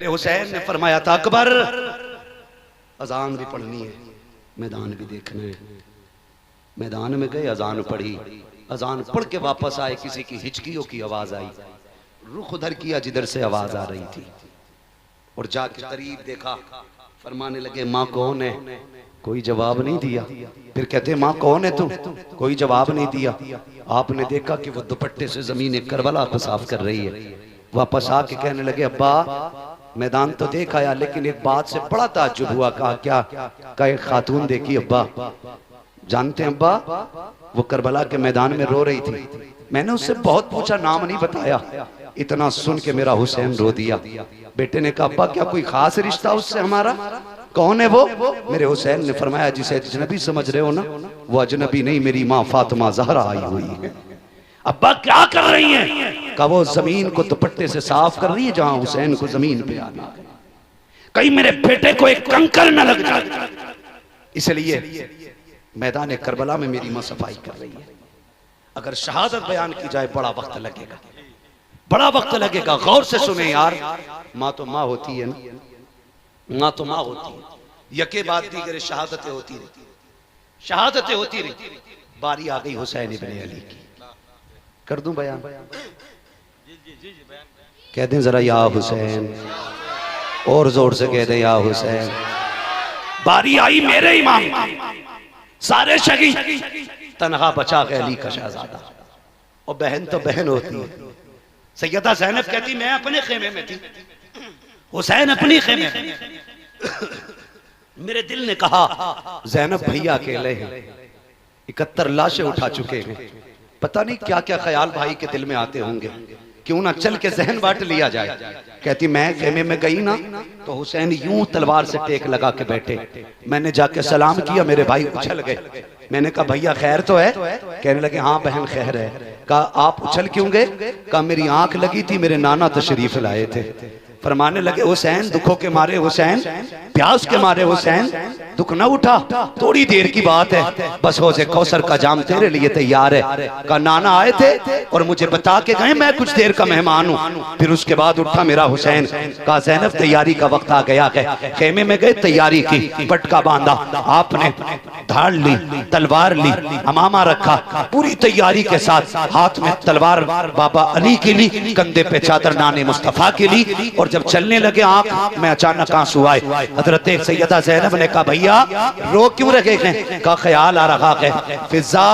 हुसैन ने फरमाया था अकबर अजान भी पढ़नी है, मैदान भी देखना है। मैदान में गए, अजान पढ़ी, अजान पढ़ के वापस आए, किसी की हिचकियों की आवाज आई, रुख उधर किया जिधर से आवाज आ रही थी और जाके करीब देखा। फरमाने लगे माँ कौन है? कोई जवाब नहीं दिया। फिर कहते माँ कौन है तू? कोई जवाब नहीं दिया। आपने देखा कि वो दुपट्टे से जमीन करबला को साफ कर रही है। वापस आके कहने लगे अब्बा मैदान तो देख आया, लेकिन एक बात से बड़ा ताज्जुब हुआ। कहा क्या? कहा एक खातून देखी अब्बा। जानते हैं अब्बा, वो करबला के मैदान में रो रही थी। मैंने उससे बहुत पूछा, नाम नहीं बताया। इतना सुन के मेरा हुसैन रो दिया। बेटे ने कहा अब्बा क्या कोई खास रिश्ता उससे हमारा? कौन है वो? मेरे हुसैन ने फरमाया जिसे अजनबी समझ रहे हो ना, वो अजनबी नहीं, मेरी माँ फातिमा ज़हरा आई हुई है। अब्बा क्या कर रही हैं? कहा वो जमीन को दुपट्टे से साफ कर रही है जहां हुसैन को जमीन पे आना है, कहीं मेरे बेटे को एक कंकर न लग जाए, इसलिए मैदान करबला में मेरी मां सफाई कर रही है। अगर शहादत बयान की जाए बड़ा वक्त लगेगा, बड़ा वक्त लगेगा। गौर से सुने यार, माँ तो माँ होती है ना, माँ तो माँ होती है। यके बाद दीगर शहादतें होती रही, शहादतें होती रही। बारी आ गई हुसैन इब्ने अली की। कर दूं बयान? कह दें जरा या हुसैन, और जोर से कह दें या हुसैन। बारी आई मेरे इमाम, सारे शहीद, तनहा बचा के अली का शहजादा। और बहन तो बहन होती है। सैयदा ज़ैनब कहती मैं अपने खेमे में थी, हुसैन अपनी खेमे में। मेरे दिल ने कहा ज़ैनब भैया अकेले हैं, 71 लाशें उठा चुके हैं, पता नहीं क्या क्या ख्याल भाई के दिल में आते होंगे, क्यों ना चल के जहन बांट लिया जाए। कहती मैं खेमे में गई ना तो हुसैन यूं तलवार से टेक लगा के बैठे। मैंने जाके सलाम किया, मेरे भाई उछल गए। मैंने कहा भैया खैर तो है? कहने लगे हाँ बहन खैर है। कहा आप उछल क्यों गए? कहा मेरी आंख लगी थी, मेरे नाना तशरीफ लाए थे। फरमाने लगे हुसैन दुखों के मारे, हुसैन प्यास के मारे, हुसैन दुख न उठा, थोड़ी देर की बात है, बस हो से कौसर का जाम तेरे लिए तैयार है। का नाना आए थे और मुझे बता के गए मैं कुछ देर का मेहमान हूँ। फिर उसके बाद उठा मेरा हुसैन। कहा ज़ैनब तैयारी का वक्त आ गया है। खेमे में गए, तैयारी की, पटका बांधा, आपने धाड़ ली, तलवार ली, अमामा रखा, पूरी तैयारी के साथ। हाथ में तलवार बाबा अली की ली, कंधे पे चादर नाने मुस्तफा की ली। और जब चलने लगे आंख में अचानक आंसू आए। हजरत सैयदा ज़ैनब ने कहा भैया रो क्यों रहे हैं? का ख्याल आ रहा है फिजा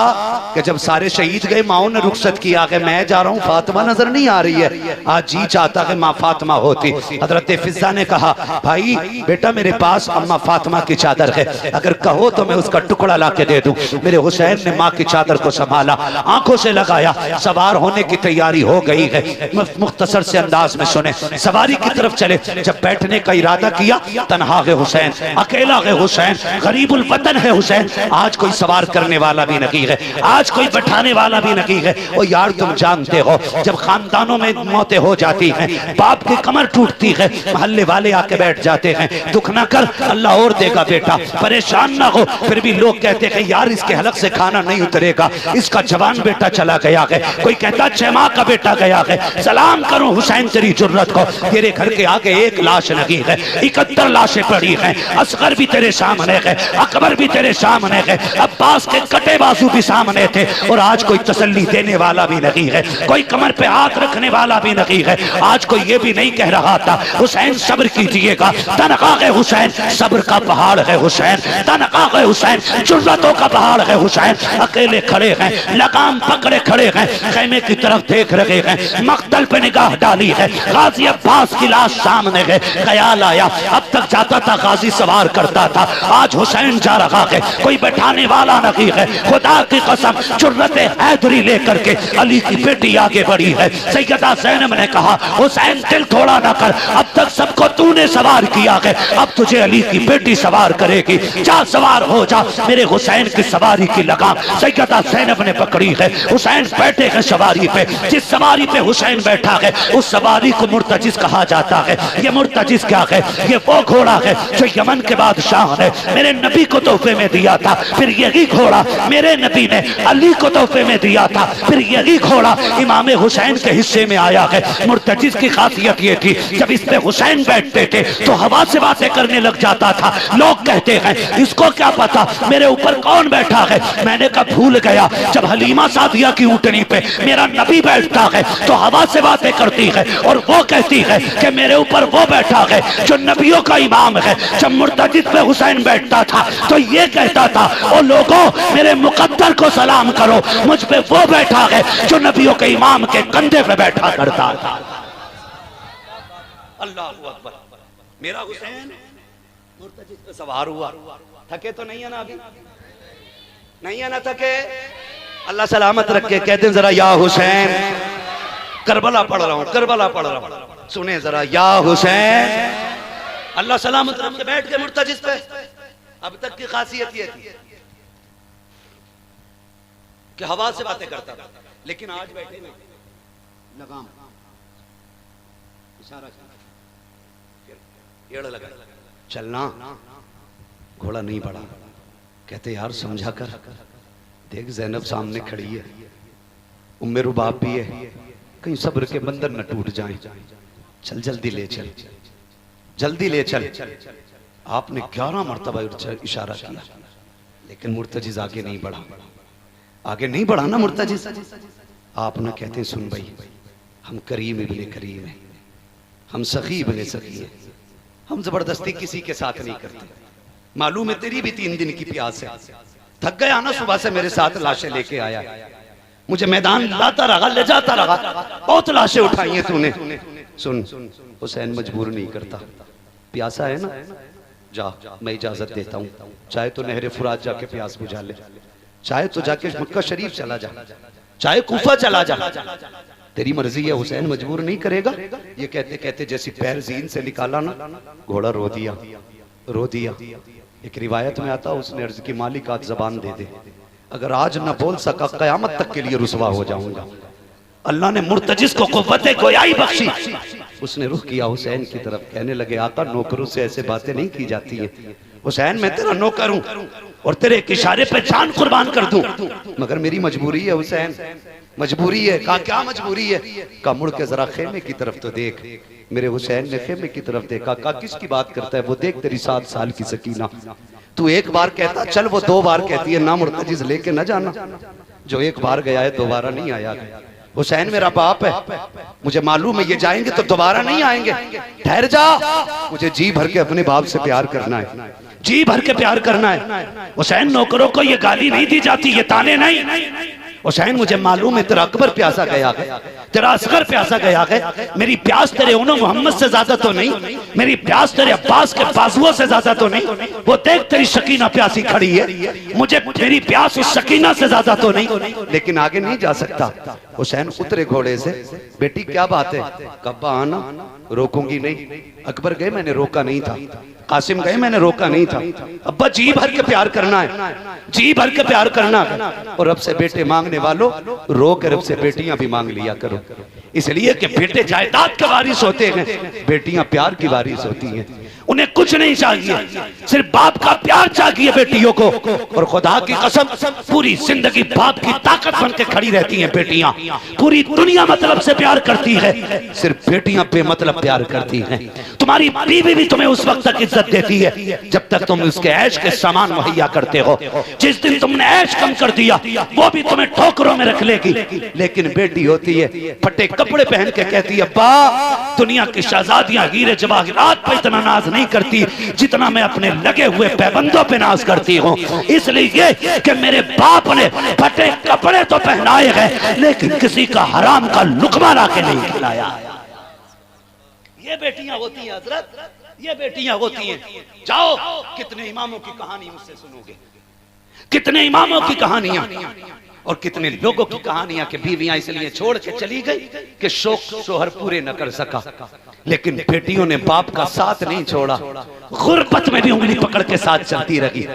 कि जब सारे शहीद गए माओ ने रुखसत किया कि मैं जा रहा हूँ, फातिमा नजर नहीं आ रही है, आज जी चाहता है माँ फातिमा होती। हजरत फिजा ने कहा भाई बेटा मेरे पास अम्मा फातिमा की चादर है, अगर कहो तो मैं उसका टुकड़ा ला के दे दूं। मेरे हुसैन ने माँ की चादर को संभाला, आंखों से लगाया, सवार होने की तैयारी हो गई है। मुख्तसर से अंदाज में सुने, सवारी की तरफ चले। जब बैठने का इरादा किया, तन्हा है हुसैन, अकेला है हुसैन, गरीबुल वतन है हुसैन। आज कोई सवार करने वाला भी नहीं है, आज कोई बैठाने वाला भी नहीं है। ओ यार तुम जानते हो जब खानदानों में मौतें हो जाती हैं, बाप की कमर टूटती है, मोहल्ले वाले आके बैठ जाते हैं, दुख ना कर अल्लाह और देगा बेटा, परेशान ना हो। फिर भी लोग कहते हैं यार इसके हलक से खाना नहीं उतरेगा, इसका जवान बेटा चला गया है। कोई कहता 6 माह का बेटा गया है। सलाम करो हुसैन तेरी जुर्रत को, तेरे घर के आगे एक लाश लगी है, 71 लाशें पड़ी हैं। असगर भी तेरे सामने है, अकबर भी तेरे सामने है, अब्बास के कटे बाजू भी सामने थे, और आज कोई तसल्ली देने वाला भी नहीं है, कोई कमर पे हाथ रखने वाला भी नहीं है। आज कोई ये भी नहीं कह रहा था हुसैन सब्र कीजिएगा, तनखा है हुसैन, सब्र का पहाड़ है हुसैन, तनखा है हुसैन, जुर्रतों का पहाड़ है हुसैन। अकेले खड़े हैं, लगाम पकड़े खड़े हैं, खेमे की तरफ देख रहे हैं, मक्तल पे निगाह डाली है, गाजी अब्बास की लाश सामने है। ख्याल आया अब तक जाता था गाजी सवार करता था, आज हुसैन जा रहा है, कोई बैठाने वाला नहीं है। खुदा की कसम जुर्रत हैदरी लेकर के अली की बेटी आगे बढ़ी है। सैयदा ज़ैनब ने कहा हुसैन दिल थोड़ा ना कर, अब तक सबको तूने तूने सवार किया है, अब तुझे अली की बेटी सवार करेगी, जा सवार हो जा। मेरे हुसैन की सवारी की लगाम सैयदा ज़ैनब ने पकड़ी है। हुसैन बैठे हैं सवारी पे, जिस सवारी पे हुसैन बैठा है उस सवारी को मुर्तजिज कहा जाता है। ये मुर्तजिज क्या है? ये वो घोड़ा है जो यमन के बादशाह ने मेरे नबी को तोहफे में दिया था, फिर यही घोड़ा मेरे नबी ने अली को तोहफे में दिया था, फिर यही घोड़ा इमाम हुसैन के हिस्से में आया है। मुर्तजिज की खासियत ये थी, जब इस पे हुसैन बैठते थे तो हवा से बातें करने लग जाता था। लोग कहते हैं इसको क्या पता मेरे ऊपर कौन बैठा है। मैंने कहा भूल गया, जब हलीमा सादिया की ऊँटनी पे मेरा नबी बैठता है तो हवा से बातें करती है और वो कहती है कि मेरे ऊपर वो बैठा है जो नबियों का इमाम है। जब मुर्तजिज पे हुसैन बैठता था तो ये कहता था ओ लोगों मेरे मुकद्दर को सलाम करो, मुझ पे वो बैठा है जो नबियों के इमाम के कंधे पे बैठा करता था। अल्लाह अकबर। मेरा हुसैन मुर्तजिज पे सवार हुआ, थके तो नहीं है ना? अभी नहीं है ना थके? अल्लाह सलामत रखे। कहते हैं जरा या हुसैन, करबला पढ़ रहा हूं, करबला पढ़ रहा हूं, सुने जरा या हुसैन। अल्लाह सलामत रखे। बैठ के मुर्तजिज पे अब तक की खासियत ये थी कि हवा से बातें करता था, लेकिन आज बैठे ना लगाम इशारा एड़ लगा चलना, घोड़ा नहीं बढ़ा। कहते यार समझा कर देख, ज़ैनब सामने खड़ी है, उम्मे रुबाब भी है, कहीं सब्र के बंधन न टूट जाएं, चल जल्दी ले चल, जल्दी ले चल। आपने 11 मरतबा इशारा किया, लेकिन मुर्तजिज आगे नहीं बढ़ा, आगे नहीं बढ़ा ना मुर्तजिज। आप ना कहते सुन भाई, हम करीम इब्ने करीम हैं, हम सखी इब्ने सखी हैं, हम जबरदस्ती किसी के साथ नहीं करते। मालूम है तेरी भी 3 दिन की प्यास है, थक गया ना सुबह से मेरे साथ लाशें लेके आया, मुझे मैदान लाता रहा, ले जाता रहा, बहुत लाशें उठाई हैं तूने। सुन हुसैन मजबूर नहीं करता, प्यासा है ना, जा मैं इजाजत देता हूँ, चाहे तो नहरे फुरात जाके प्यास बुझा ले, चाहे तो जाके मक्का शरीफ चला जा, चाहे कूफा चला जा, तेरी मर्जी है, हुसैन मजबूर नहीं करेगा। ये कहते कहते जैसी पैर जीन से निकाला ना, घोड़ा रो दिया, रो दिया। एक रिवायत में आता उसने अर्ज की मालिक आज जबान दे दे, अगर आज ना बोल सका कयामत तक के लिए रुसवा हो जाऊंगा। अल्लाह ने मुर्तजिज को कुव्वत गोयाई बख्शी, उसने रुख किया हुसैन की तरफ, कहने लगे आका नौकरों से ऐसे बातें नहीं की जाती है, हुसैन मैं तेरा नौकर हूं और तेरे एक इशारे पे जान कुर्बान कर दूं, मगर मेरी मजबूरी है हुसैन, मजबूरी है। कहा क्या मजबूरी है? कहा मुड़ के जरा खेमे की तरफ तो देख। मेरे हुसैन ने खेमे की तरफ देखा, कहा किसकी बात करता है? वो देख तेरी 7 साल की सकीना, तू एक बार कहता चल, वो 2 बार कहती है ना मुर्तजिज लेके न जाना, जो एक बार गया है दोबारा नहीं आया। हुसैन मेरा बाप है, मुझे मालूम है ये जाएंगे तो दोबारा नहीं आएंगे, ठहर जा, मुझे जी भर के अपने बाप से प्यार करना है, जी भर के प्यार करना है। हुसैन नौकरों को ये गाली नहीं दी जाती, ये ताने नहीं। हुसैन मुझे मालूम है तेरा अकबर प्यासा गया है, तेरा असगर प्यासा गया है, मेरी प्यास तेरे उन्हों मोहम्मद से ज्यादा तो नहीं, मेरी प्यास तेरे अब्बास के बाजुओं से ज्यादा तो नहीं, वो देख तेरी शकीना प्यासी खड़ी है, मुझे मेरी प्यास उस शकीना से ज्यादा तो नहीं, लेकिन आगे नहीं जा सकता। हुसैन उतरे घोड़े से, बेटी क्या बात है? कब्बा आना, रोकूंगी नहीं। अकबर गए मैंने रोका नहीं था, कासिम गए मैंने रोका नहीं था, अब्बा जी भर के प्यार करना है, जी भर के प्यार करना है, और अब से बेटे मांगने वालों रो कर अब से बेटियां भी मांग लिया करो, इसलिए कि बेटे जायदाद के वारिस होते हैं, बेटियां प्यार की वारिस होती हैं। उन्हें कुछ नहीं चाहिए, सिर्फ बाप का प्यार चाहिए बेटियों को, और खुदा की कसम पूरी जिंदगी बाप की ताकत बन के खड़ी रहती हैं बेटियां। पूरी दुनिया मतलब से प्यार करती है, सिर्फ बेटियां बेमतलब प्यार करती हैं। तुम्हारी बीवी भी तुम्हें उस वक्त तक इज्जत देती है जब तक तुम उसके ऐश के सामान मुहैया करते हो, जिस दिन तुमने ऐश कम कर दिया वो भी तुम्हें ठोकरों में रख लेगी। लेकिन बेटी होती है फटे कपड़े पहन के कहती है अब्बा दुनिया की शहजादियां हीरे जवाहरात पे इतना नाज नहीं करती जितना मैं अपने लगे हुए पैबंदों पे नाज करती हूँ, इसलिए कि मेरे बाप ने फटे कपड़े तो पहनाए हैं लेकिन किसी का हराम का लुकमा ला के नहीं खिलाया। ये बेटियां होती हैं हजरत, ये बेटियां होती हैं। जाओ कितने इमामों की कहानी मुझसे सुनोगे, कितने इमामों की कहानियां और कितने लोगों की कहानियां कि बीवियां इसलिए छोड़ के चली गई कि शौक शोहर पूरे न कर सका, लेकिन बेटियों ने बाप का साथ नहीं छोड़ा, गुर्बत में भी उंगली पकड़ के साथ चलती रही।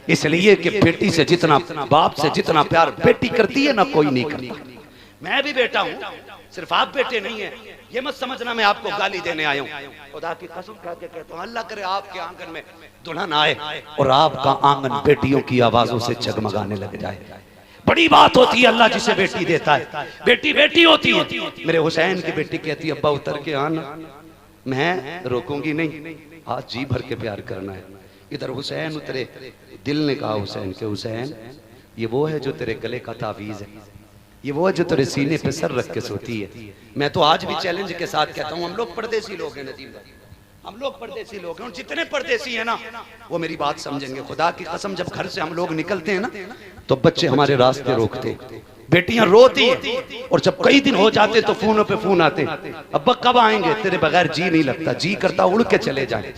इसलिए कि बेटी से जितना, बाप से जितना प्यार बेटी करती है ना कोई नहीं करता। मैं भी बेटा हूं, सिर्फ आप बेटे नहीं है, ये मत समझना मैं आपको गाली देने आया हूं। खुदा की कसम खा के कहता हूं, अल्लाह करे आपके आंगन में दुल्हन आए और आपका आंगन बेटियों की आवाजों से जगमगाने लग जाए। बड़ी बात होती है अल्लाह जिसे बेटी देता है। बेटी बेटी होती है। मेरे हुसैन की बेटी कहती है अब्बा उतर के आना, मैं रोकूंगी नहीं, आज जी भर के प्यार करना है। इधर हुसैन उतरे, दिल ने कहा हुसैन के हुसैन ये वो है जो तेरे गले का तावीज है, ये वो है जो तेरे सीने पे सर रख के सोती है। मैं तो आज भी चैलेंज के साथ कहता हूँ, हम लोग परदेसी लोग हैं नदीम भाई, हम लोग परदेसी लोग हैं, जितने परदेसी हैं ना वो मेरी बात समझेंगे। खुदा की कसम जब घर से हम लोग निकलते हैं ना तो बच्चे हमारे रास्ते रोकते, बेटियां रोती और जब कई दिन हो जाते तो फोनों पे फोन आते, अब्बा कब आएंगे, तेरे बगैर जी नहीं लगता, जी करता उड़ के चले जाए।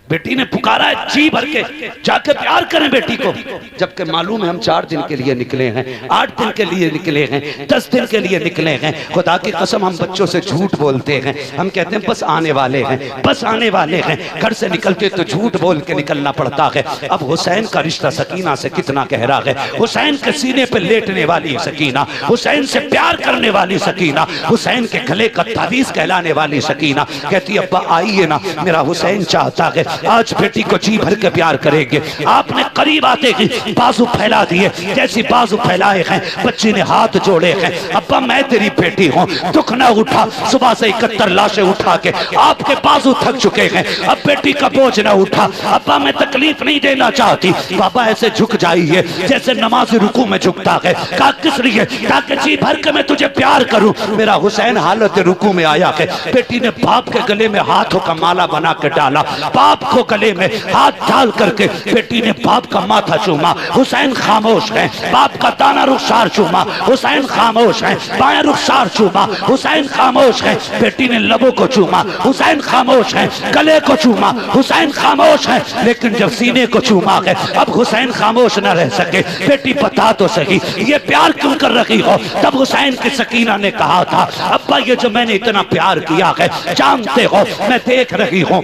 बेटी ने पुकारा है, जी भर के जाके प्यार करें बेटी को, जबकि मालूम है हम 4 दिन के लिए निकले हैं, 8 दिन के लिए निकले हैं, 10 दिन के लिए निकले हैं। खुदा की कसम हम बच्चों से झूठ बोलते हैं, हम कहते हैं बस आने वाले हैं, बस आने वाले हैं। घर से निकलते तो झूठ बोल के निकलना पड़ता है। अब हुसैन का रिश्ता सकीना से कितना गहरा है। हुसैन के सीने पे लेटने वाली सकीना, हुसैन से प्यार करने वाली सकीना, हुसैन के गले का तावीज कहलाने वाली सकीना कहती है अब्बा आइए ना, मेरा हुसैन चाहता है आज बेटी को जी भर के प्यार करेंगे। आपने करीब आते ही बाजू फैला दिए, जैसी बाजू फैलाए हैं बच्ची ने हाथ जोड़े हैं, अब्बा मैं तेरी बेटी हूँ, दुख ना उठा, सुबह से 71 लाशें उठा के आपके बाजू थक चुके हैं, अब बेटी का बोझ ना उठा, अब्बा मैं तकलीफ नहीं देना चाहती। बाबा ऐसे झुक जाइए जैसे नमाज रुकू में झुकता है। कहा किस लिए? ताकि जी भर के मैं तुझे प्यार करूं। मेरा हुसैन हालत रुकू में आया है, बेटी ने बाप के गले में हाथों का माला बना के डाला, बाप को गले में हाथ डाल करके बेटी ने बाप का माथा चूमा। हुसैन खामोश है, बाप का दाना रुखसार चूमा, हुसैन खामोश है, बाएं रुखसार चूमा, हुसैन खामोश है, बेटी ने लबों को चूमा, हुसैन खामोश है, गले को चूमा, हुसैन खामोश है, लेकिन जब सीने को चूमा है अब हुसैन खामोश न रह सके। बेटी बता तो सही ये प्यार क्यों कर रही हो? तब हुसैन की सकीना ने कहा था अब्बा ये जो मैंने इतना प्यार किया है जानते हो, मैं देख रही हूँ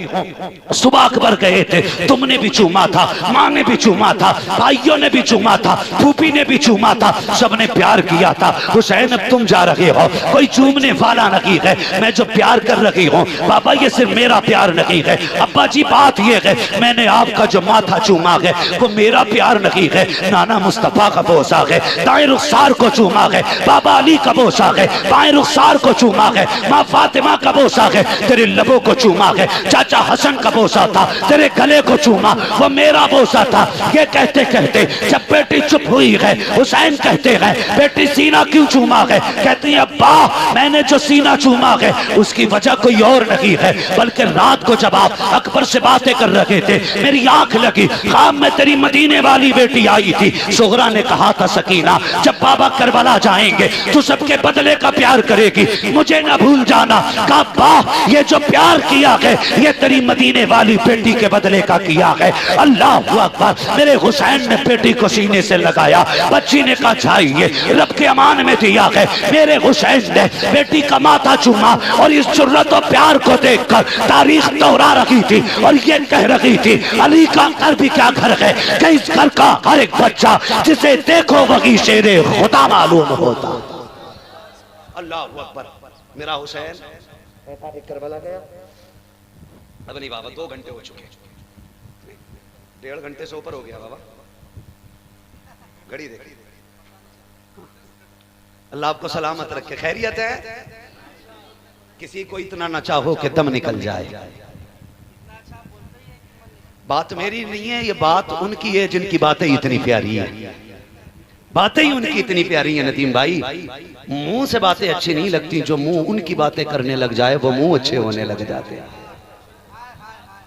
सुबह अकबर गए थे, तुमने भी चूमा था, माँ ने भी चूमा था, भाइयों ने भी चूमा था, फूफी ने भी चूमा था, सबने प्यार किया था। हुसैन अब तुम जा रहे हो, कोई चूमने वाला नहीं है, मैं जो प्यार कर रही हूँ बाबा ये सिर्फ मेरा प्यार नहीं है। अब्बा जी बात ये है मैंने आपका जो माथा चूमा है वो मेरा प्यार नहीं है, नाना मुस्तफा का बोसा है, दाएं रुखसार को चूमा है, बाबा अली का बोसा है, बाएं रुखसार को चूमा है, माँ फातिमा का बोसा है, तेरे लबों को चूमा है, चाचा हसन का बोसा था, तेरे गले को चूमा वो मेरा बोसा था। ये कहते कहते जब बेटी चुप हुई है हुसैन कहते हैं बेटी सीना क्यों चूमा है? कहती है अब्बा मैंने जो सीना चूमा है उसकी वजह कोई और नहीं है, बल्कि रात को जब आप अकबर से बातें कर रहे थे मेरी आंख लगी, ख्वाब में तेरी मदीने वाली बेटी आई थी। सुगरा ने कहा था सकीना जब बाबा करबला जाएंगे तू सबके बदले का प्यार करेगी, मुझे ना भूल जाना। कहा अब्बा ये जो प्यार किया है ये तेरी मदीने वाली बेटी के बदले का किया है। अल्लाह अकबर। मेरे हुसैन ने बेटी को सीने से लगाया, बच्ची ने कहा चाहिए रब के अमान में दिया है। मेरे हुसैन ने बेटी का माथा चूमा और इस जुर्रत और प्यार को देखकर तारीख दोहरा रही थी और ये कह रही थी अली का घर भी क्या घर है कि इस घर का हर एक बच्चा जिसे देखो वही शेरे खुदा मालूम होता। अल्लाह अकबर। मेरा हुसैन करबला गया, अब नहीं बाबा 2 घंटे हो चुके, 1.5 घंटे से ऊपर हो गया बाबा, घड़ी देखिए। अल्लाह आपको सलामत रखे। खैरियत है? किसी को इतना ना चाहो कि दम निकल जाए। बात मेरी नहीं है, ये बात उनकी है जिनकी बातें इतनी प्यारी है, बातें ही उनकी इतनी प्यारी है नदीम भाई। मुंह से बातें अच्छी नहीं लगती, जो मुंह उनकी बातें करने लग जाए वो मुंह अच्छे होने लग जाते हैं।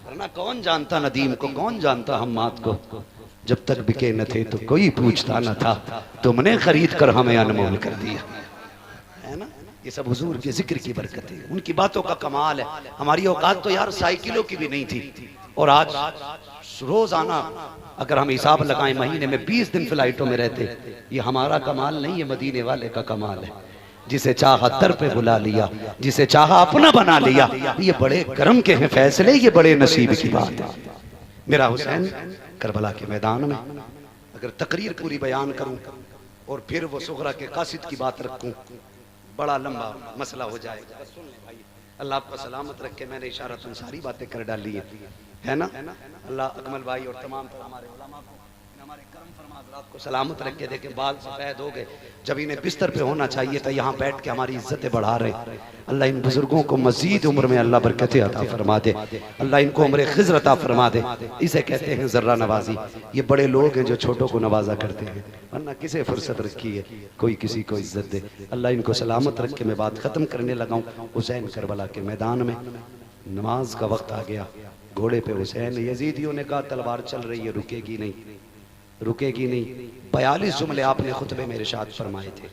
वरना कौन जानता नदीम को, कौन जानता हम्माद को, जब तक बिके न थे तो कोई पूछता न था, तुमने खरीद कर हमें अनमोल कर दिया, है ना। ये सब हुजूर के जिक्र की बरकत है, उनकी बातों का कमाल है। हमारी औकात तो यार साइकिलों की भी नहीं थी और आज रोजाना अगर हम हिसाब लगाएं महीने में 20 दिन फ्लाइटों में रहते, ये हमारा कमाल नहीं, ये मदीने वाले का कमाल है। जिसे चाहा दर पे बुला लिया, जिसे चाहा अपना बना लिया। ये बड़े करम के हैं फैसले, ये बड़े नसीब की बात है। मेरा हुसैन करबला के मैदान में, अगर तकरीर पूरी बयान करूं और फिर वो सुगरा के कासिद की बात रखूं, बड़ा लंबा मसला हो जाएगा। सुन ले भाई, अल्लाह आपको सलामत रखे। मैंने इशारतन सारी बातें कर डाली है ना। अल्लाह अकमल भाई और तमाम हमारे उलमा को, हमारे करम फरमा हज़रात को सलामत रखे। देखे बाल सफेद हो गए, जब इन्हें बिस्तर पे होना चाहिए था, यहाँ बैठ के हमारी इज्जतें बढ़ा रहे। अल्लाह इन बुजुर्गों को मजीद उम्र में अल्लाह बरकतें अता फरमा दे, अल्लाह इनको उम्र खिज़्र अता फरमा दे। इसे कहते हैं ज़र्रा नवाजी। ये बड़े लोग हैं जो छोटों को नवाजा करते हैं, वरना किसे फुर्सत रखी है कोई किसी को इज्जत दे। अल्लाह इनको सलामत रख के मैं बात ख़त्म करने लगा हूँ। हुसैन करबला के मैदान में नमाज का वक्त आ गया, घोड़े पे हुसैन। यजीदियों ने कहा तलवार चल रही है, रुकेगी नहीं, रुकेगी नहीं। 42 जुमले आपने खुतबे में इरशाद फरमाए थे,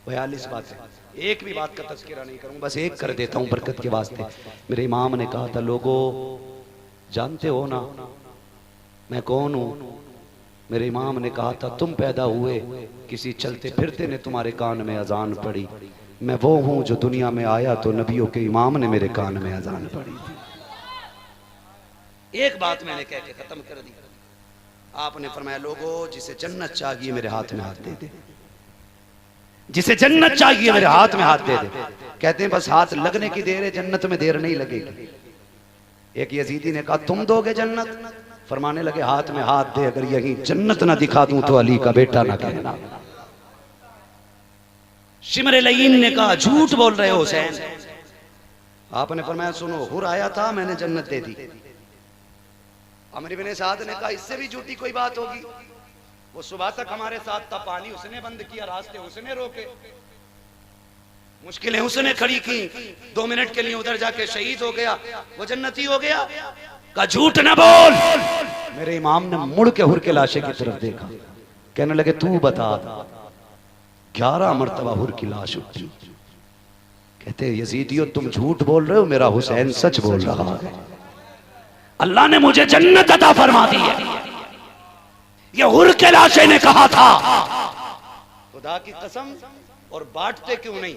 42 बातें। एक भी बात का तज़किरा नहीं करूँ, बस एक कर देता हूँ बरकत के वास्ते। मेरे इमाम ने कहा था, लोगों जानते हो ना मैं कौन हूँ? मेरे इमाम ने कहा था, तुम पैदा हुए किसी चलते फिरते ने तुम्हारे कान में अजान पड़ी। मैं वो हूँ जो दुनिया में आया तो नबियों के इमाम ने मेरे कान में अजान पड़ी थी। एक बात मैंने कह के खत्म कर दी। आपने फरमाया, लोगों जिसे जन्नत चाहिए मेरे हाथ में हाथ दे दे, जिसे जन्नत चाहिए मेरे हाथ में हाथ दे दे। कहते हैं बस हाथ लगने की देर है, जन्नत में देर नहीं लगेगी। एक यजीदी ने कहा, तुम दोगे जन्नत? फरमाने लगे, हाथ में हाथ दे, अगर यही जन्नत ना दिखा दूं तो अली का बेटा ना कहना। शिमर लईन ने कहा, झूठ बोल रहे हो हुसैन। आपने फरमाया, सुनो, हुर आया था, मैंने जन्नत दे दी। अमर इब्ने साद ने कहा, इससे भी झूठी कोई बात होगी? वो सुबह तक हमारे साथ था, पानी उसने बंद किया, रास्ते उसने रोके, मुश्किलें उसने खड़ी की, 2 मिनट के लिए उधर जाके शहीद हो गया, वो जन्नती हो गया। का झूठ न बोल। मेरे इमाम ने मुड़ के हुर के लाशे की तरफ देखा, कहने लगे, तू बता। 11 मरतबा हुर की लाश उठी। कहते, यजीदियो तुम झूठ बोल रहे हो, मेरा हुसैन सच बोल रहा है। अल्लाह ने मुझे जन्नत अता फरमा दी है, ये हुर के लाशे ने कहा था। खुदा की कसम, और बांटते क्यों नहीं?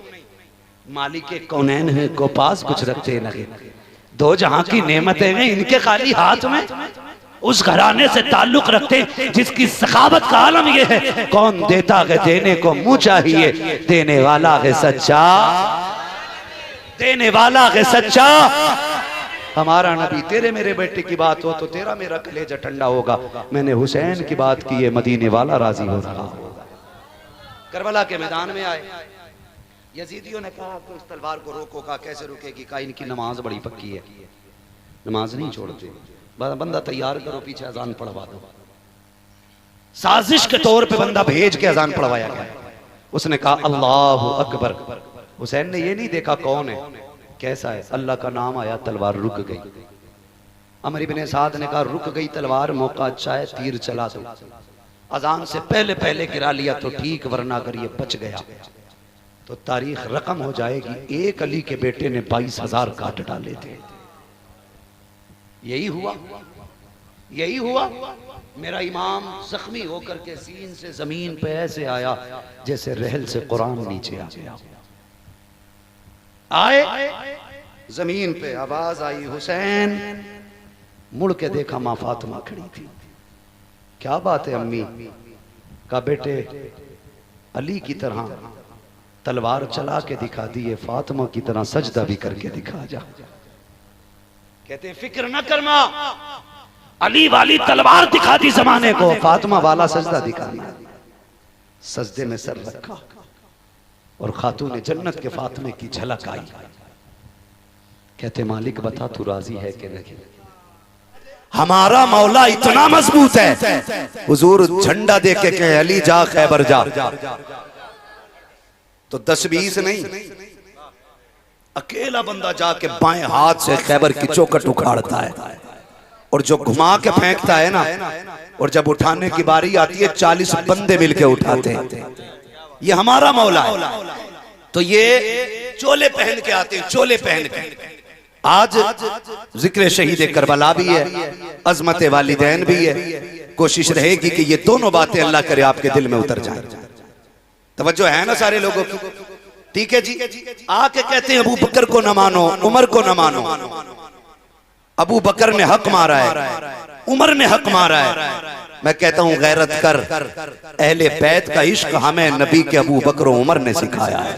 मालिक कौनैन है को पास कुछ रखते लगे, 2 जहां की नेमतें हैं इनके खाली हाथ में। उस घराने से ताल्लुक रखते जिसकी सखावत का आलम यह है, कौन देता है देने को मुंह चाहिए, देने वाला है सच्चा, देने वाला है सच्चा। हमारा नबी, तेरे मेरे बेटे की बात हो तो तेरा मेरा कलेजा ठंडा होगा। मैंने हुसैन की बात की है, मदीने वाला राजी हो रहा होगा। करबला के मैदान में आए, यजीदियों ने कहा कि उस तलवार को रोको। का कैसे रुकेगी? का इनकी नमाज बड़ी पक्की है, नमाज नहीं छोड़ते। बंदा तैयार करो, पीछे अजान पढ़वा दो। साजिश के तौर पे बंदा भेज के अजान पढ़वाया गया। उसने कहा अल्लाहु अकबर। हुसैन ने ये नहीं देखा कौन है, कैसा है, अल्लाह का नाम आया, तलवार रुक गई। अमर इब्ने साद ने कहा, रुक गई तलवार, मौका अच्छा है, तीर चला दो। अजान से पहले पहले गिरा लिया तो ठीक, वरना अगर ये बच गया तो तारीख रकम हो जाएगी। एक अली के बेटे ने 22,000 काट डाले थे। यही हुआ, यही हुआ। मेरा इमाम जख्मी होकर के सीन से जमीन पे ऐसे आया जैसे रहल से कुरान नीचे आ गया। आए जमीन पे, आवाज आई हुसैन। मुड़ के देखा, मां फातिमा खड़ी थी। क्या बात है अम्मी? का बेटे अली की तरह तलवार चला के दिखा दी है, फातिमा की तरह सजदा भी करके दिखा जा। कहते फिक्र न कर मां, अली वाली तलवार दिखा दी जमाने को, फातिमा वाला सजदा दिखा दिया। सजदे में सर रखा और खातून जन्नत के फातिमे की झलक आई। कहते मालिक बता तू राजी है कि नहीं? हमारा मौला इतना मजबूत है, हुजूर झंडा दे के कहे अली जा खैबर जा, तो 10-20 नहीं, अकेला बंदा जाके बाएं हाथ से खैबर की चौखट उखाड़ता है और जो घुमा के फेंकता है ना, और जब उठाने की बारी आती है 40 बंदे मिलके उठाते हैं। ये हमारा मौला है। तो ये चोले पहन के आते हैं, चोले पहन के। आज जिक्र शहीद करबला भी है, अजमत वालिदैन भी है। कोशिश रहेगी कि ये दोनों बातें अल्लाह करे आपके दिल में उतर जाए। तवज्जो है ना सारे लोगों की? ठीक है जी। आके कहते हैं अबू बकर को न मानो, उमर को न मानो। अबू बकर ने हक मारा है, उमर ने हक मारा है। मैं कहता हूं गैरत कर, अहले बैत का इश्क हमें नबी के अबू बकर उमर ने सिखाया है।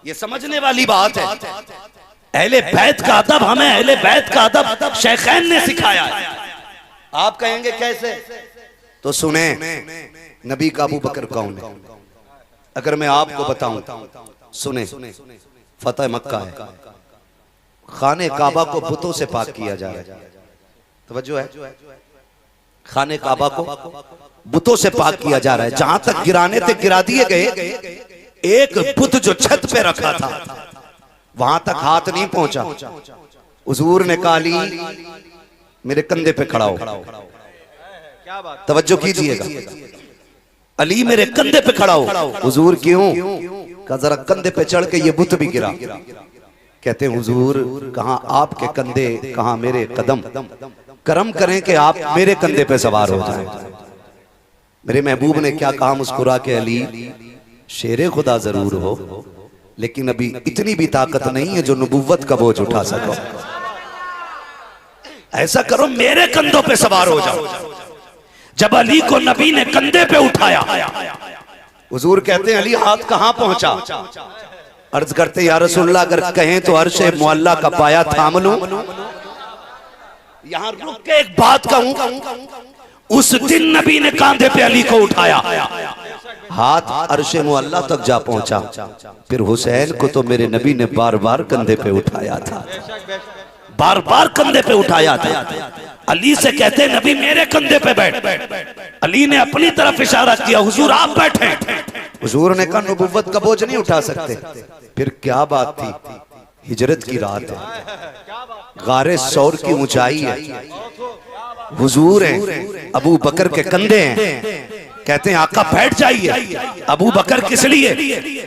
ये समझने वाली बात है। अहले बैत का अदब हमें, अहले बैत का अदब शेखैन ने सिखाया है। आप कहेंगे कैसे? तो सुने, नबी का अबू बकर कौन है? अगर मैं आपको बताऊं, सुने, फतेह मक्का है, खाने काबा को बुतों से पाक किया जा रहा है। तवज्जो है, खाने काबा को बुतों से पाक किया जा रहा है। जहां तक गिराने थे गिरा दिए गए। एक बुत जो छत पे रखा था वहां तक हाथ नहीं पहुंचा। हुजूर ने कहा अली मेरे कंधे पे खड़ा हो। तवज्जो कीजिएगा, अली मेरे कंधे पे खड़ा हो। हुजूर क्यों? कहा जरा कंधे पे चढ़ के ये बुत भी गिरा। कहते हैं हुजूर कहां आपके कंधे, कहां मेरे कदम, करम करें कि आप मेरे कंधे पे सवार हो जाएं। मेरे महबूब ने क्या कहा मुस्कुरा के, अली शेरे खुदा जरूर हो लेकिन अभी इतनी भी ताकत नहीं है जो नबुव्वत का बोझ उठा सको। ऐसा करो मेरे कंधों पे सवार हो जाओ। जब अली को नबी ने कंधे पे उठाया, हुजूर कहते हैं अली हाथ कहां पहुंचा? अर्ज करते या रसूलल्लाह अगर कहें तो अर्शे मुअल्ला का पाया थाम लूं। यहां रुक के एक बात कहूं, उस दिन नबी ने कंधे पे अली को उठाया, हाथ अर्शे मुअल्ला तक जा पहुंचा। फिर हुसैन को तो मेरे नबी ने बार बार कंधे पे उठाया था, बार बार कंधे पे उठाया था। अली से कहते नबी मेरे कंधे पे बैठ। अली ने अपनी तरफ इशारा किया, हुजूर आप बैठे। हुजूर ने कहा नबुव्वत का बोझ नहीं उठा सकते। फिर क्या बात थी? हिजरत की रात है, गारे सौर की ऊंचाई है, हुजूर हैं, अबू बकर के कंधे हैं। कहते हैं आका बैठ जाइए। अबू बकर किस लिए?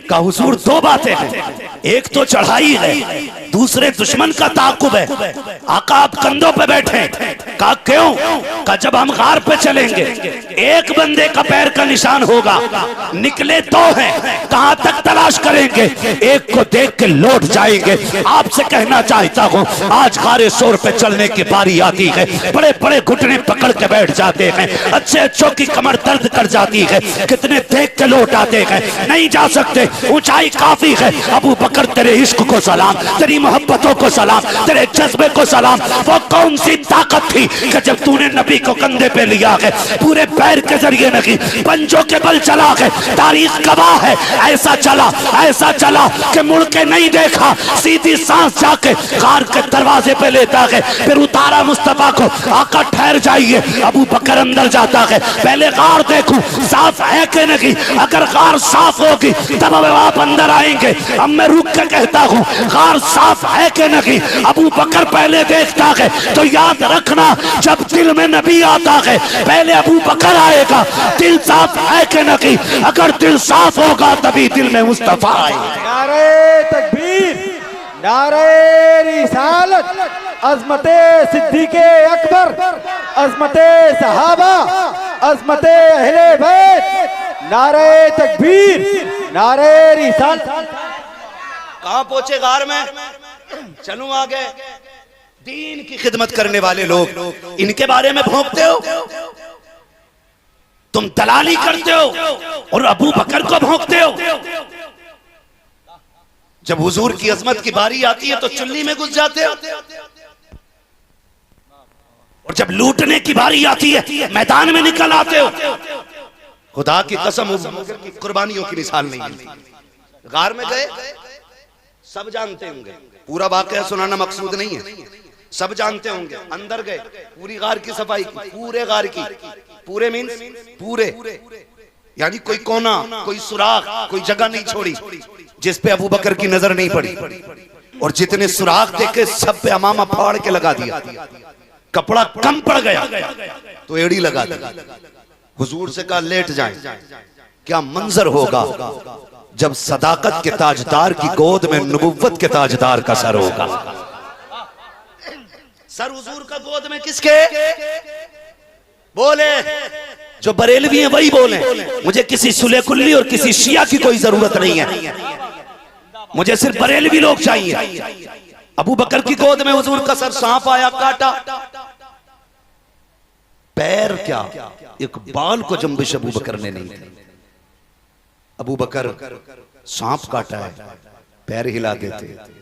कहा हुजूर दो बातें हैं, एक तो चढ़ाई है, दूसरे दुश्मन का ताकुब है। आका आप कंधों पे बैठे। कहा क्यों? कहा जब हम गार पे चलेंगे एक बंदे का पैर का निशान होगा, निकले दो हैं, कहां तक तलाश करेंगे? एक को देख के लौट जाएंगे। आपसे कहना चाहता हूं आज गारे शोर पे चलने की बारी आती है, बड़े बड़े घुटने पकड़ के बैठ जाते हैं, अच्छे अच्छों की कमर दर्द कर जाती है, कितने देख के लौट आते हैं, नहीं जा सकते, ऊंचाई काफी है। अबू बकर तेरे इश्क को सलाम, तेरी मोहब्बतों को सलाम, तेरे जज्बे को सलाम। वो कौन सी ताकत थी कि जब तूने नबी को कंधे पे लिया है, पूरे पैर के जरिए नहीं पंजों के बल चला है। तारीख गवाह है, ऐसा चला कि मुड़ के नहीं देखा, सीधी सांस जाके गार के दरवाजे पे लेता है, फिर उतारा मुस्तफा को। आका ठहर जाइए। अबू बकर अंदर जाता है, पहले गार देखूं साफ है कि नहीं, अगर गार साफ होगी तब आप अंदर आएंगे। अब मैं रुक के कहता हूं गार साफ है कि नहीं, अबू बकर पहले देखता है। तो याद रखना जब दिल में नबी आता है पहले अबू बकर आएगा। दिल साफ है कि नहीं, अगर दिल साफ होगा तभी दिल में मुस्तफा आएगा। नारे तकबीर, नारे रिसालत, अज़मते सिद्दीक़े अकबर, अज़मते सहाबा, अज़मते अहले बैत, नारे तकबीर, नारे रिसालत। कहां पहुंचे गार में? चलूं आगे। दीन की खिदमत करने वाले लोग इनके बारे में भौंकते हो, तुम दलाली करते हो और अबू बकर को भौंकते हो। जब हुजूर की अजमत की बारी आती है तो चुन्नी में घुस जाते हो, और जब लूटने की बारी आती है मैदान में निकल आते हो। खुदा की कसम की कुर्बानियों की मिसाल नहीं मिलती। गार में गए, सब जानते होंगे, पूरा वाकया सुनाना मकसूद नहीं है, सब जानते होंगे। अंदर गए, पूरी गार की सफाई की, पूरे गार की, पूरे मीन्स पूरे, यानी कोई कोना, कोई सुराख, कोई जगह नहीं छोड़ी जिस पे अबू बकर की नजर नहीं पड़ी। और जितने सुराख देखे सब पे अमामा फाड़ के लगा दिया। कपड़ा कम पड़ गया तो एड़ी लगा दी। हुजूर से कहा लेट जाएं। क्या मंजर होगा जब सदाकत के ताजदार की गोद में नबुव्वत के ताजदार का सर होगा। सर हुजूर का गोद में किसके? बोले जो बरेलवी हैं वही बोले। मुझे किसी सुले कुल्ली और किसी शिया की कोई जरूरत नहीं है, मुझे सिर्फ बरेलवी लोग चाहिए। अबू बकर की गोद में हुजूर का सर सांप आया, काटा। पैर क्या, एक बाल को जंबिश अबू बकर ने नहीं दी। अबू बकर सांप काटा है, पैर हिला देते।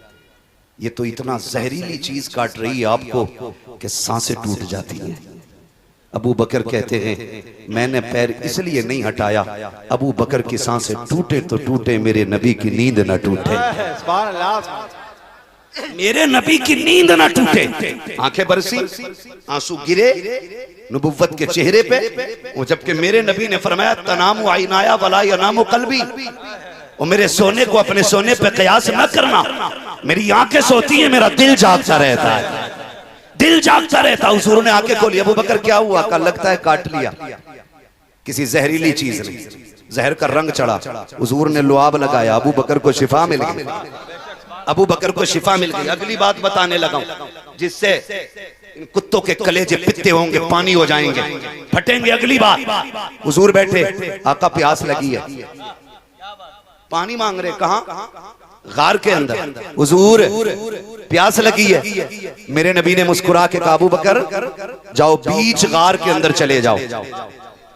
ये तो इतना जहरीली चीज काट रही है आपको कि सांसें टूट जाती हैं। अबू बकर कहते हैं मैंने पैर इसलिए नहीं हटाया, अबू बकर की सांसें टूटे तो टूटे, मेरे नबी की नींद न टूटे, मेरे नबी की नींद न टूटे। आंखें बरसी, आंसू गिरे नबुव्वत के चेहरे पे, वो जबकि मेरे नबी ने फरमाया तनामु आइनाया वला यनामु कल्बी, और मेरे सोने को अपने सोने पे कयास न करना। मेरी आंखें सोती हैं, मेरा दिल जागता रहता है, दिल जागता रहता। हुजूर ने आंखें खोली। अबू बकर क्या हुआ? कल लगता है काट लिया किसी जहरीली चीज ने, जहर का रंग चढ़ा। हुजूर ने लुआब लगाया, अबू बकर को शिफा मिल गई, अबू बकर को शिफा मिल गई। अगली बात बताने लगा जिससे कुत्तों के कलेजे पित्ते होंगे, पानी हो जाएंगे, फटेंगे। अगली बात, हुजूर बैठे, आका प्यास लगी है, पानी मांग रहे। कहां? गार के अंदर। हुजूर प्यास लगी है। मेरे नबी ने मुस्कुरा के कहा अबू बकर जाओ बीच गार के अंदर चले जाओ,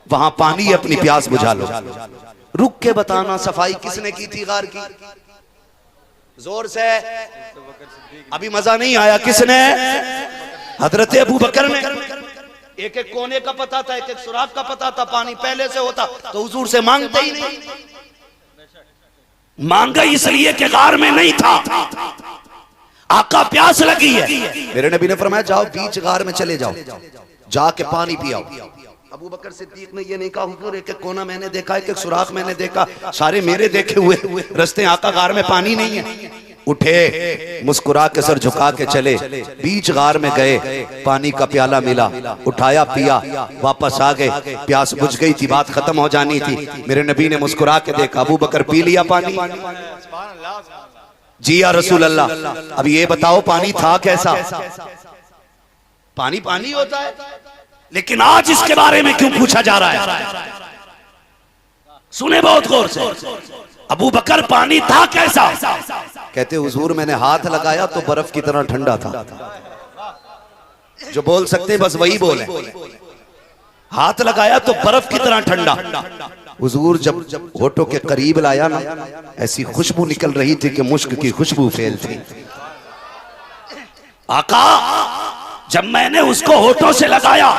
वहां पानी है, अपनी प्यास बुझा लो। रुक के बताना सफाई किसने की थी गार की? जोर से, अभी मजा नहीं आया। किसने? हजरत अबू बकर ने। एक एक कोने का पता था, एक एक सुराख का पता था। पानी पहले से होता तो हुजूर से मांगते ही नहीं। मांगा इसलिए कि गार में नहीं था, आका प्यास लगी है। मेरे नबी ने फरमाया जाओ बीच गार में चले जाओ, जाके पानी पियाओ। अबू बकर सिद्दीक ने ये नहीं कहा हुजूर एक एक कोना मैंने देखा, एक एक सुराख मैंने देखा, सारे मेरे देखे हुए रस्ते, आका गार में पानी नहीं है। उठे, मुस्कुरा के सर झुका के चले, बीच गार में गए, पानी का प्याला मिला, उठाया, पिया, वापस आ गए। प्यास बुझ गई थी, बात खत्म हो जानी थी। मेरे नबी ने मुस्कुरा के देखा, अबू बकर पी लिया पानी। जी या रसूल अल्लाह, अब ये बताओ पानी था कैसा? पानी पानी होता है, लेकिन आज इसके बारे में क्यों पूछा जा रहा है? सुने बहुत गौर से। अबू बकर पानी था कैसा? कहते हुजूर मैंने हाथ लगाया तो बर्फ की तरह ठंडा था। जो बोल सकते बस वही बोले। हाथ लगाया तो बर्फ की तरह ठंडा। हुजूर जब होठों के करीब लाया ना, ऐसी खुशबू निकल रही थी कि मुश्क की खुशबू फैल थी। आका जब मैंने उसको होठों से लगाया,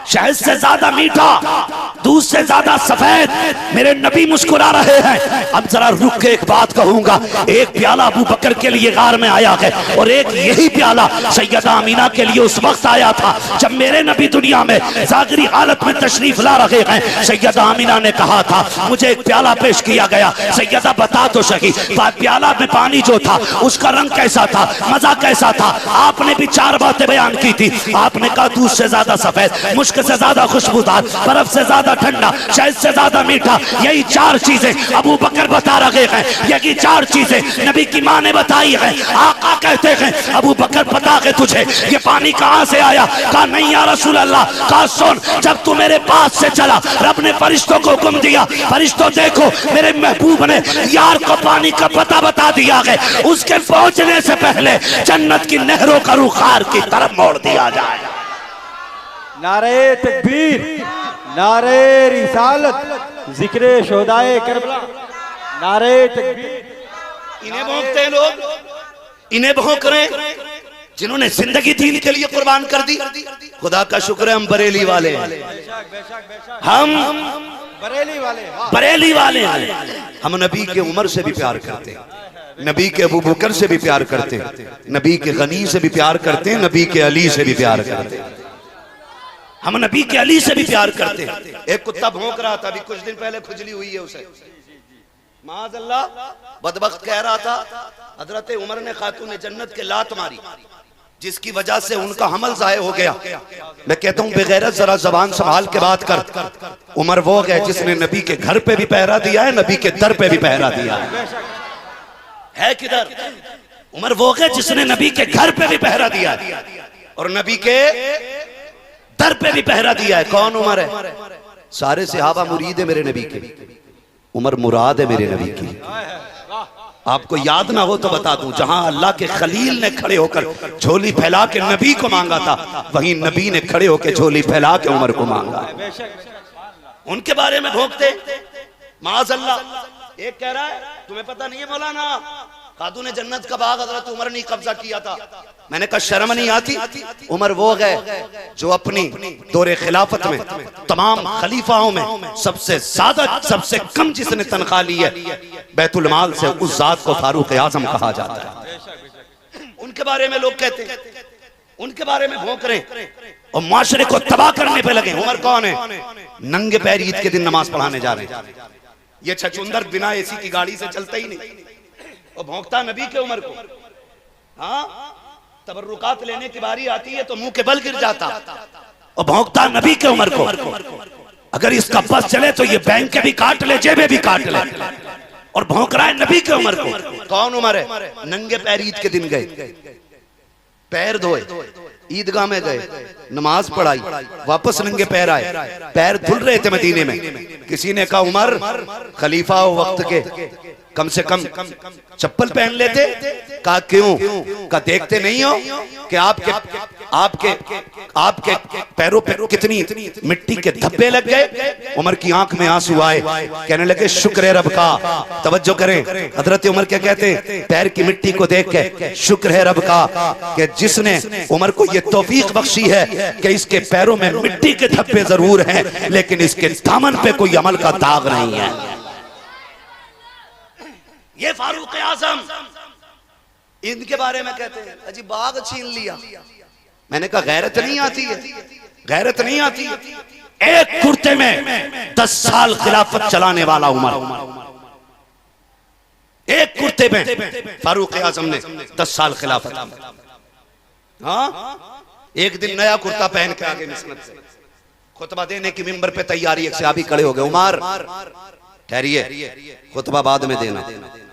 शहद से ज्यादा मीठा, दूध से ज्यादा सफेद, मेरे नबी मुस्कुरा रहे हैं। अब जरा रुक के एक बात कहूंगा, एक प्याला अबू बकर के लिए गार में आया है, और एक यही प्याला सैयदा अमीना के लिए उस वक्त आया था जब मेरे नबी दुनिया में जागरी हालत में तशरीफ ला रहे हैं। सैयदा अमीना ने कहा था मुझे एक प्याला पेश किया गया, सैयदा बता तो सही प्याला में पानी जो था उसका रंग कैसा था, मजा कैसा था? आपने भी 4 बातें बयान की थी। आपने कहा दूध से ज्यादा सफेद, मुश्क से ज्यादा खुशबूदार, बर्फ से ज्यादा ठंडा, शहद से ज्यादा मीठा। यही 4 चीजें अबू बकर बता रहे हैं, यही 4 चीजें नबी की मां ने बताई है। आका कहते हैं अबू बकर पता है तुझे ये पानी कहां से आया? कहा नहीं या रसूल अल्लाह। कहा सुन, जब तू मेरे पास से चला रब ने फरिश्तों को हुक्म दिया, फरिश्तों देखो मेरे महबूब ने यार को पानी का पता बता दिया है, उसके पहुंचने से पहले जन्नत की नहरों का रुख खार की तरफ मोड़ दिया जाए। नारे तकबीर, नारे रिसालत, जिक्रे शोदाए करबला, नारे तकबीर। इन्हें भौंकते हैं लोग, इन्हें भौंक रहे हैं जिन्होंने जिंदगी दीन के लिए कुर्बान कर दी। खुदा का शुक्र है हम बरेली वाले हैं, हम बरेली वाले हैं। हम नबी के उमर से भी प्यार करते हैं, नबी के अबू बकर से भी प्यार करते हैं, नबी के गनी से भी प्यार करते हैं, नबी के अली से भी प्यार करते हैं। हम नबी के अली से भी प्यार करते हैं। एक कुत्ता भौंक रहा था, अभी कुछ दिन पहले खुजली हुई है उसे, माज़अल्लाह बदबख्त कह रहा था हजरत उमर ने खातून जन्नत के लात मारी जिसकी वजह से उनका हमल ज़ाय हो गया। मैं कहता हूं बेगैरत जरा जबान संभाल के बात कर। उमर वो है जिसने नबी के घर पे भी पहरा दिया है, नबी के दर पे भी पहरा दिया है किधर? उमर वो है जिसने नबी के घर पे भी पहरा दिया है। और नबी के दर पे भी पहरा दिया है। कौन? उमर है। सारे सहाबा मुरीद है मेरे नबी के, उमर मुराद है मेरे नबी की। आपको याद ना हो तो बता दूं, जहां अल्लाह के खलील ने खड़े होकर झोली फैला के नबी को मांगा था, वहीं नबी ने खड़े होकर झोली फैला के उमर को मांगा। उनके बारे में भोंकते माज़अल्लाह। एक कह रहा है तुम्हें पता नहीं है मौलाना, खातून जन्नत का बाग हजरत उमर ने कब्जा किया था। मैंने कहा शर्म नहीं आती? उमर वो गए जो अपनी दौरे खिलाफत में तमाम खलीफाओं में सबसे ज्यादा सबसे कम जिसने तनख्वाह ली है बैतुल माल से, उस जात को फारूक आजम कहा जाता है। उनके बारे में लोग कहते हैं, उनके बारे में भौंक रहे और माशरे को तबाह करने पे लगे। उमर कौन है? नंगे पैर ईद के दिन नमाज पढ़ाने जा रहे हैं। ये छछुंदर बिना एसी की गाड़ी से चलता ही नहीं और भौंकता नबी के उमर को। हाँ, तबर्रुकात लेने की बारी आती है तो मुंह के बल गिर जाता और भौंकता नबी के उमर को। अगर इसका बस चले तो ये बैंक के भी काट ले, जेबे भी काट ले, और भौंक रहा है नबी के उमर को। कौन उमर है? नंगे पैर ईद के दिन गए, पैर धोए, ईदगाह में गए, नमाज पढ़ाई, वापस नंगे पैर आए, पैर धुल रहे थे मदीने में। किसी ने कहा उमर खलीफा हो वक्त के, कम से कम चप्पल पहन लेते। कहा क्यों? कहा देखते नहीं हो कि आपके आपके आपके पैरों पे कितनी मिट्टी के धब्बे लग गए। उमर की आंख में आंसू आए, कहने लगे शुक्र है रब का। तवज्जो करें, हजरत उमर क्या कहते हैं? पैर की मिट्टी को देख के शुक्र है रब का कि जिसने उमर को ये तौफीक बख्शी है कि इसके पैरों में मिट्टी के धब्बे जरूर हैं लेकिन इसके दामन पे कोई अमल का दाग नहीं है। ये फारूक आजम, इनके बारे में कहते हैं अजी बाग छीन लिया। मैंने कहा गैरत नहीं आती है? गैरत नहीं आती? एक कुर्ते में 10 साल खिलाफत चलाने वाला उमर, एक कुर्ते में फारूक आजम ने 10 साल खिलाफत। हाँ, एक दिन नया कुर्ता पहन के आगे मिसनत से खुतबा देने की मिंबर पे तैयारी, एक सहाबी खड़े हो गए। उमर ठहरिए, खुतबा बाद में देना,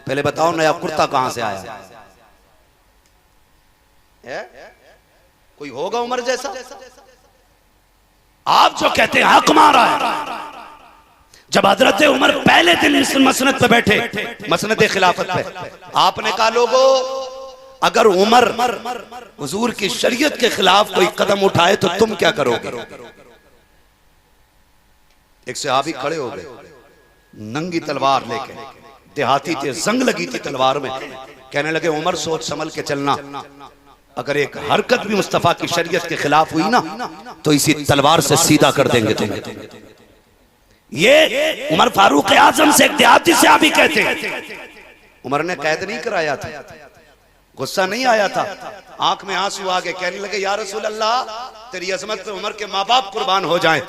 पहले बताओ नया कुर्ता कहां से आया है? कोई होगा उमर जैसा? आप जो कहते हैं हक मारा है। जब हजरत उमर पहले दिन मसनद पे बैठे, मसनद खिलाफत पे, आपने कहा लोगों अगर उमर हुजूर की शरीयत के खिलाफ कोई कदम उठाए तो तुम क्या करोगे? एक सहाबी खड़े हो गए नंगी तलवार लेके, देहाती थे, जंग लगी थी तलवार में। कहने लगे उमर सोच समझ के चलना, अगर एक हरकत भी मुस्तफा की शरीयत के खिलाफ हुई ना तो इसी तलवार से सीधा कर देंगे तुम। ये उमर फारूक आजम से एक देहाती से आप ही कहते हैं। उमर ने कैद नहीं कराया था, गुस्सा नहीं आया था, आंख में आंसू आ गए। कहने लगे या रसूल अल्लाह तेरी अजमत पे उमर के माँ बाप कुर्बान हो जाएं।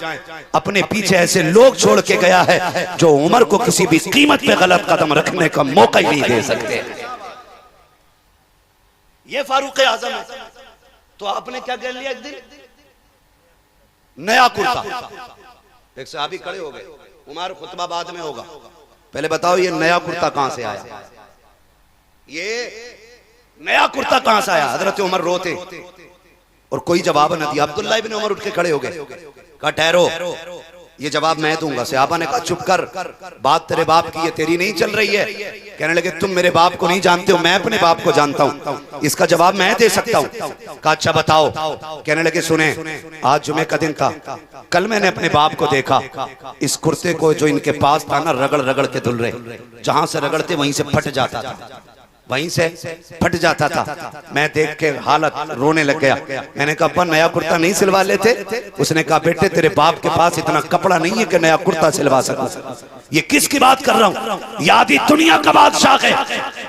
अपने पीछे ऐसे लोग छोड़ के गया है जो उमर को किसी भी कीमत पे गलत कदम रखने का मौका ही नहीं दे सकते। ये फारूक आजम है। तो आपने क्या कह लिया? एक दिन नया कुर्ता, एक सहाबी खड़े हो गए, उमर खुतबा बाद में होगा, पहले बताओ ये नया कुर्ता कहां से आया? ये नया कुर्ता कहां से आया? हजरत उमर रोते और कोई जवाब न दिया। अब्दुल्लाह इब्न उमर उठ के खड़े हो गए, कहा ठहरो, ये जवाब मैं दूंगा। सहाबा ने कहा चुप कर, बात तेरे बाप की है, तेरी नहीं चल रही है। कहने लगे तुम मेरे बाप को नहीं जानते हो, मैं अपने बाप को जानता हूं, इसका जवाब मैं दे सकता हूं। कहा अच्छा बताओ। कहने लगे सुने, आज जुमे का दिन था, कल मैंने अपने बाप को देखा, इस कुर्ते को जो इनके पास था ना रगड़ रगड़ के धुल रहे, जहां से रगड़ते वहीं से फट जाता था, वहीं से फट जाता था। मैं देख के हालत रोने लग गया। मैंने कहा अपन नया कुर्ता नहीं सिलवा लेते? उसने कहा बेटे तेरे बाप के पास इतना कपड़ा नहीं है कि नया कुर्ता सिलवा सकूं। ये किसकी बात कर रहा हूं? यादी दुनिया का बादशाह है,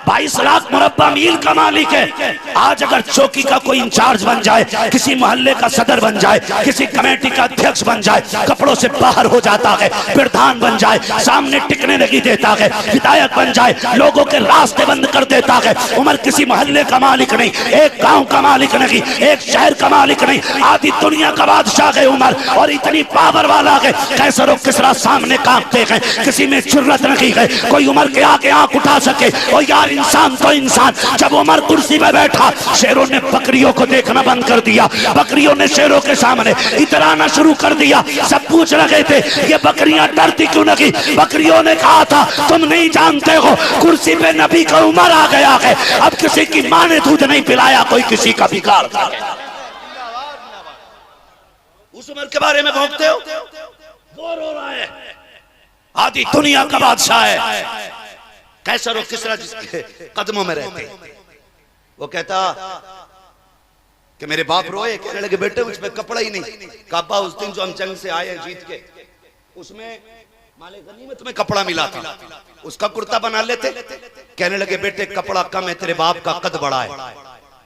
22 लाख मुरब्बा मील का मालिक है। आज अगर चौकी का कोई इंचार्ज बन जाए, किसी मोहल्ले का सदर बन जाए, किसी कमेटी का अध्यक्ष बन जाए, कपड़ों से बाहर हो जाता है, प्रधान बन जाए, सामने टिकने नहीं देता है, विधायक बन जाए, लोगों के रास्ते बंद कर देता देता है। उमर किसी मोहल्ले का मालिक नहीं, एक गांव का मालिक नहीं, एक शहर का मालिक नहीं, आधी दुनिया का बादशाह है उमर। और इतनी पावर वाला है, कैसर और किसरा सामने कांपते हैं, किसी में जुर्रत नहीं है कोई उमर के आगे आंख उठा सके। और यार इंसान तो इंसान, जब उमर कुर्सी में बैठा शेरों ने बकरियों को देखना बंद कर दिया, बकरियों ने शेरों के सामने इतराना शुरू कर दिया। सब पूछ रहे थे ये बकरियां डरती क्यों नहीं? बकरियों ने कहा था तुम नहीं जानते हो कुर्सी पे नबी का उमर आ गया है, अब किसी की मां ने दूध नहीं पिलाया, कोई किसी का बिगाड़ कर गया। उस उमर के बारे में भौंकते हो, वो रो रहा है, आधी दुनिया का बादशाह है, कैसर और किसरा जिसके कदमों में रहते हैं। वो कहता कि मेरे बाप रोए, कहने लगे बेटे उस पे कपड़ा ही नहीं। काबा उस दिन जो हम जंग से आए जीत के, उसमें माले गनीमत में कपड़ा मिला था, उसका कुर्ता बना लेते। कहने लगे बेटे कपड़ा कम है, तेरे बाप का कद बड़ा है।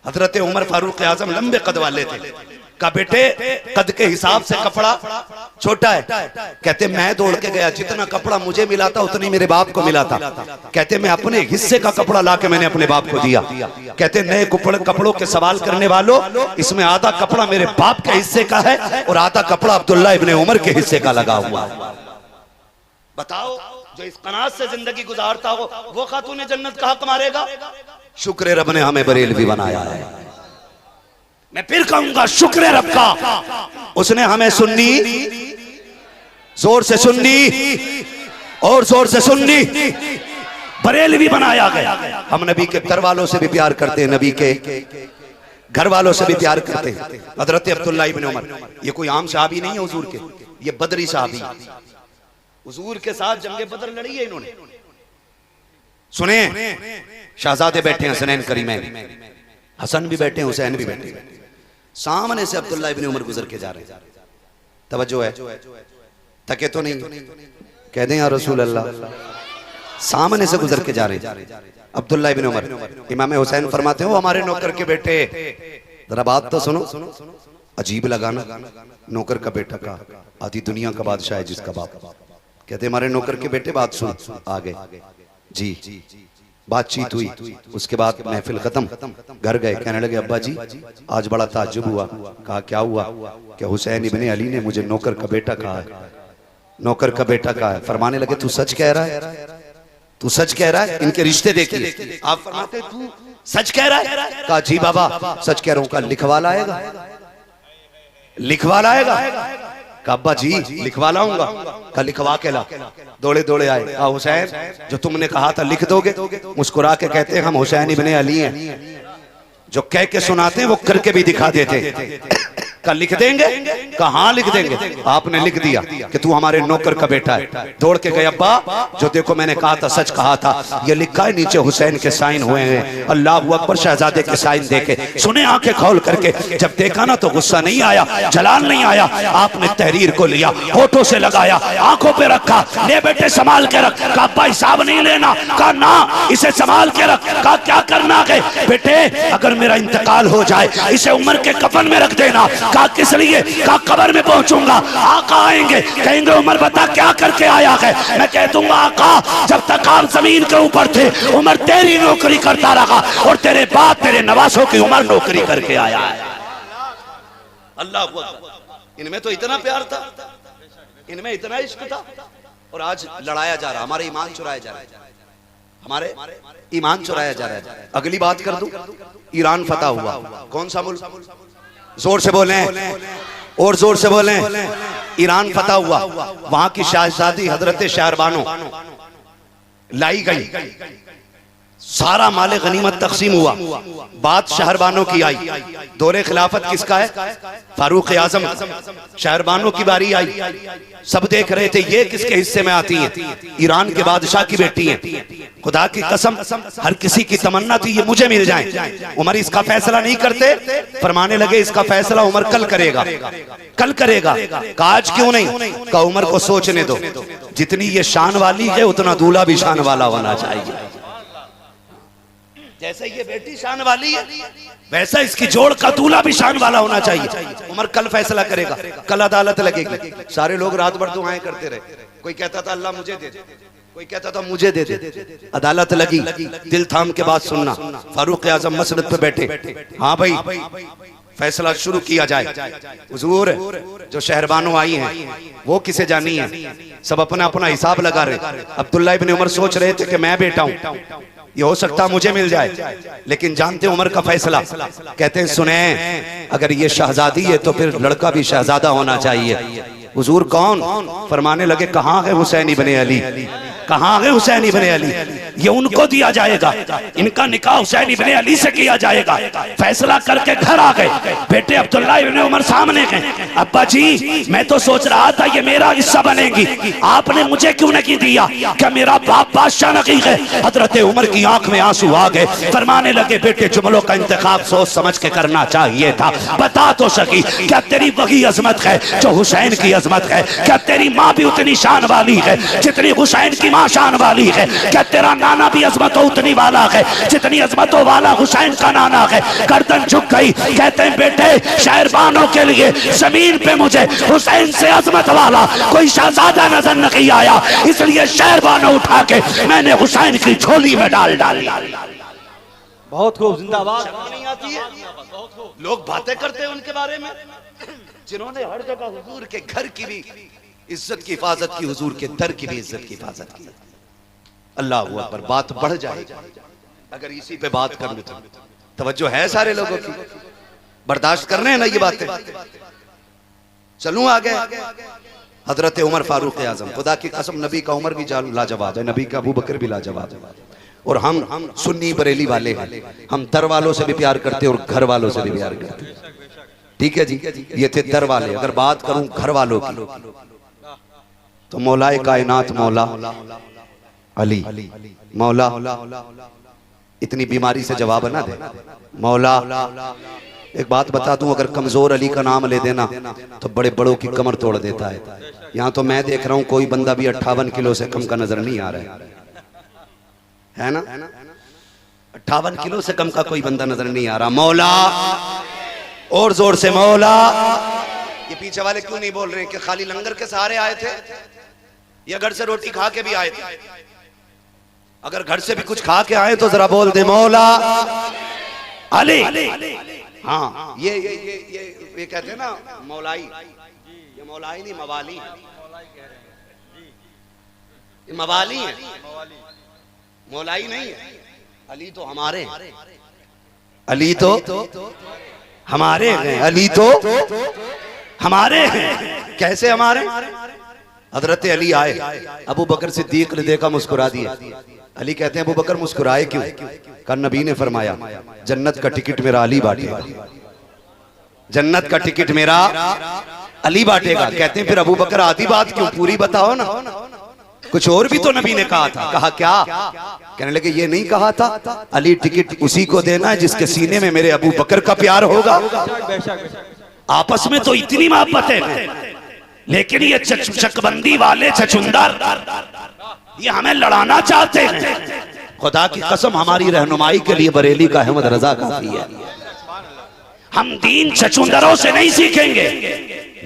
हजरत उमर फारूक आजम लंबे कद वाले थे। का बेटे कद के हिसाब से कपड़ा छोटा है। कहते मैं दौड़ के गया, जितना कपड़ा मुझे मिला था उतनी मेरे बाप को मिला था। कहते मैं अपने हिस्से का कपड़ा लाके मैंने अपने बाप को दिया। कहते नए कपड़ों के सवाल करने वालों, इसमें आधा कपड़ा मेरे बाप के हिस्से का है और आधा कपड़ा अब्दुल्ला इब्ने उमर के हिस्से का लगा हुआ है। बताओ जो इस कनात से जिंदगी गुजारता हो वो खातून जन्नत का हक मारेगा? शुक्र रब ने हमें बरेलवी बनाया है। मैं फिर कहूंगा शुक्र रब का, उसने हमें सुन्नी, जोर से सुन्नी और जोर से सुन्नी बरेलवी बनाया गया। हम नबी के घर वालों से भी प्यार करते हैं, नबी के घर वालों से भी प्यार करते हैं। हजरत अब्दुल्ला इब्ने उमर ये कोई आम साहबी नहीं है हुजूर के, ये बदरी साहबी, हुजूर के साथ जंगे बदर लड़ी है इन्होंने। सुने शहजादे बैठे हैं, हसनैन करीमैन, हसन भी बैठे हैं, हुसैन भी बैठे हैं। सामने से अब्दुल्ला इब्ने उमर गुजर के जा रहे हैं। तवज्जो है, थके तो नहीं? कह दें या रसूल अल्लाह। सामने से गुजर के जा रहे हैं अब्दुल्ला इब्ने उमर। इमाम हुसैन फरमाते हो हमारे नौकर के बेटे, जरा बात तो सुनो। अजीब लगा ना, नौकर का बेटा का, आधी दुनिया का बादशाह है जिसका बाप। कहते हमारे नौकर के बेटे बात सुन। आगे जी बातचीत हुई, उसके बाद महफिल खत्म, घर गए। कहने लगे अब्बा जी आज बड़ा ताज्जुब हुआ। कहा क्या हुआ? कि हुसैन इब्ने अली ने मुझे नौकर का बेटा कहा है, नौकर का बेटा कहा है। फरमाने लगे तू सच कह रहा है? तू सच कह रहा है? इनके रिश्ते देखिए। आप फरमाते तू सच कह रहा है? कहा जी बाबा सच कह रहा हूं। कहा लिखवा लाएगा? लिखवा लाएगा? कहा अब्बा जी लिखवा लाऊंगा। कहा लिखवा के ला। दौड़े दौड़े आए। कहा हुसैन जो तुमने कहा था लिख दोगे? मुस्कुरा के कहते हैं हम हुसैन इब्ने अली हैं, जो कह के सुनाते हैं वो करके भी दिखा देते। का लिख देंगे? कहा हाँ लिख देंगे। आपने लिख दिया कि तू हमारे नौकर का बेटा है। दौड़ के गए अब्बा जो देखो मैंने कहा था सच कहा था, ये लिखा है नीचे हुसैन के साइन हुए हैं। अल्लाह अकबर। शहजादे के साइन देखे, सुने आंखें खोल करके। जब देखा ना तो गुस्सा नहीं आया, जलाल नहीं आया। आपने तहरीर को लिया, होठों से लगाया, आंखों पे रखा। ले बेटे संभाल के रख। कहा अब्बा हिसाब नहीं लेना। कहा ना इसे संभाल के रख। कहा क्या करना है बेटे? अगर मेरा इंतकाल हो जाए इसे उमर के कफन में रख देना। कहा किस लिए? कहा कब्र में पहुंचूंगा, आका आएंगे, कहेंगे उमर बता क्या करके आया है। मैं कह दूंगा आका जब तक आप जमीन के ऊपर थे उमर तेरी नौकरी करता रहा और तेरे बाद तेरे नवासों की उमर नौकरी करके आया है। अल्लाह अकबर। इनमें तो इतना प्यार था, इनमें इतना इश्क था, और आज लड़ाया जा रहा, हमारे ईमान चुराया जा रहा है, हमारे ईमान चुराया जा रहा है। अगली बात कर दूं, ईरान फतह हुआ। कौन सा मुल्क? जोर से बोलें और जोर से बोलें। ईरान फतह हुआ। वहां की शहजादी हजरत शहरबानो लाई गई, सारा माले गनीमत तकसीम हुआ। बात शहरबानों की आई। दौरे खिलाफत किसका है? फारूक आजम। शहरबानों की बारी आई। सब देख रहे थे ये किसके हिस्से में आती हैं? ईरान के बादशाह की बेटी हैं। खुदा की कसम हर किसी की तमन्ना थी ये मुझे मिल जाए। उमर इसका फैसला नहीं करते। फरमाने लगे इसका फैसला उमर कल करेगा, कल करेगा। आज क्यों नहीं? का उमर को सोचने दो, जितनी ये शान वाली है उतना दूल्हा भी शान वाला होना चाहिए। जैसे ये बेटी शान वाली है वैसा इसकी जोड़ का दूल्हा भी शान वाला होना चाहिए। उमर कल फैसला करेगा, कल अदालत लगेगी। सारे लोग रात भर दुआएं करते रहे। कोई कहता था अल्लाह मुझे दे दे, कोई कहता था मुझे दे दे, अदालत लगी, दिल थाम के बात सुनना। फारूक आजम मसनद पे बैठे, हाँ भाई फैसला शुरू किया जाए। हुजूर जो शहरबानों आई हैं वो किसे जानी है, सब अपना अपना हिसाब लगा रहे। अब्दुल्ला इब्न उमर सोच रहे थे कि मैं बेटा हूं, ये हो सकता मुझे मिल जाए, लेकिन जानते उमर का फैसला। कहते हैं सुने, अगर ये शहजादी है तो फिर लड़का भी शहजादा होना चाहिए। हुजूर कौन? फरमाने लगे कहाँ है हुसैन इब्ने अली, कहाँ है हुसैन इब्ने अली, ये उनको दिया जाएगा, इनका निकाह हुसैन इब्ने अली से किया जाएगा। फैसला करके घर आ गए। बेटे अब्दुल्ला इब्ने उमर सामने गए, अब्बा जी मैं तो सोच रहा था ये मेरा हिस्सा बनेगी, आपने मुझे क्यों नहीं दिया? क्या मेरा बाप बादशाह नहीं है? हजरत उमर की आंख में आंसू आ गए। फरमाने लगे बेटे जुमलों का इंतखाब सोच समझ के करना चाहिए था। बता तो सकी, क्या तेरी वही अजमत है जो हुसैन की अजमत है? क्या तेरी माँ भी उतनी शान वाली है जितनी हुसैन की माँ शान वाली है? क्या तेरा नाना भी अजमतों उतनी वाला है जितनी अजमतों वाला हुसैन का नाना है? गर्दन झुक गई। कहते हैं बेटे शहरबानों के लिए जमीन पे मुझे हुसैन से अजमत वाला कोई शहजादा नजर नहीं आया, इसलिए शहरबानों उठा के मैंने हुसैन की झोली में डाल डाली। बहुत खूब, जिंदाबाद। नहीं आती है, लोग बातें करते हैं उनके बारे में जिन्होंने हर जगह हुजूर के घर की भी इज्जत की हिफाजत की, हुजूर के दर की भी इज्जत की हिफाजत की। अल्लाह अकबर, बात बढ़ जाएगी अगर इसी पे बात कर लूं। तवज्जो है सारे लोगों की, बर्दाश्त कर रहे हैं ना ये बातें? चलूं आगे। हजरत उमर फारूक आजम, खुदा की कसम नबी का उमर भी लाजवाब है, नबी का अबू बकर भी लाजवाब है। और हम सुन्नी बरेली वाले हैं, हम दर वालों से भी प्यार करते हैं और घर वालों से भी प्यार करते हैं। ठीक है जी, ये थे दर वाले। अगर बात करूं घर वालों की तो मौलाए कायनात मौला अली, मौला इतनी बीमारी से जवाब ना दे मौला। एक बात बता दूं, अगर कमजोर अली का नाम ले देना तो बड़े बड़ों की कमर तोड़ देता है। यहाँ तो मैं देख रहा हूं कोई बंदा भी 58 किलो से कम का नजर नहीं आ रहा है ना? 58 किलो से कम का कोई बंदा नजर नहीं आ रहा। मौला, और जोर से मौला। ये पीछे वाले क्यों नहीं बोल रहे कि खाली लंगर के सहारे आए थे या घर से रोटी खा के भी आए थे? अगर घर से भी कुछ खा के आए तो जरा बोल दे मौला अली। हाँ, ये कहते हैं ना मौलाई, ये मौलाई नहीं मवाली, ये मवाली है, मौलाई नहीं है। अली तो हमारे, अली तो हमारे हैं, अली तो हमारे हैं। कैसे हमारे? हजरत अली आए, अबू बकर सिद्दीक ने देखा, मुस्कुरा दिया। अली कहते हैं अबू बकर मुस्कुराए क्यों? कहा नबी ने फरमाया जन्नत का टिकट मेरा अली बांटेगा, जन्नत का टिकट मेरा अली बांटेगा। कहते हैं फिर अबू बकर आधी बात क्यों, पूरी बताओ ना। कुछ और भी तो नबी ने कहा था। कहा क्या? कहने लगे ये नहीं कहा था अली टिकट उसी को देना है जिसके सीने में मेरे अबू बकर का प्यार होगा। आपस में तो इतनी मोहब्बत है, लेकिन ये चकबंदी वाले छछुंदर ये हमें लड़ाना चाहते हैं। खुदा की कसम हमारी रहनुमाई के लिए बरेली का अहमद रजा काफी है। हम दीन छछुंदरों से नहीं सीखेंगे,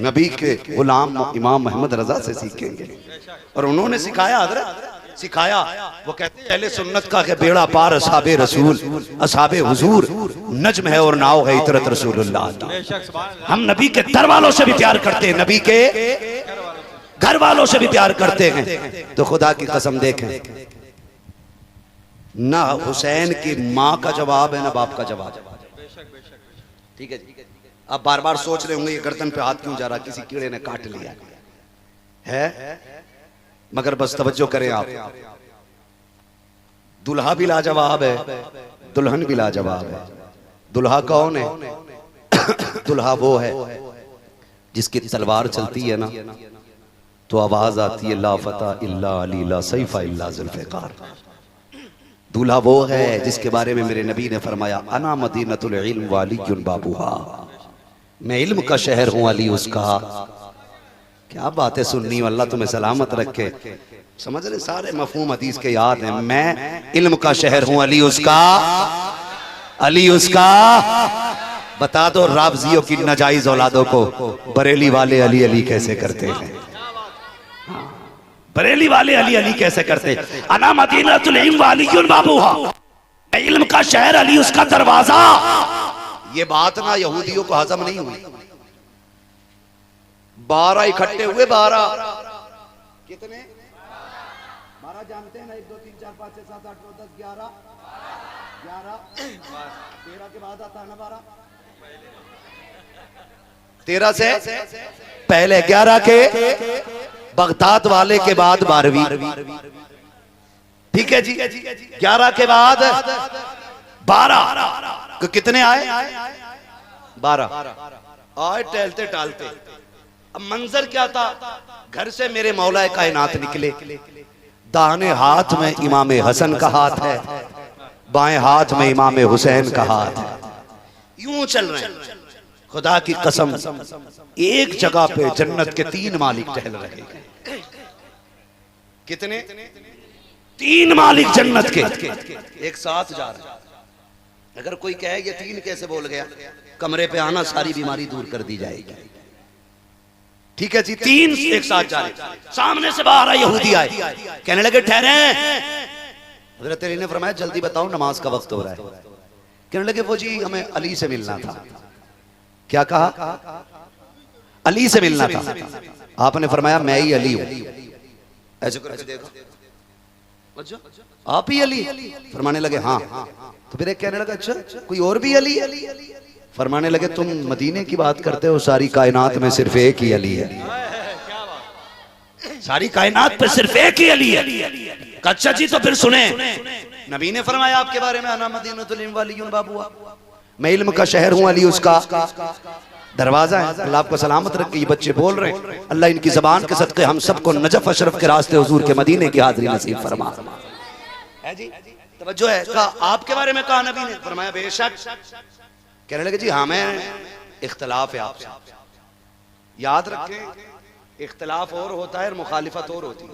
नबी के गुलाम इमाम मोहम्मद रजा से सीखेंगे। और उन्होंने सिखाया, हजरत सिखाया। वो कहते हैं अहले सुन्नत का के बेड़ा पार असहाबे रसूल, असहाबे हुजूर नज्म है और नाव है इतरत रसूलुल्लाह। हम नबी के दर वालों से भी प्यार करते हैं, नबी के घर वालों से भी प्यार करते हैं। तो खुदा की कसम देखें, ना हुसैन की माँ का जवाब है ना बाप का जवाब। ठीक है जी, आप बार बार सोच रहे होंगे ये गर्दन पे हाथ क्यों जा रहा, किसी कीड़े ने काट लिया है। मगर बस तवज्जो करें आप, दुल्हा भी लाजवाब है, दुल्हन भी लाजवाब है। दुल्हा कौन है? दुल्हा वो है जिसकी तलवार चलती है ना तो आवाज आती है ला फता इल्ला अली ला सैफा इल्ला जुल्फ़िकार। दूल्हा वो है जिसके बारे में मेरे नबी ने फरमाया अना मदीनतुल इल्म व अलीयुन बाबूहा, मैं इल्म का शहर हूँ, अली उसका। क्या बात है सुन्नी, अल्लाह तुम्हें सलामत रखे। समझ रहे, सारे मफहूम हदीस के याद हैं। मैं इल्म का शहर हूँ, अली उसका, अली उसका। बता दो राबजियों की नाजायज औलादों को बरेली वाले अली अली कैसे करते हैं। बरेली वाले अली अली कैसे करते? अना मदीनतुल इल्म व अलीयुन बाबूहा, इल्म का शहर, अली उसका दरवाजा। ये बात ना यहूदियों को हजम नहीं हुई। 12 इकट्ठे हुए, 12 कितने? 12 जानते हैं ना, 1 2 3 4 5 6 7 8 9 10 11 11 13 के बाद आता है ना 12, 13 से पहले 11 के, बगदाद वाले के बाद 12वीं, ठीक है जी। 11 के बाद 12 तो कितने आए? 12 आए टहलते टालते। अब मंजर क्या था? घर से मेरे मौलाए कायनात निकले, दाहिने हाथ में इमाम हसन का हाथ है, बाएं हाथ में इमाम हुसैन का हाथ है, यूं चल रहे हैं। खुदा की कसम, एक जगह पे जन्नत के 3 मालिक टहल रहे हैं। कितने? 3 मालिक जन्नत के एक साथ जा रहे हैं। अगर कोई कहे ये 3 कैसे बोल गया, कमरे पे आना, सारी बीमारी दूर कर दी जाएगी। ठीक है जी, 3 एक साथ जा रहे। सामने से 12 यहूदी आए, कहने लगे ठहरे। हज़रत अली ने फरमाया जल्दी बताओ, नमाज का वक्त हो रहा है। कहने लगे वो जी हमें अली से मिलना था। क्या कहा? अली से मिलना था। आपने फरमाया मैं ही अली हूं। ऐसे करके देखो, अच्छा आप ही अली? फरमाने लगे हाँ। तो फिर एक कहने लगा अच्छा कोई और भी अली? फरमाने लगे तुम मदीने की बात करते हो, सारी कायनात में सिर्फ एक ही अली है। सारी कायनात पे सिर्फ एक ही अली है। अच्छा जी, तो फिर सुने, नबी ने फरमाया आपके बारे में, अना मदीनतुल इल्म व अलीयुन बाबूहा, मैं इल्म का शहर हूं, अली उसका दरवाजा है। अल्लाह आपको सलामत रखे। ये बच्चे बोल रहे हैं, अल्लाह इनकी जबान के सदके हम सबको नजफ अशरफ के रास्ते हुजूर के मदीने की हाजिरी नसीब फरमा। है जी, तवज्जो है। कहा आपके बारे में कहा नबी ने? फरमाया बेशक। कहने लगे जी हमें इख्तलाफ है आपसे। याद रखें, इख्तलाफ और होता है और मुखालिफत और होती है।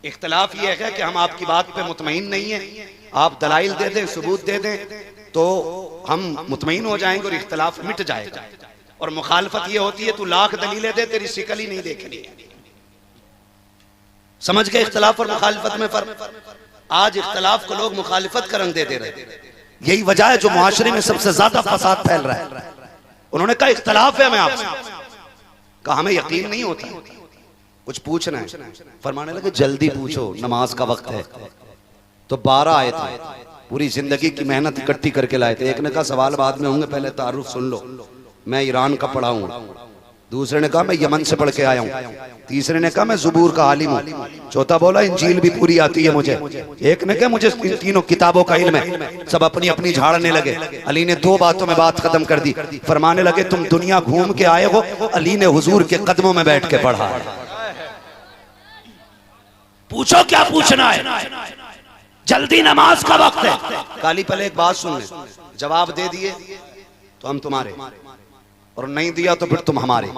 इख्तलाफ ये है कि हम आपकी बात पे मुतमईन नहीं है, आप दलाइल दे दें, सबूत दे दें तो हम मुतमईन हो जाएंगे और इख्तलाफ मिट जाएगा। और मुखालफत ये होती है तू लाख दलीलें दे, तेरी शिकल ही नहीं देखनी। समझ गए इख्तलाफ और मुखालफत में फर्क? आज इख्तलाफ को लोग मुखालिफत का रंग दे दे रहे। यही वजह है जो मुआशरे में सबसे ज्यादा फसाद फैल रहा है। उन्होंने कहा इख्तलाफ है हमें आपसे। कहा हमें यकीन नहीं होता, कुछ पूछना है। फरमाने लगे जल्दी पूछो, नमाज का वक्त है। तो 12 आए थे, पूरी जिंदगी की मेहनत इकट्ठी करके लाए थे। एक ने कहा सवाल बाद में होंगे, पहले तारुफ सुन लो, मैं ईरान का पढ़ा हूं। दूसरे ने कहा मैं यमन से पढ़ के आया हूं। तीसरे ने कहा मैं ज़ुबूर का आलिम हूं। चौथा बोला इंजील भी पूरी आती है मुझे। एक ने कहा मुझे इन तीनों किताबों का इल्म है। सब अपनी अपनी झाड़ने लगे। अली ने 2 बातों में बात खत्म कर दी। फरमाने लगे तुम दुनिया घूम के आए हो, अली ने हुजूर के कदमों में बैठ के पढ़ा। पूछो क्या पूछना है, जल्दी नमाज का वक्त है। काली पहले एक बात सुन ले, जवाब दे दिए तो हम तुम्हारे, और नहीं दिया तो फिर तुम हमारे।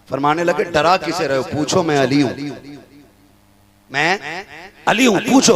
फरमाने लगे डरा किसे रहे हो, पूछो मैं अली हूं, मैं अली हूं, पूछो।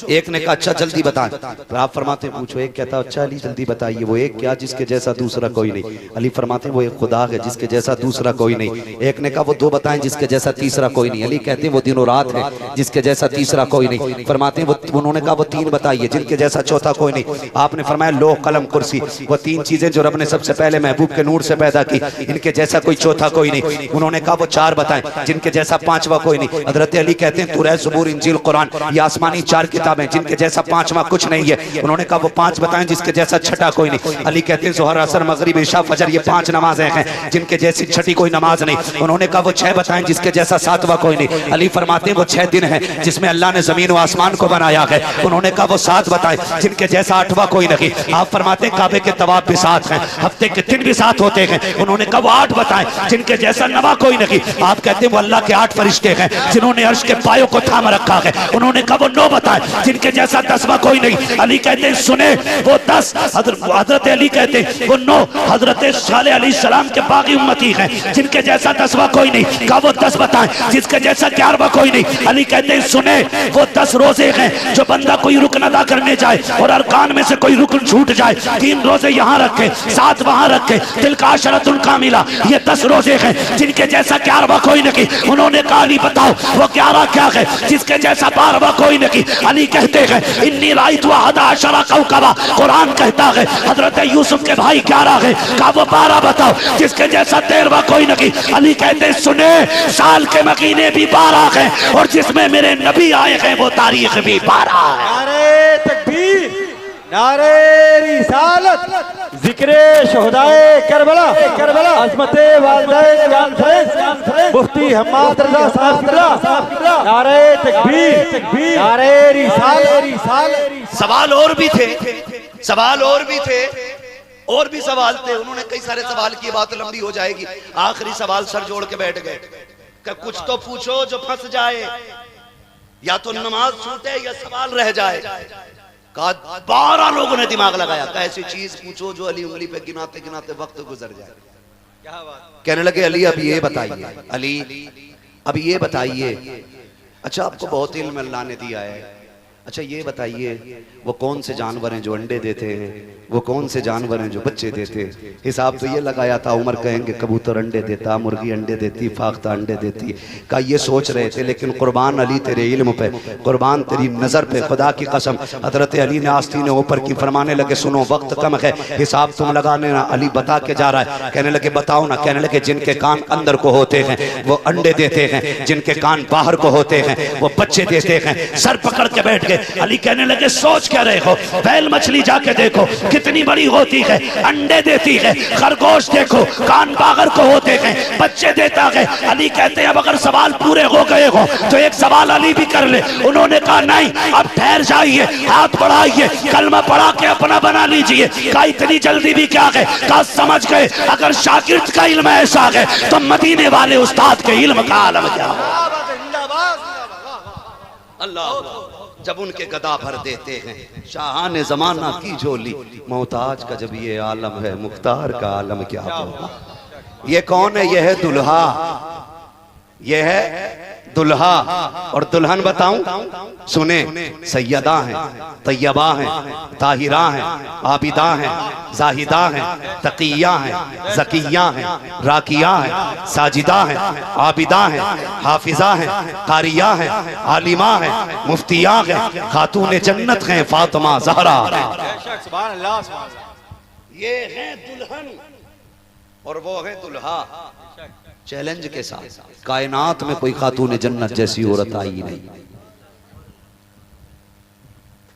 एक ने कहा अच्छा जल्दी बताएं। फिर आप फरमाते हैं पूछो। एक कहता अच्छा अली जल्दी बताइए, वो एक क्या जिसके जैसा दूसरा कोई नहीं। अली फरमाते हैं वो एक खुदा है जिसके जैसा दूसरा कोई नहीं। एक ने कहा वो 2 बताएं जिसके जैसा तीसरा कोई नहीं। अली कहते हैं वो दिन और रात है जिसके जैसा तीसरा कोई नहीं। फरमाते हैं वो, उन्होंने कहा वो 3 बताइए जिनके जैसा चौथा कोई नहीं। आपने फरमाया लोह कलम कुर्सी, वो 3 चीजें जो रब ने सबसे पहले महबूब के नूर से पैदा की, इनके जैसा कोई चौथा कोई नहीं। उन्होंने कहा वो 4 बताएं जिनके जैसा 5वां कोई नहीं। हजरत अली कहते हैं तौरात, ज़बूर, इंजील, कुरान, ये आसमानी 4 किताबें जिनके जैसा 5वां कुछ नहीं है। उन्होंने कहा वो 5 बताएं जिसके जैसा छठा कोई नहीं। अली कहते हैं ज़ोहर, असर, मगरिब, इशा, फजर, ये 5 नमाजें हैं जिनके जैसी छठी कोई नमाज नहीं। उन्होंने कहा वो 6 बताएं जिसके जैसा 7वां कोई नहीं। अली फरमाते हैं वो 6 दिन हैं जिसमें अल्लाह ने जमीन व आसमान को बनाया है। उन्होंने कहा वो 7 बताएं जिनके जैसा 8वां कोई नहीं। आप फरमाते हैं काबे के तवाफ भी 7 हैं, हफ्ते के दिन भी 7 होते हैं। उन्होंने कहा वो 8 बताएं जिनके जैसा 9वां कोई नहीं। आप कहते हैं वो अल्लाह के 8 फरिश्ते हैं जिन्होंने अर्श के पायों को थाम रखा है। उन्होंने कहा वो 9 बताए जिनके जैसा 10वां कोई नहीं। अली कहते हैं सुने वो 10, हजरत अली कहते हैं वो 9 हजरत साले अलैहिस्सलाम के बाकी उम्मती हैं जिनके जैसा 10वां कोई नहीं। कहा वो 10 बताएं जिसके जैसा 11वां कोई नहीं। अली कहते हैं सुने वो 10 रोजे हैं जो बंदा कोई रुकन अदा करने जाए और अरकान में से कोई रुकन छूट जाए, 3 रोजे यहाँ रखे 7 वहां रखे, दिल का अशरतुल कामिला, ये 10 रोजे हैं जिनके जैसा 11वां कोई नहीं। उन्होंने कहा अली बताओ वो 11 क्या है जिसके जैसा 12वां कोई नहीं। अली कहते हैं इन्नी राइतु अहदा अशरा कौकबा, कुरान कहता है हजरत यूसुफ के भाई 11 है। कहा वो 12 बताओ जिसके जैसा 13वां कोई नहीं। अली कहते हैं सुने साल के महीने भी 12 हैं और जिसमें मेरे नबी आए हैं वो तारीख भी 12 है। नारे तकबीर, नारे रिसालत, जिक्रे शोहदाए करबला, अज़मते वालिदैन कॉन्फ्रेंस, मुफ्ती हम्माद रज़ा साहब, नारे तकबीर, नारे रिसालत। सवाल और भी थे, सवाल और भी थे, और भी सवाल थे। उन्होंने कई सारे सवाल किए, बात लंबी हो जाएगी। आखिरी सवाल सर जोड़ के बैठ गए कि कुछ तो पूछो जो फंस जाए, या तो नमाज छूटे या सवाल रह जाए। कहा 12 लोगों ने दिमाग लगाया, ऐसी चीज पूछो जो अली उंगली पे गिनाते गिनाते वक्त गुजर जाए। कहने लगे अली अब ये बताइए, अली अब ये बताइए, अच्छा आपको बहुत इल्म अल्लाह ने दिया है, अच्छा ये बताइए वो कौन से जानवर हैं जो अंडे देते हैं, वो कौन से जानवर हैं जो बच्चे देते हैं। हिसाब तो ये लगाया था, उमर कहेंगे कबूतर अंडे देता, मुर्गी अंडे देती, फाख्ता अंडे देती। का ये सोच रहे थे, लेकिन कुर्बान अली तेरे इल्म पे, कुर्बान तेरी नजर पे, खुदा की कसम हजरत अली ने आस्तीने ऊपर की फरमाने लगे सुनो वक्त कम है, हिसाब तुम लगाने ना। अली बता के जा रहा है। कहने लगे बताओ ना। कहने लगे जिनके कान अंदर को होते हैं वो अंडे देते हैं, जिनके कान बाहर को होते हैं वो बच्चे देते हैं। सर पकड़ के बैठ गए। अली कहने लगे सोच क्या रहे हो, बैल मछली जाके देखो कितनी बड़ी होती है, अंडे देती है। खरगोश देखो कान बाहर को होते हैं, बच्चे देता है। अली कहते हैं अब अगर सवाल पूरे हो गए हो तो एक सवाल अली भी कर ले। उन्होंने कहा नहीं, अब ठहर जाइए, हाथ बढ़ाइए, कलमा पढ़ा के अपना बना लीजिए। कहा इतनी जल्दी भी क्या है। कहा समझ गए अगर शागिर्द का इल्म ऐसा है तो मदीने वाले उस्ताद के इल्म का आलम क्या हो। अल्लाह जब उनके गदा भर देते हैं शाहाने जमाना की झोली, मोहताज का जब ये आलम है मुख्तार का आलम क्या होगा। ये कौन है, ये है दुल्हा, ये है दुल्हा और दुल्हन बताऊं सुने, सैयदा हैं, तैयबा हैं, ताहिरा हैं, आबिदा हैं, जाहिदा हैं, तकिया हैं, जकिया हैं, राकिया हैं, साजिदा हैं, आबिदा हैं, हाफिजा हैं, कारिया हैं, आलिमा हैं, मुफ्तिया हैं, खातून जन्नत हैं, फातिमा ज़हरा हैं। ये है दुल्हन और वो है दुल्हा। चैलेंज के साथ कायनात में कोई खातून जन्नत जैसी औरत आई नहीं,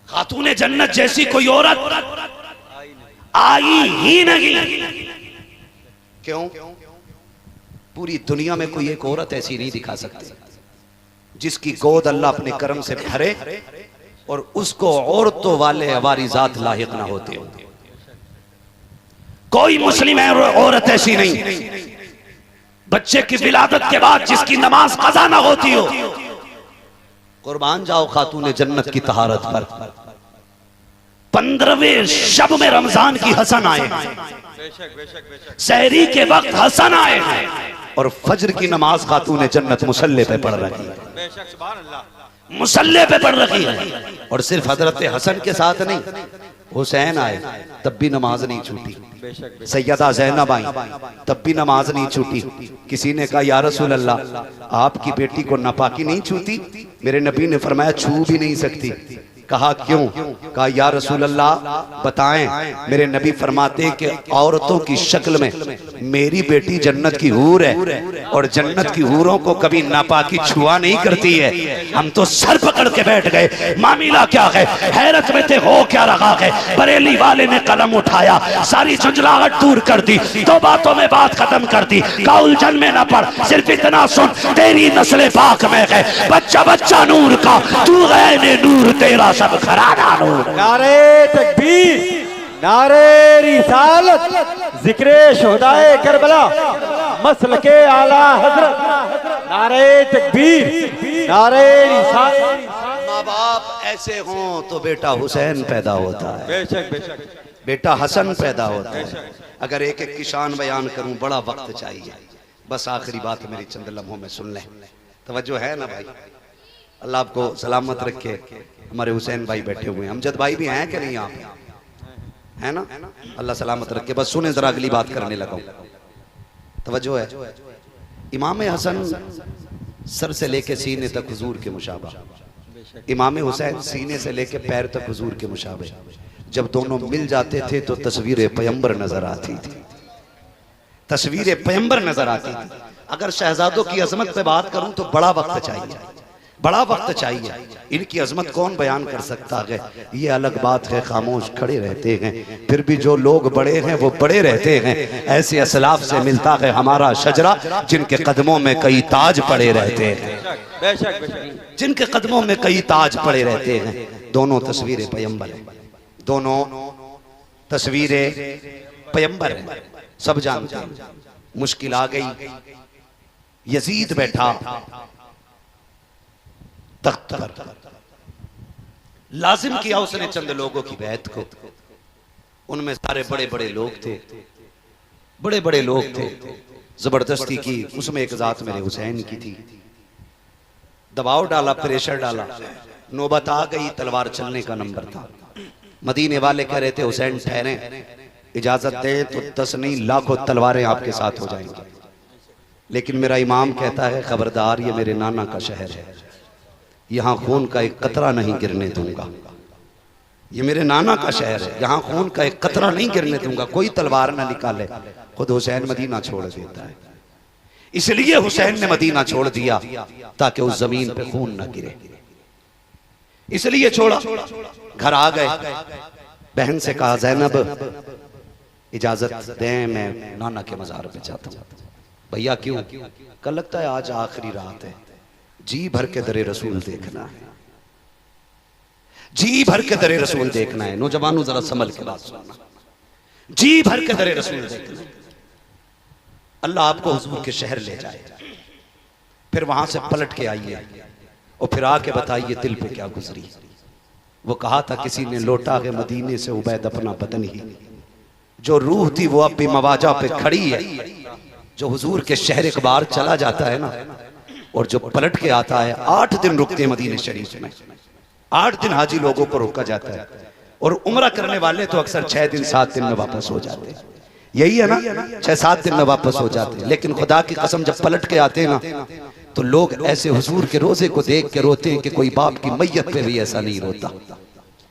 खातून जन्नत जैसी कोई औरत आई ही नहीं। क्यों? पूरी दुनिया में कोई एक औरत ऐसी नहीं दिखा सकती जिसकी गोद अल्लाह अपने करम से भरे और उसको औरतों वाले वारिजात लाहिक ना होते हो। कोई मुस्लिम औरत ऐसी नहीं बच्चे की विलादत के बाद जिसकी नमाज कज़ा ना होती हो। कुर्बान जाओ खातून जन्नत की तहारत पर। 15वें शब में रमजान की हसन आए, सहरी के वक्त हसन आए और फजर की नमाज खातून जन्नत मुसल्ले पे पढ़ रही है, मुसल्ले पे पढ़ रही है। और सिर्फ हजरत हसन के साथ नहीं, हुसैन आए तब भी नमाज नहीं छूटी, सैयदा ज़ैनब आई तब भी नमाज नहीं छूटी। किसी ने कहा या रसूल अल्लाह आपकी बेटी को नापाकी नहीं छूती? मेरे नबी ने फरमाया छू भी नहीं सकती। कहा क्यों? कहा या रसूल अल्लाह बताएं। मेरे नबी फरमाते कि औरतों की शक्ल में मेरी बेटी जन्नत की हूर है और जन्नत की हूरों को कभी नापाकी छुआ नहीं करती है। हम तो सर पकड़ के बैठ गए, मामला क्या है, हैरत में थे हो क्या रहा है। बरेली वाले ने कलम उठाया, सारी झुंझलाहट दूर कर दी, 2 बातों में बात खत्म कर दी। का उलझन में न पड़, सिर्फ इतना सुन, तेरी नस्ल पाक में है, बच्चा बच्चा नूर का, तू गए ने नूर तेरा सब घराना नूर। नारे तकबीर, नारे रिसालत, जिक्रे शोहदाए करबला, मसल के आला हजरत, नारे तकबीर, नारे रिसालत। बाप ऐसे हों तो बेटा हुसैन पैदा होता है, बेशक बेशक बेटा हसन पैदा होता है। अगर एक एक की शान बयान करूं बड़ा वक्त चाहिए, बस आखिरी बात मेरी चंद लम्हों में सुन लें। तवज्जो है ना भाई? अल्लाह आपको सलामत रखे। हमारे हुसैन भाई बैठे हुए हैं, अमजद भाई भी हैं कि नहीं? आप है ना? अल्लाह सलामत रखे। बस सुने जरा, अगली बात करने लगा। तवज्जो है। इमाम हसन सर से लेके सीने तक हुजूर के मुशाबा, इमाम हुसैन सीने से लेके पैर तक हुजूर के मुशाबे। जब दोनों मिल जाते थे तो तस्वीर पैगंबर नजर आती थी, तस्वीर पैगंबर नजर आती थी। अगर शहजादों की अजमत पे बात करूं तो बड़ा वक्त चाहिए, बड़ा वक्त चाहिए। इनकी अजमत कौन बयान कर सकता है? ये अलग बात है, खामोश खड़े रहते हैं, फिर भी जो लोग बड़े हैं वो बड़े रहते हैं। ऐसे असलाफ से मिलता है हमारा शजरा, जिनके कदमों में कई ताज पड़े रहते हैं, बेशक बेशक जिनके कदमों में कई ताज पड़े रहते हैं। दोनों तस्वीरें पैगंबर हैं, दोनों तस्वीरें पैगंबर हैं। सब जानते हैं। मुश्किल आ गई, यजीद बैठा तख्त पर, लाजिम किया उसने चंद लोगों की बैत को। उनमें सारे बड़े बड़े लोग थे, बड़े बड़े लोग थे। जबरदस्ती की, उसमें एक जात मेरे हुसैन की थी। दबाव डाला, प्रेशर डाला, नौबत आ गई, तलवार चलने का नंबर था। मदीने वाले कह रहे थे हुसैन ठहरे, इजाजत दे तो 10 नहीं लाखों तलवारें आपके साथ हो जाएंगी। लेकिन मेरा इमाम कहता है खबरदार, ये मेरे नाना का शहर है, यहाँ खून का एक कतरा नहीं गिरने दूंगा। ये मेरे नाना का शहर है, यहाँ खून का एक कतरा नहीं गिरने दूंगा। कोई तलवार ना निकाले। खुद हुसैन मदीना छोड़ देता है। इसलिए हुसैन ने मदीना छोड़ दिया ताकि उस जमीन पे खून ना गिरे, इसलिए छोड़ा। घर आ गए, बहन से कहा ज़ैनब इजाजत दें, मैं नाना के मजार पे जाता हूँ। भैया क्यों? कल लगता है आज आखिरी रात है, जी भर के दरे रसूल देखना है, जी भर के दरे रसूल देखना है। नौजवानों जरा संभल के बात सुनना, जी भर के दरे रसूल देखना है। अल्लाह आपको हुजूर के शहर ले जाए, फिर वहां से पलट के आइए और फिर आके बताइए दिल पे क्या गुजरी। वो कहा था किसी ने लौटा के मदीने से उबैद अपना बदन ही, जो रूह थी वो अब भी मवाजा पे खड़ी है। जो हुजूर के शहर एक बार चला जाता है ना, और जो पलट के आता है, 8 दिन रुकते हैं मदीने शरीफ में, 8 दिन हाजी लोगों को रोका जाता है। और उम्रा करने वाले तो अक्सर 6 दिन 7 दिन में वापस हो जाते हैं, यही है ना, 6-7 दिन में वापस हो जाते हैं। लेकिन खुदा की कसम जब पलट के आते हैं ना, तो लोग ऐसे हुजूर के रोजे को देख के रोते हैं कि कोई बाप की मैयत पे भी ऐसा नहीं रोता।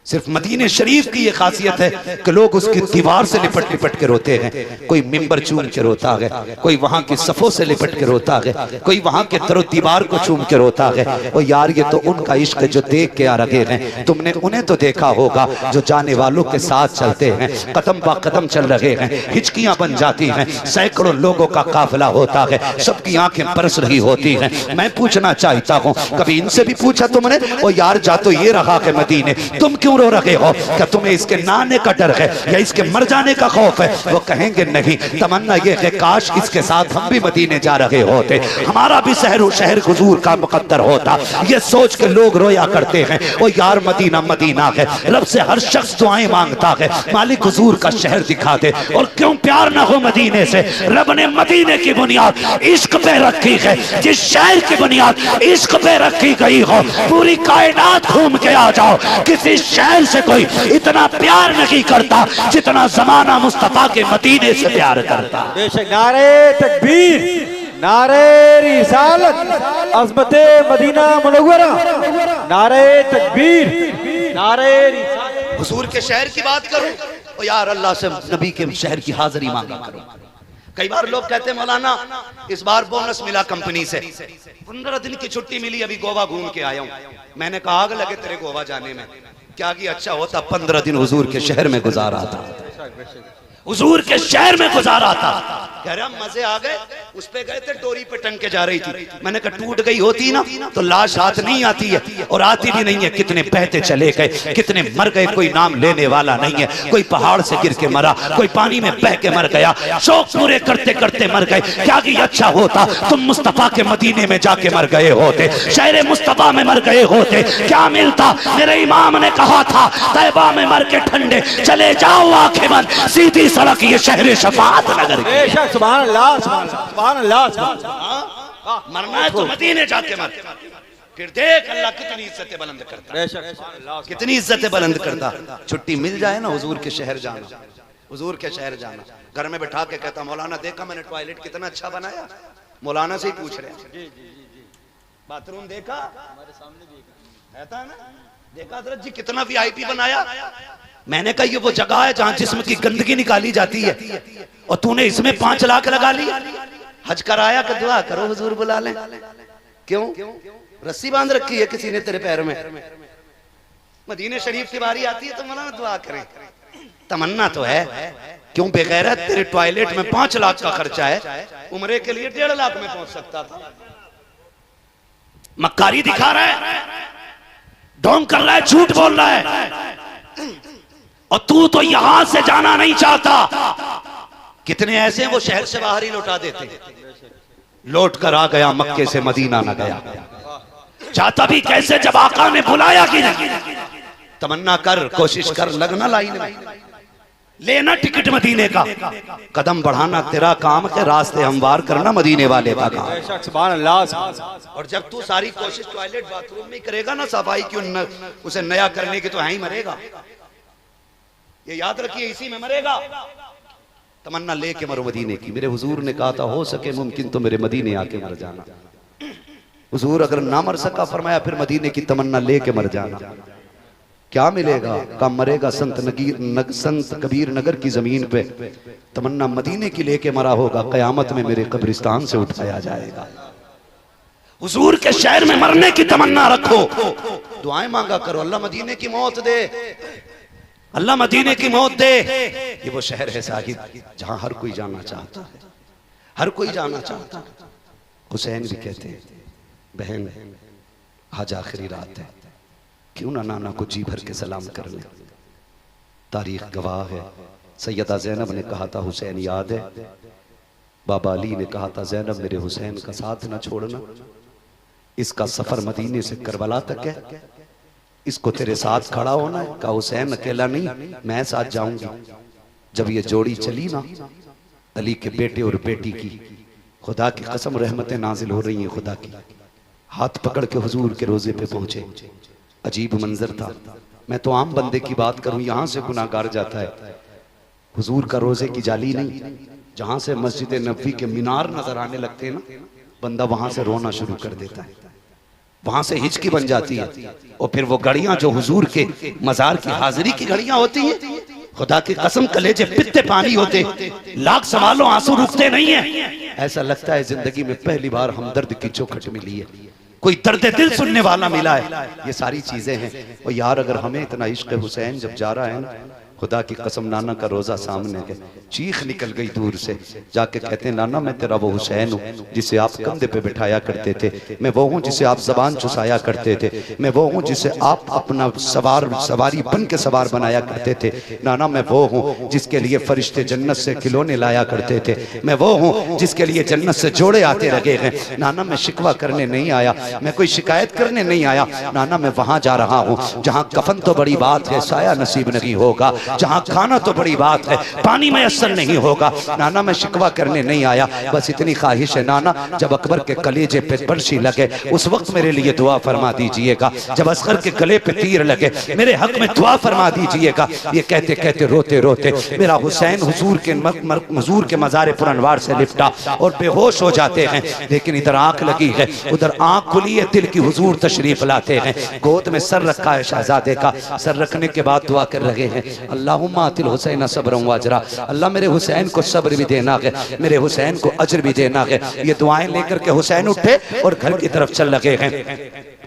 सिर्फ मदीने शरीफ की ये खासियत है कि लोग उसकी दीवार से लिपट लिपट के रोते हैं। कोई मिंबर चूम के रोता है, कोई वहां की सफों से लिपट के रोता है, कोई वहां के दरो दीवार को चूम के रोता है। और यार ये तो उनका इश्क जो देख के आ रहे हैं, तुमने उन्हें तो देखा होगा जो जाने वालों के साथ चलते हैं, कदम बा कदम चल रहे हैं, हिचकियां बन जाती हैं, सैकड़ों लोगों का काफिला होता है, सबकी आंखें बरस रही होती हैं। मैं पूछना चाहता हूँ, कभी इनसे भी पूछा तुमने? ओ यार जा तो ये रहा कि मदीने, तुम क्यों रो रहे हो? क्या तुम्हें इसके नाने का डर है या इसके मर जाने का खौफ है? वो कहेंगे नहीं, तमन्ना ये है काश इसके साथ हम भी मदीने जा रहे होते, हमारा भी शहर हुजूर का मुकद्दर होता। ये सोच के लोग रोया करते हैं। ओ यार मदीना मदीना है, रब से हर शख्स दुआएं मांगता है, मालिक हुजूर का शहर दिखा दे। और क्यों प्यार ना हो मदीने से? रब ने मदीने की बुनियाद इश्क पे रखी है। जिस शहर की बुनियाद इश्क पे रखी गई हो, पूरी कायनात घूम के आ जाओ, किसी शहर से कोई इतना प्यार नहीं करता जितना जमाना मुस्तफा के मदीने से प्यार करता। बेशक नारे तकबीर, नारे रिसालत, अज़मते मदीना मुनव्वरा, नारे तकबीर, नारे रिसालत। हुजूर के शहर की बात करूं तो यार अल्लाह से नबी के शहर की हाजिरी मांगा करो। कई बार लोग कहते हैं मौलाना इस बार बोनस मिला कंपनी से, 15 दिन की छुट्टी मिली, अभी गोवा घूम के आया हूं। मैंने कहा आग लगे तेरे गोवा जाने में, क्या कि अच्छा होता 15 दिन हुजूर के शहर में गुजारा था, हुजूर के शहर में गुजारा था। कह रहा मजे आ गए, उस पे गए थे, डोरी पे टंग के जा रही थी। मैंने कहा टूट गई होती ना तो लाश हाथ नहीं आती है, और आती भी नहीं है। कितने बहते चले गए, कितने मर गए, कोई नाम लेने वाला नहीं है। कोई पहाड़ से गिर के मरा, कोई पानी में बह के मर गया। शौक पूरे करते करते मर गए। क्या कि अच्छा होता तुम मुस्तफा के मदीने में जाके मर गए होते, शहर मुस्तफा में मर गए होते, क्या मिलता। मेरे इमाम ने कहा था तैबा में मर के ठंडे चले जाओ आंखें बंद, सीधी सड़क ये शहर शफाअत नगर की। बेशक, सुभान अल्लाह, सुभान अल्लाह, सुभान अल्लाह। मरना है तो मदीने जाके मर, फिर देख अल्लाह कितनी इज्जतें बुलंद करता, बेशक, सुभान अल्लाह, कितनी इज्जतें बुलंद करता। छुट्टी मिल जाए ना हुजूर के शहर जाना, हुजूर के शहर जाना। घर में बैठा के कहता मौलाना देखा मैंने टॉयलेट कितना अच्छा बनाया। मौलाना से ही पूछ रहे हैं बाथरूम देखा, हमारे सामने भी कहता है ना, देखा हजरत जी कितना वीआईपी बनाया। मैंने कहा ये वो जगह है जहां जिस्म की गंदगी निकाली जाती है, और तूने इसमें 5 लाख लगा ली। हज कराया कि दुआ करो हुजूर बुला लें। क्यों रस्सी बांध रखी है किसी ने तेरे पैर में। मदीने शरीफ की बारी आती है तो मौलाना दुआ करें, तमन्ना तो है। क्यों बेगैरत, तेरे टॉयलेट में 5 लाख का खर्चा है, उम्रे के लिए 1.5 लाख में पहुंच सकता था। मक्कारी दिखा रहा है, ढोंग कर रहा है, झूठ बोल रहा है, और तू तो यहां से जाना नहीं चाहता। कितने ऐसे हैं वो शहर से बाहर ही लौटा देते, लौट कर आ गया मक्के से मदीना न गया। चाहता भी कैसे जब आका ने बुलाया कि नहीं। तमन्ना कर, कोशिश कर, लगना लाइन में, लेना टिकट मदीने का, कदम बढ़ाना तेरा काम है, रास्ते हमवार करना मदीने वाले का काम। बेशक, सुभान अल्लाह, सुभान अल्लाह। और जब तू सारी कोशिश टॉयलेट बाथरूम में करेगा ना सफाई की, उसे नया करने की, तो है ही मरेगा। ये याद रखिए, इसी में मरेगा। तमन्ना लेके मरो मदीने की। मेरे हुजूर ने कहा था हो सके मुमकिन तो मेरे मदीने आके मर जाना। हुजूर अगर ना मर सका फरमाया फिर मदीने की तमन्ना लेके मर जाना। क्या मिलेगा, कब मरेगा संत कबीर नगर की जमीन पे। तमन्ना मदीने की लेके मरा होगा, कयामत में मेरे कब्रिस्तान से उठाया जाएगा। हुजूर के शहर में मरने की तमन्ना रखो, दुआएं मांगा करो, अल्लाह मदीने की मौत दे, अल्लाह मदीने की मौत दे। ये वो शहर है साहिब जहां हर कोई जाना चाहता है, हर कोई जाना चाहता है। हुसैन भी कहते हैं बहन आज आखिरी रात है, क्यों ना नाना को जी भर के सलाम कर ले। तारीख गवाह है, सैयदा ज़ैनब ने कहा था हुसैन याद है, बाबा अली ने कहा था ज़ैनब मेरे हुसैन का साथ ना छोड़ना, इसका सफर मदीने से करबला तक है, इसको तेरे साथ खड़ा होना है। कहा हुसैन अकेला नहीं, मैं साथ जाऊंगी। जब ये जोड़ी चली ना अली के बेटे और बेटी की, खुदा की कसम रहमतें नाजिल हो रही हैं खुदा की। हाथ पकड़ के हुजूर के रोजे पे पहुंचे, अजीब मंजर था। मैं तो आम बंदे की बात करूं, यहां से गुनाहगार जाता है, हुजूर का रोजे की जाली नहीं, जहां से मस्जिद नबवी के मीनार नजर आने लगते हैं ना, बंदा वहां से रोना शुरू कर देता है, वहां से हिचकी बन जाती है। और फिर वो घड़ियां जो हुजूर के मजार की हाजिरी की घड़ियां होती हैं, खुदा की कसम कलेजे पित्ते पानी होते, लाख संभालो आंसू रुकते नहीं है। ऐसा लगता है जिंदगी में पहली बार हमदर्द की चौखट मिली है, कोई दर्द दिल सुनने वाला मिला है। ये सारी चीजें हैं। और यार अगर हमें इतना इश्क हुसैन जब जा रहा है ना, खुदा की कसम नाना का रोजा सामने है, चीख निकल गई दूर से, जाके कहते हैं नाना मैं तेरा वो हुसैन हूँ जिसे आप कंधे पे बिठाया करते थे, मैं वो हूँ जिसे आप जबान चुसाया करते थे, मैं वो हूँ जिसे आप अपना सवारी बन के सवार बनाया करते थे। नाना मैं वो हूँ जिसके लिए फरिश्ते जन्नत से खिलौने लाया करते थे, मैं वो हूँ जिसके लिए जन्नत से जोड़े आते लगे हैं। नाना मैं शिकवा करने नहीं आया, मैं कोई शिकायत करने नहीं आया। नाना मैं वहां जा रहा हूँ जहाँ कफन तो बड़ी बात है साया नसीब नहीं होगा, जहां खाना तो बड़ी बात है पानी मैसर नहीं होगा। नाना मैं शिकवा करने नहीं आया, बस इतनी ख्वाहिश है नाना जब अकबर के कलेजे पे बर्शी लगे उस वक्त मेरे लिए दुआ फरमा दीजिएगा, जब असगर के गले पे तीर लगे मेरे हक में दुआ फरमा दीजिएगा। ये कहते कहते रोते रोते मेरा हुसैन हुजूर के मज़ार पुरनवार से लिपटा और बेहोश हो जाते हैं। लेकिन इधर आंख लगी है, उधर आंख खुली है, दिल की हुजूर तशरीफ लाते हैं। गोद में सर रखा है शहजादे का, सर रखने के बाद दुआ कर रहे हैं अल्लाहुम्मा आतिल हुसैन सब्रन व अजरा, अल्लाह मेरे हुसैन को सब्र भी देना है, मेरे हुसैन को अजर भी देना है। ये दुआएं लेकर के हुसैन उठे और घर की तरफ चल लगे हैं।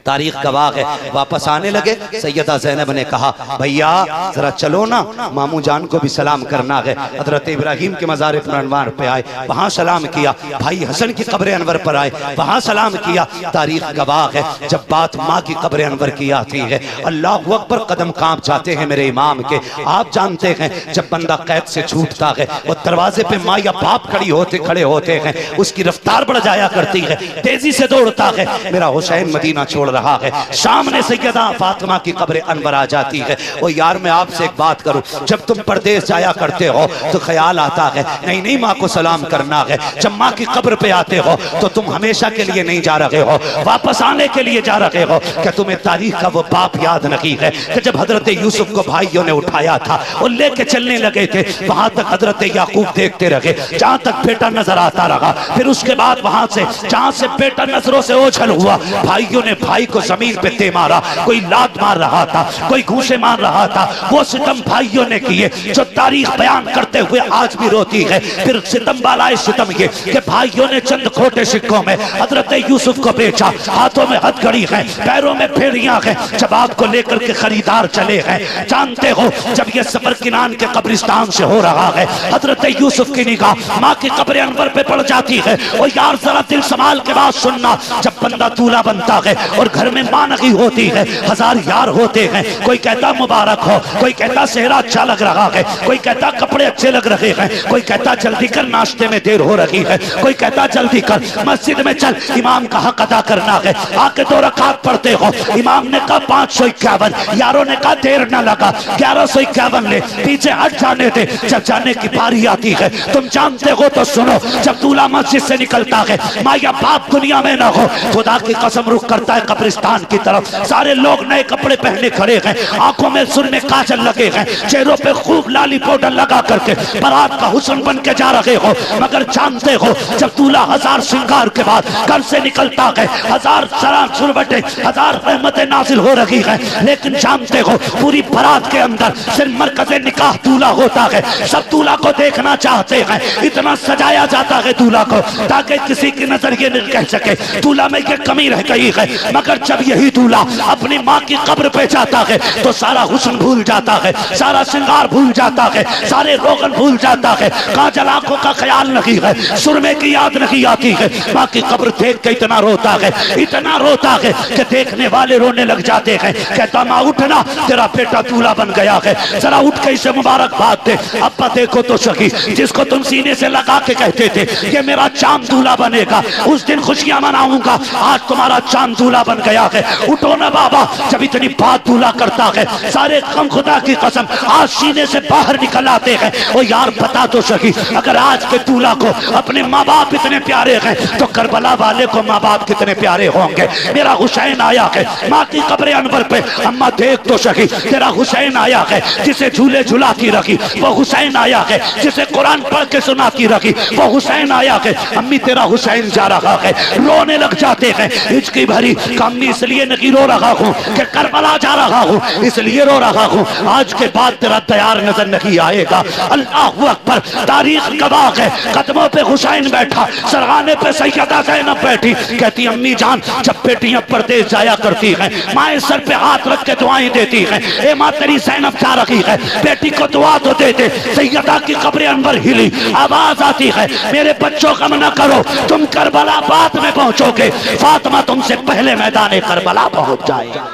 तारीख गवाह है। वापस आने लगे, सैयदा ज़ैनब ने कहा भैया जरा चलो ना, मामू जान को भी सलाम करना है। हजरत इब्राहिम के मज़ार अनवर पे आए, वहाँ सलाम किया। भाई हसन की कब्र अनवर पर आए, वहाँ सलाम किया। तारीख गवाह है, जब बात माँ की कब्र अनवर की आती है, अल्लाह अकबर, कदम कांप जाते हैं मेरे इमाम के। आप जानते हैं जब बंदा कैद से छूटता है, वो दरवाजे पे माँ या बाप खड़े होते हैं, उसकी रफ्तार बढ़ जाया करती है, तेजी से दौड़ता है। मेरा हुसैन मदीना छोड़ रहा है, सामने सैयदा फातिमा की कब्र अनवर आ जाती है। ओ यार मैं आपसे एक बात करूं, जब तुम परदेश जाया करते हो तो ख्याल आता है नहीं नहीं माँ को सलाम करना है। जब माँ की कब्र पे आते हो तो तुम हमेशा के लिए नहीं जा रहे हो, वापस आने के लिए जा रहे हो। क्या तुम्हें तारीख का वो बाप याद नहीं है कि जब हजरत यूसुफ को भाइयों ने उठाया था और लेके चलने लगे थे, वहां तक हजरत याकूब देखते रहे जहां तक बेटा नजर आता रहा। फिर उसके बाद वहां से जहां से बेटा नजरों से ओझल हुआ, भाइयों ने भाई को जमीन पे दे मारा, कोई लात मार रहा था, कोई घूंसे मार रहा था। वो सितम भाइयों ने किए जो तारीख बयान करते हुए आज भी रोती है। फिर सितम वाला सितम ये कि भाइयों ने चंद खोटे सिक्कों में हजरत यूसुफ को बेचा, हाथों में हथकड़ी है, पैरों में फेड़ियां हैं, जवाब को लेकर के खरीदार चले हैं। जानते हो जब ये सफर किनान के कब्रिस्तान से हो रहा है, हजरत यूसुफ की निगाह माँ की कब्र अनवर पे पड़ जाती है। और यार जरा दिल संभाल के बात सुनना, जब बंदा दूल्हा बनता है और घर में माँ नहीं होती है, हजार यार होते हैं, कोई कहता मुबारक हो, कोई कहता सेहरा अच्छा लग रहा है, कोई कहता कपड़े अच्छे लग रहे हैं, कोई कहता जल्दी कर नाश्ते में देर हो रही है, कोई कहता जल्दी कर मस्जिद में चल इमाम का हक अदा करना है, आके 2 रकात पढ़ते हो। इमाम ने कहा 551, यारों ने कहा देर न लगा 1151 ले, पीछे हट जाने दे। जब जाने की बारी आती है तुम जानते हो तो सुनो, जब दूल्हा मस्जिद से निकलता है, माँ या बाप दुनिया में ना हो, खुदा की कसम रुख करता है कब्रिस्तान की तरफ। सारे लोग नए कपड़े पहने खड़े हैं, आंखों में सुर में काजल लगे हैं, चेहरों पे खूब लाली पाउडर लगा करके बारात का हुस्न बन के जा रहे हो। मगर जानते हो जब दूल्हा हजार श्रृंगार के बाद घर से निकलता है, हजार शराब सुरबटे, हजार रहमतें नाजिल हो रही है, लेकिन जानते हो पूरी बारात के अंदर सिर्फ मरकज़े निकाह दूल्हा होता है। सब दूल्हा को देखना चाहते हैं, इतना सजाया जाता है दूल्हा को ताकि किसी की नजर ये नहीं कह सके दूल्हा में ये कमी रह गई है। मगर जब यही दूल्हा अपनी माँ की कब्र पे जाता है तो सारा हुस्न भूल जाता है, सारा श्रृंगार भूल जाता है, सारे रोगन भूल जाता है, काजल आंखों का ख्याल नहीं है, सुरमे की याद नहीं आती है। माँ की कब्र देख के इतना रोता है, इतना रोता है कि देखने वाले रोने लग जाते हैं। कहता माँ उठना, तेरा बेटा दूल्हा बन गया है, जरा उठ के इसे मुबारकबाद दे। अब्बा देखो तो सही, जिसको तुम सीने से लगा के कहते थे कि मेरा चांद दूल्हा बनेगा, उस दिन खुशियां मनाऊंगा, आज तुम्हारा चांद दूल्हा बन गया है। उठो ना बाबा, जब इतनी बात दूल्हा करता है सारे गम खुदा की कसम आज सीने से बाहर निकल आते हैं। ओ यार बता तो सही, अगर आज के दूल्हा को अपने माँ बाप इतने प्यारे हैं तो करबला वाले को माँ बाप कितने प्यारे होंगे। मेरा हुसैन आया है माँ की कब्र अनवर पे, अम्मा देख तो सही, तेरा हुसैन आया है जिसे झूले झुलाती रखी, वो हुसैन आया है जिसे कुरान पढ़ के सुनाती रखी, वो हुसैन आया है। अम्मी तेरा हुसैन जा रहा है, रोने लग जाते हैं हिचकी भरी। अम्मी इसलिए नहीं रो रहा हूँ कि करबला जा रहा हूँ, इसलिए रो रहा हूँ आज के बाद तेरा तैयार नजर नहीं आएगा। अल्लाह अकबर, तारीख गवाह है, कदमों पे हुसैन बैठा, सरगाने पे सैयदा ज़ैनब बैठी। कहती अम्मी जान जब बेटियां परदेश जाया करती हैं, माएं सर पे हाथ रख के दुआएं देती हैं, ए माँ तेरी ज़ैनब जा रही है, बेटी को दुआ तो दे दे। सैयदा की कब्र अनवर हिली, आवाज आती है मेरे बच्चों गम न करो, तुम करबला बाद में पहुंचोगे, फातिमा तुमसे पहले मैदान करबला पहुंच जाएगा।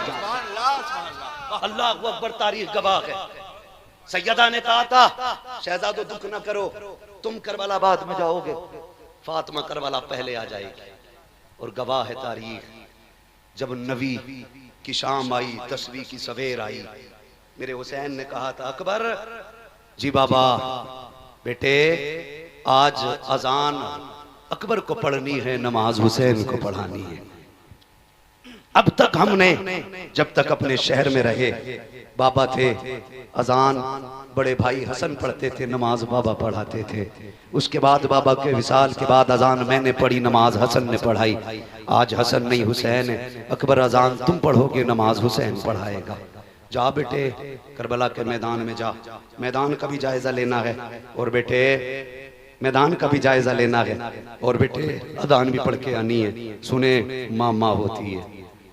अल्लाह अकबर, तारीख गवाह है। सैयदा ने कहा था शहजादो दुख न करो, तुम करबला बाद में जाओगे, फातिमा करबला पहले आ जाएगी। और गवाह है तारीख, जब नबी की शाम आई, 10वीं की सवेर आई, मेरे हुसैन ने कहा था अकबर जी बाबा बेटे आज अजान अकबर को पढ़नी है, नमाज हुसैन को पढ़ानी है। अब तक हमने जब तक अपने शहर में रहे, बाबा थे, अजान बड़े भाई हसन पढ़ते थे, नमाज बाबा पढ़ाते थे। उसके बाद बाबा के विसाल के बाद अजान मैंने पढ़ी, नमाज हसन ने पढ़ाई। आज हसन नहीं हुसैन है, अकबर अजान तुम पढ़ोगे, नमाज हुसैन पढ़ाएगा। जा बेटे करबला के मैदान में जा, मैदान का भी जायजा लेना है, और बेटे मैदान का भी जायजा लेना है, और बेटे अजान भी पढ़ के आनी है। सुने माँ माँ होती है,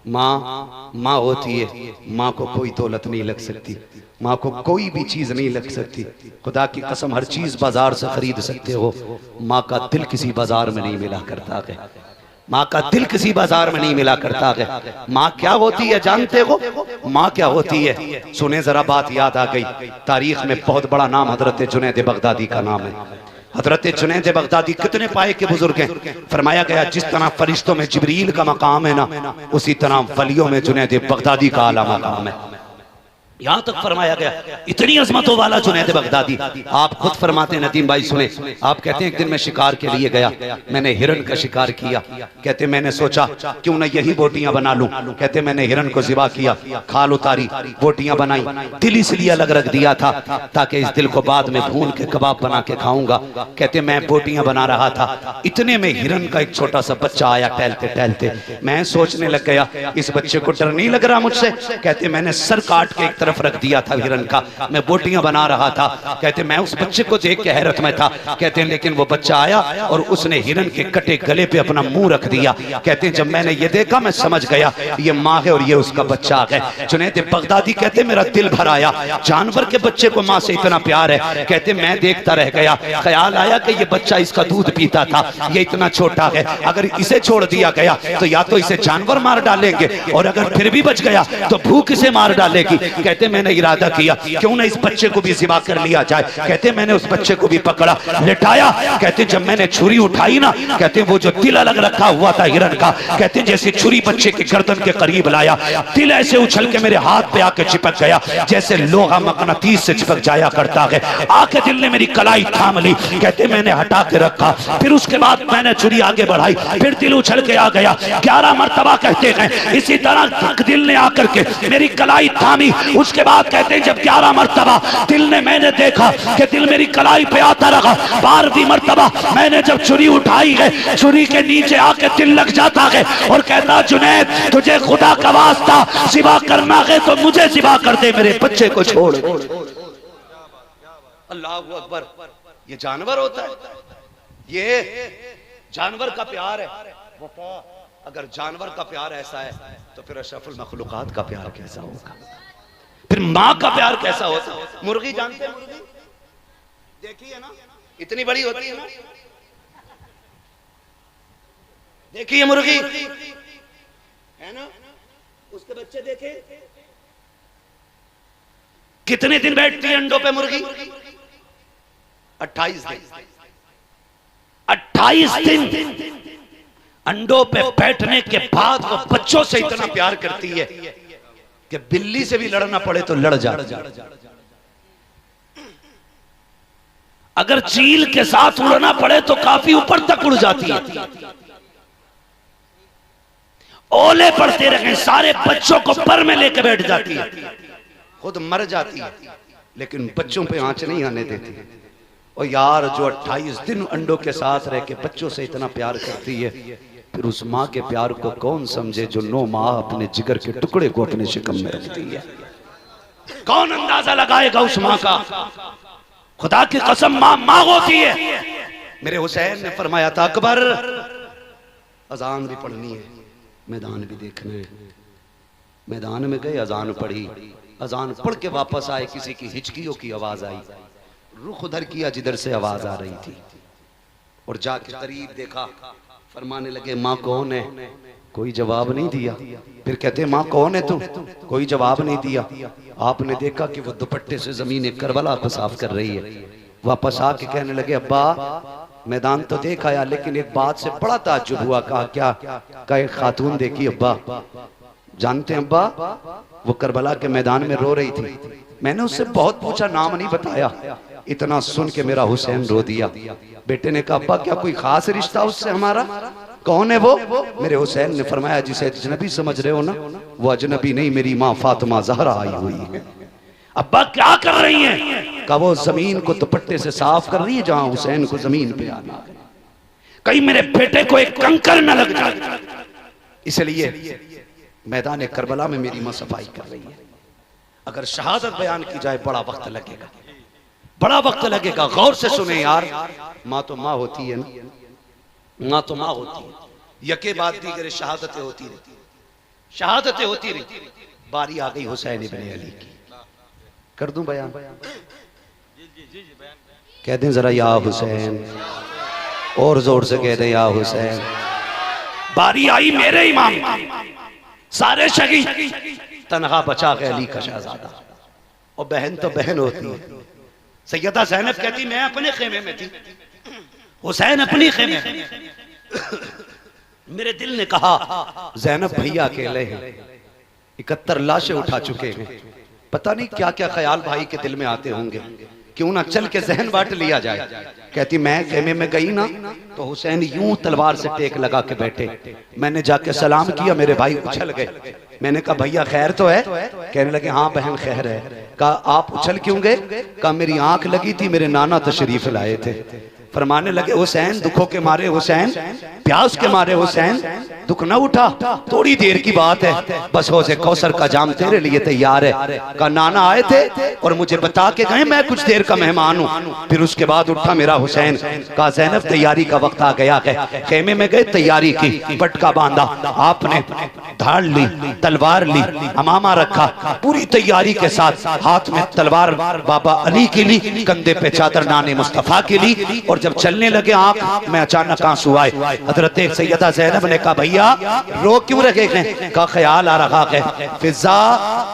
माँ माँ होती है, माँ को कोई दौलत नहीं लग सकती, माँ को कोई भी चीज नहीं लग सकती। खुदा की कसम हर चीज बाजार से खरीद सकते हो, माँ का दिल किसी बाजार में नहीं मिला करता है। माँ का दिल किसी बाजार में नहीं मिला करता है। माँ क्या होती है जानते हो? माँ क्या होती है? सुने जरा बात याद आ गई। तारीख में बहुत बड़ा नाम हजरत जुनैद बगदादी का नाम है। हजरत जुनैद बगदादी कितने पाए के बुजुर्ग हैं। फरमाया गया जिस तरह फरिश्तों में जिब्रील का मकाम है ना, उसी तरह वलियों में जुनैद बगदादी का आला मकाम है। यहां तक फरमाया गया इतनी अजमतों वाला जुनैद बगदादी। आप खुद फरमाते नदीम भाई सुने, आप कहते हैं एक दिन मैं शिकार के लिए गया, मैंने हिरन का शिकार किया। कहते मैंने सोचा क्यों ना यही बोटियां बना लूं। कहते मैंने हिरन को ज़िबा किया, खाल उतारी, बोटियां बनाई, दिल इसलिए अलग रख दिया था ताकि इस दिल को बाद में भून के कबाब बना के खाऊंगा। कहते मैं बोटियां बना रहा था, इतने में हिरन का एक छोटा सा बच्चा आया टहलते टहलते। मैं सोचने लग गया इस बच्चे को डर नहीं लग रहा मुझसे। कहते मैंने सर काट के तरफ रख दिया था हिरन का, मैं बोटियां बना रहा था। कहते मैं उस बच्चे को देख के हैरत में था। कहते हैं लेकिन वो बच्चा आया और उसने हिरन के कटे गले पे अपना मुंह रख दिया। कहते हैं जब मैंने ये देखा मैं समझ गया ये माँ है और ये उसका बच्चा है। जुनैद बगदादी कहते मेरा दिल भर आया, जानवर के बच्चे को माँ से इतना प्यार है। कहते मैं देखता रह गया, ख्याल आया कि ये बच्चा इसका दूध पीता था, ये इतना छोटा है, अगर इसे छोड़ दिया गया तो या तो इसे जानवर मार डालेंगे और अगर फिर भी बच गया तो भूख इसे मार डालेगी। कहते मैंने इरादा किया क्यों ना इस बच्चे को भी ज़िबा कर लिया जाए। कहते मैंने उस बच्चे को भी पकड़ा, लिटाया। कहते जब मैंने छुरी उठाई ना, कहते वो जो दिल अलग रखा हुआ था हिरन का, कहते जैसे छुरी बच्चे के गर्दन के करीब लाया, दिल ऐसे उछल के मेरे हाथ पे आके चिपक गया जैसे लोहा मकनातीस से चिपक जाया करता है। आके दिल ने मेरी कलाई थाम ली। कहते मैंने हटा के रखा, फिर उसके बाद मैंने छुरी आगे बढ़ाई, फिर दिल उछल के आ गया। 11 मरतबा कहते हैं इसी तरह दिल ने आकर के मेरी कलाई थामी। उसके बाद कहते हैं जब 11 मरतबा दिल ने, मैंने देखा कि दिल मेरी कलाई पे आता रहा। 12वीं मरतबा मैंने जब छुरी उठाई है, छुरी के नीचे आके दिल लग जाता है और कहता जुनैद तुझे खुदा का वास्ता ज़िबा करना है तो मुझे ज़िबा कर दे, मेरे बच्चे को छोड़। अल्लाह अकबर। ये जानवर होता है, ये जानवर का प्यार है। अगर जानवर का प्यार ऐसा है तो फिर अशरफुल मखलूकात का प्यार कैसा होगा, फिर माँ का प्यार कैसा होता है। मुर्गी जानते हैं? मुर्गी देखी है ना, इतनी बड़ी होती है ना, देखिए मुर्गी है ना, उसके बच्चे देखे कितने दिन बैठती है अंडों पे मुर्गी? 28 दिन। 28 दिन अंडों पे बैठने के बाद वो बच्चों से इतना प्यार करती है कि बिल्ली से भी लड़ना पड़े तो लड़ जाती है। अगर चील के साथ उड़ना पड़े तो काफी ऊपर तक उड़ जाती है। ओले पड़ते रहे, सारे बच्चों को पर में लेकर बैठ जाती है, खुद मर जाती है लेकिन बच्चों पे आंच नहीं आने देती। और यार जो 28 दिन अंडों के साथ रह के बच्चों से इतना प्यार करती है, फिर उस माँ के प्यार को कौन समझे जो 9 माह अपने जिगर के टुकड़े को अपने शिकम में रखती है। कौन अंदाजा लगाएगा उस माँ का? खुदा की कसम माँ होती है। मेरे हुसैन ने फरमाया था अकबर अजान भी पढ़नी है, मैदान भी देखना है। मैदान में गए, अजान पढ़ी, अजान पढ़ के वापस आए, किसी की हिचकियों की आवाज आई, रुख उधर किया जिधर से आवाज आ रही थी और जाके करीब देखा। फरमाने लगे माँ कौन है? कोई जवाब नहीं दिया। फिर कहते माँ कौन है तू? कोई जवाब नहीं दिया। आपने देखा कि वो दुपट्टे से जमीन करबला को साफ कर रही है। वापस आके कहने लगे अब्बा मैदान तो देख आया लेकिन एक बात से बड़ा ताज्जुब हुआ। कहा क्या? कहा एक खातून देखी अब्बा। जानते हैं अब्बा वो करबला के मैदान में रो रही थी। मैंने उससे बहुत पूछा, नाम नहीं बताया। इतना सुन के मेरा हुसैन रो दिया। बेटे ने कहा अब्बा क्या कोई खास रिश्ता उससे हमारा? कौन है वो? मेरे हुसैन ने फरमाया जिसे अजनबी समझ रहे हो ना, वो अजनबी नहीं, मेरी माँ फातिमा ज़हरा आई हुई है। अब्बा क्या कर रही हैं? कहा वो जमीन को दुपट्टे से साफ कर रही है जहां हुसैन को जमीन पे आना है, कहीं मेरे बेटे को एक कंकर न लग जाए, इसलिए मैदान करबला में मेरी माँ सफाई कर रही है। अगर शहादत बयान की जाए बड़ा वक्त लगेगा, बड़ा वक्त लगेगा। गौर से सुने यार, माँ तो माँ होती है ना, माँ तो माँ होती है। यके बाद दीगर शहादतें होती रहती। शहादतें होती रही। बारी आ गई हुसैन इब्ने अली की। कर दूं बयान? कह दें जरा या हुसैन, और जोर से कह दें या हुसैन। बारी आई मेरे इमाम, सारे शहीद, तनहा बचा के अली का शहजादा। और बहन तो बहन होती है। सैयदा ज़ैनब कहती मैं अपने खेमे में थी, हुसैन अपनी खेमे में। मेरे दिल ने कहा ज़ैनब भैया अकेले हैं, 71 लाशें उठा चुके हैं, पता नहीं क्या क्या ख्याल भाई के दिल में आते होंगे, क्यों ना चल के जहन बांट लिया जाए। कहती मैं खेमे में गई ना तो हुसैन यूं तलवार से टेक लगा के बैठे, मैंने जाके सलाम किया, मेरे भाई उछल गए। मैंने कहा भैया खैर तो है? कहने लगे हाँ बहन खैर है। कहा आप उछल क्यों गए? कहा मेरी आंख लगी थी, मेरे नाना तशरीफ लाए थे। फरमाने लगे हुसैन दुखों के मारे, हुसैन प्यास के मारे, हुसैन दुख न उठा, थोड़ी देर की बात है, बस हो से कौसर का जाम तेरे लिए तैयार है। का नाना आए थे और मुझे बता के गए मैं कुछ देर का मेहमान हूँ, फिर उसके बाद उठा मेरा हुसैन। का ज़ैनब तैयारी का वक्त आ गया है। खेमे में गए, तैयारी की, पटका बांधा, आपने धाड़ ली, तलवार ली, अमामा रखा, पूरी तैयारी के साथ, हाथ में तलवार बाबा अली की ली, कंधे पे चादर नाने मुस्तफा की ली। और जब चलने लगे आंख में अचानक आंसू आए। हजरत सैयदा ज़ैनब ने कहा भैया रो क्यों रहे हैं? का ख्याल आ रहा है फिजा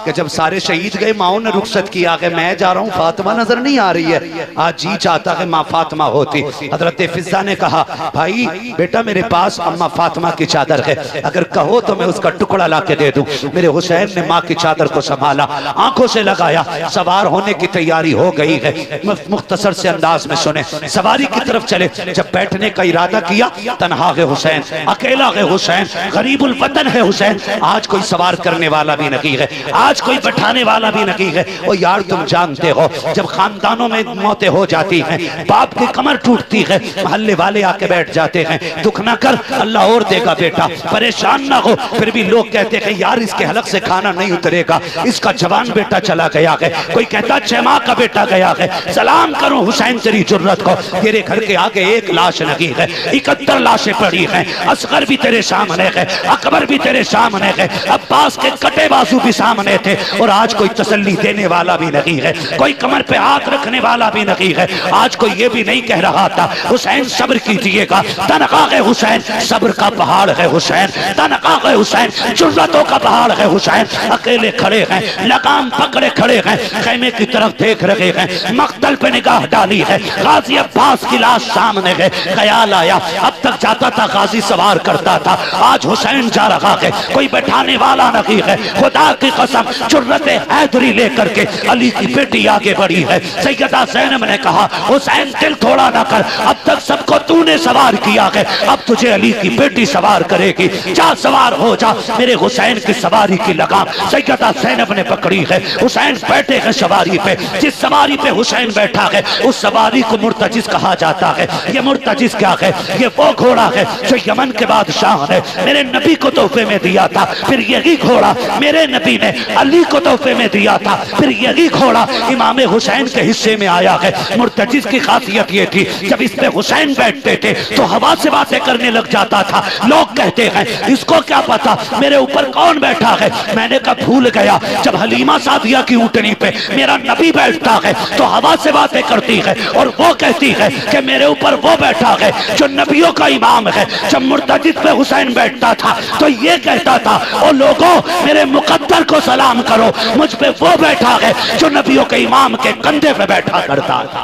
कि जब सारे शहीद गए माओ ने रुखसत किया कि मैं जा रहा हूँ, फातिमा नजर नहीं आ रही है, आज जी चाहता है माँ फातिमा होती। हजरत फिजा ने कहा भाई बेटा मेरे पास अम्मा फातिमा की चादर है, अगर कहो तो मैं उसका टुकड़ा ला के दे दूं। मेरे हुसैन ने माँ की चादर को संभाला, आंखों से लगाया, सवार होने की तैयारी हो गई है। मुख्तसर से अंदाज में सुने, सवारी की तरफ चले। जब बैठने का इरादा किया, तन्हा है हुसैन, अकेला है हुसैन, गरीबुल वतन है हुसैन, आज कोई सवार करने वाला भी नहीं है, आज कोई बैठाने वाला भी नहीं है। ओ यार तुम जानते हो जब खानदानों में मौतें हो जाती हैं, बाप की कमर टूटती है, मोहल्ले वाले आके बैठ जाते हैं, दुख ना कर अल्लाह और देगा बेटा, परेशान ना हो। फिर भी लोग कहते हैं यार इसके हलक से खाना नहीं उतरेगा, इसका जवान बेटा चला गया है, कोई कहता 6 माह का बेटा गया है। सलाम करो हुसैन तेरी जुर्रत को, तेरे घर के आगे एक लाश नहीं है, 71 लाशें पड़ी हैं, असगर भी तेरे सामने है, अकबर भी तेरे सामने है, अब्बास के कटे बाजू भी सामने थे, और आज कोई तसल्ली देने वाला भी नहीं है, कोई कमर पे हाथ रखने वाला भी नहीं है। आज कोई ये भी नहीं कह रहा था हुसैन सब्र कीजिएगा, तनखा है हुसैन, सब्र का पहाड़ है हुसैन, तनखा है हुसैन, जुर्रतों का पहाड़ है हुसैन। अकेले खड़े हैं, लगाम पकड़े खड़े हैं, खेमे की तरफ देख रहे हैं, मख्तल पे निगाह डाली है, गाजी अब्बास की लाश सामने है। ख्याल आया अब तक जाता था गाजी सवार करता था, आज हुसैन जा रहा है, कोई बैठाने वाला नहीं है। खुदा की कसम जुर्रत हैदरी लेकर के अली की बेटी आगे बढ़ी है। सैयदा ज़ैनब ने कहा हुसैन दिल थोड़ा ना कर, अब तक सबको तूने सवार किया है, अब तुझे अली की बेटी सवार करेगी, जा सवार हो जा। मेरे हुसैन की सवारी की लगाम सैयदा ज़ैनब ने पकड़ी है। हुसैन बैठे हैं सवारी पे, जिस सवारी पे हुसैन बैठा है उस सवारी को मुर्तजिज कहा जाता है। ये मुर्तजिज क्या है? ये वो घोड़ा है जो यमन के बादशाह ने मेरे नबी को तोहफे में दिया था, फिर यही घोड़ा मेरे नबी ने अली को तोहफे में दिया था, फिर यही घोड़ा इमाम हुसैन के हिस्से में आया है। मुर्तजिज की खासियत ये थी जब इस पे हुसैन बैठते थे तो हवा से बातें करने लग जाता था। लोग कहते हैं इसको क्या पता मेरे ऊपर कौन बैठा है। मैंने कहा भूल गया, जब हलीमा सादिया की ऊँटनी पे मेरा नबी बैठता है तो हवा से बातें करती है और वो कहती है कि मेरे ऊपर वो बैठा है जो नबियों का इमाम है। जब मुर्तजिद पे हुसैन बैठता था तो ये कहता था ओ लोगों मेरे मुकद्दर को सलाम करो, मुझ पे वो बैठा है जो नबियों के इमाम के कंधे पे बैठा करता था।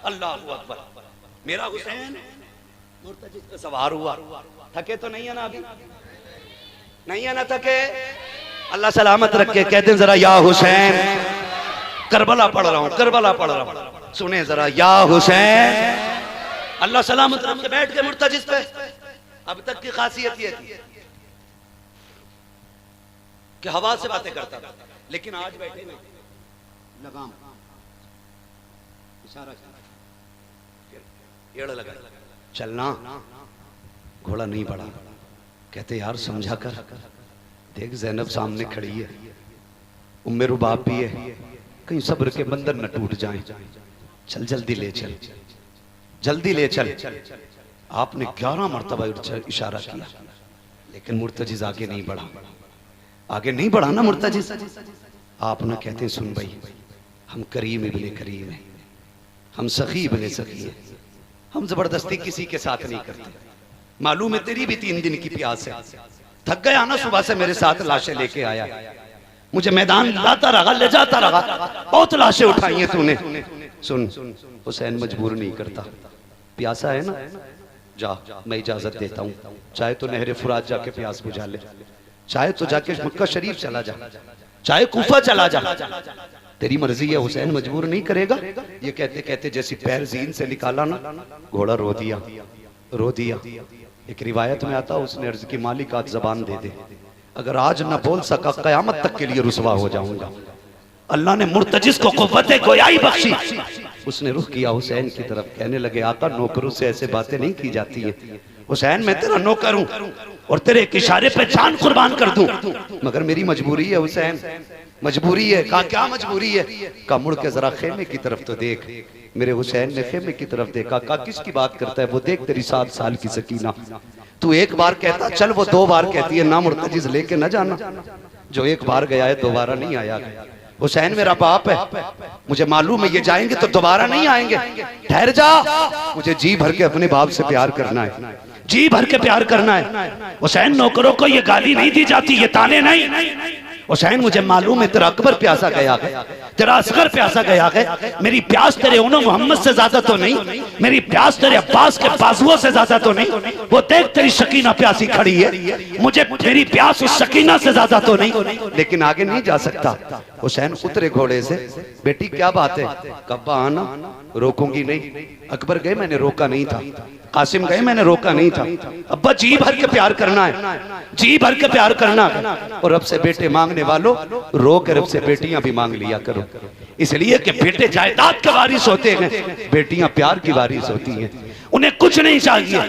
अल्लाह अकबर। मेरा हुसैन मुर्तजिद पे सवार हुआ, थके तो नहीं है ना, अभी नहीं है ना थके, अल्लाह सलामत रखे। कहते जरा या हुसैन, करबला पढ़ रहा हूं, करबला पढ़ रहा हूं, सुने जरा या हुसैन। अल्लाह सलामत रखे। बैठ के मुर्तजिद पे अब तक की खासियत ये थी कि हवा से बातें करता था, लेकिन आज बैठे ना लगाम इशारा एड़ लगा चलना, घोड़ा नहीं बढ़ा। कहते यार समझा कर देख ज़ैनब सामने खड़ी है, उम्मे रुबाब भी है, कहीं सब्र के बंधन न टूट जाएं, चल जल्दी ले चल, जल्दी ले चल। आपने 11 मरतबा इशारा किया लेकिन मुर्तजिज आगे नहीं बढ़ा, आगे नहीं बढ़ा ना मुर्तजिज। आप ना कहते हैं सुन भाई, हम करीम इब्ने करीम हैं, हम सखी इब्ने सखी हैं, हम जबरदस्ती किसी के साथ नहीं करते। मालूम है तेरी भी 3 दिन की प्यास है, थक गया ना सुबह से मेरे साथ लाशें लेके आया, मुझे मैदान लाता रहा ले जाता रहा, बहुत लाशें उठाई हैं तूने। सुन हुसैन मजबूर नहीं करता, प्यासा है ना, जा मैं इजाजत देता हूँ, चाहे तो नहरे फुरात जाके प्यास बुझा ले, चाहे तो जाके मक्का शरीफ चला जा, चाहे कूफा चला जा, तेरी मर्जी है, हुसैन मजबूर नहीं करेगा। ये कहते कहते जैसे पैर जीन से निकाला ना, घोड़ा रो दिया, रो दिया। एक रिवायत में आता उसने अर्ज की मालिक आज जबान दे दे, अगर आज न बोल सका कयामत तक के लिए रुसवा हो जाऊंगा। अल्लाह ने मुर्तजिज को कुव्वत गोयाई बख्शी, उसने रुख किया हुसैन की तरफ, कहने लगे आका नौकरों से ऐसे बातें नहीं की जाती है, हुसैन मैं तेरा नौकर हूं और तेरे एक इशारे पे जान कुर्बान कर दूं, मगर मेरी मजबूरी है हुसैन, मजबूरी है। कहा क्या मजबूरी है? कहा मुड़ के जरा खेमे की तरफ तो देख। मेरे हुसैन ने खेमे की तरफ देखा, कहा किसकी बात करता है? वो देख तेरी 7 साल की सकीना, तू एक बार कहता चल, वो 2 बार कहती है ना मुर्तजिज लेके न जाना, जो एक बार गया है दोबारा नहीं आया। हुसैन मेरा बाप है, मुझे मालूम है ये जाएंगे तो दोबारा नहीं आएंगे, ठहर जा, मुझे जी भर के अपने बाप से प्यार करना है, जी भर के प्यार करना है। हुसैन नौकरों को ये गाली नहीं दी जाती, ये ताने नहीं। हुसैन मुझे मालूम है तेरा अकबर प्यासा गया है, तेरा असगर प्यासा गया है, मेरी प्यास तेरे उन्हों मोहम्मद से ज्यादा तो नहीं, मेरी प्यास तेरे अब्बास के बाजुओं से ज्यादा तो नहीं, वो देख तेरी शकीना प्यासी खड़ी है, मुझे मेरी प्यास उस शकीना से ज्यादा तो नहीं, लेकिन आगे नहीं जा सकता। हुसैन उतरे घोड़े से, बेटी क्या बात है? कब्बा आना, रोकूंगी नहीं। अकबर गए मैंने रोका नहीं था, कासिम गए मैंने रोका नहीं था, अब्बा जी भर के प्यार करना है, जी भर के प्यार करना है, और रब से बेटे मांगने वालों रो के रब से बेटियां भी मांग लिया करो, इसलिए कि बेटे जायदाद के वारिस होते हैं, बेटियां प्यार की वारिस होती हैं। उन्हें कुछ नहीं चाहिए,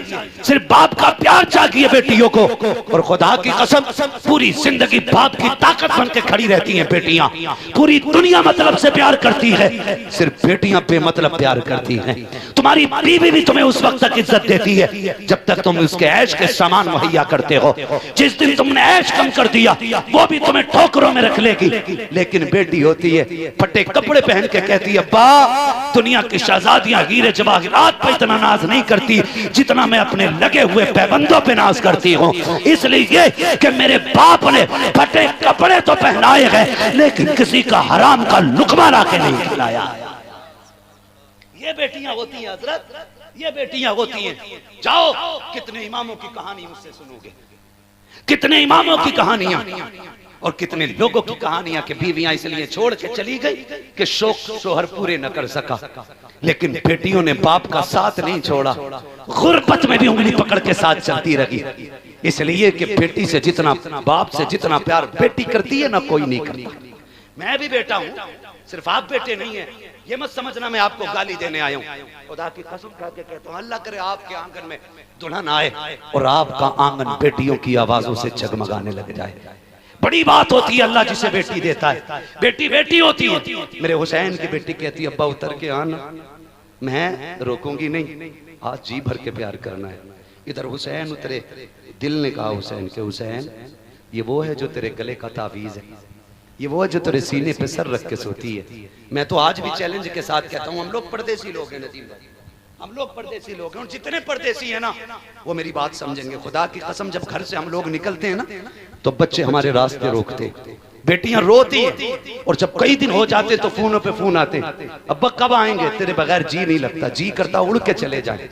सिर्फ बाप का प्यार चाहिए बेटियों को, और खुदा की कसम पूरी जिंदगी बाप की ताकत बन के खड़ी रहती हैं बेटियां। पूरी दुनिया मतलब से प्यार करती है, सिर्फ बेटियां बेमतलब प्यार करती हैं। तुम्हारी बीवी भी तुम्हें उस वक्त तक इज्जत देती है जब तक तुम उसके ऐश के सामान मुहैया करते हो, जिस दिन तुमने ऐश कम कर दिया वो भी तुम्हें ठोकरों में रख लेगी। लेकिन बेटी होती है फटे कपड़े पहन के कहती है अब्बा दुनिया की शहजादियां हीरे जवाहरात पर इतना नाज नहीं करती जितना मैं अपने लगे हुए पैबंदों पे नाज करती हूँ, इसलिए कि मेरे बाप ने फटे कपड़े तो पहनाए हैं लेकिन किसी का हराम का लुकमा ला के नहीं खिलाया। ये बेटियां होती हैं हजरत, ये बेटियां होती हैं। जाओ कितने इमामों की कहानी मुझसे सुनोगे, कितने इमामों की कहानियां और कितने लोगों की कहानियां कि बीवियां इसलिए छोड़ के चली गई कि शौक शोहर पूरे न कर सका, लेकिन बेटियों ने बाप का साथ नहीं छोड़ा, गुर्बत में भी उंगली पकड़ के साथ चलती रही, इसलिए कि बेटी से जितना बाप से जितना प्यार बेटी करती है ना कोई नहीं करता। मैं भी बेटा हूं, सिर्फ आप बेटे नहीं है, ये मत समझना मैं आपको गाली देने आया हूँ, खुदा की कसम खा के कहता हूँ अल्लाह करे आपके आंगन में दुल्हन आए और आपका आंगन बेटियों की आवाजों से जगमगाने लग जाए। बड़ी बात होती है अल्लाह जिसे बेटी देता है, बेटी बेटी होती है। मेरे हुसैन की बेटी कहती है अब्बा उतर के आना, मैं रोकूंगी नहीं, आज जी भर के प्यार करना है। इधर हुसैन उतरे, दिल ने कहा हुसैन के हुसैन ये वो है जो तेरे गले का तावीज है, ये वो है जो तेरे सीने पे सर रख के सोती है। मैं तो आज भी चैलेंज के साथ कहता हूँ हम लोग परदेसी लोग हैं नदीम भाई, हम लोग परदेसी लोग हैं और जितने परदेसी हैं ना वो मेरी बात समझेंगे। खुदा की कसम जब घर से हम लोग निकलते हैं ना तो बच्चे हमारे रास्ते रोकते, बेटियां रोती हैं और जब कई दिन हो जाते तो फोनों पे फोन आते अब्बा कब आएंगे, तेरे बगैर जी नहीं लगता, जी करता उड़ के चले जाए।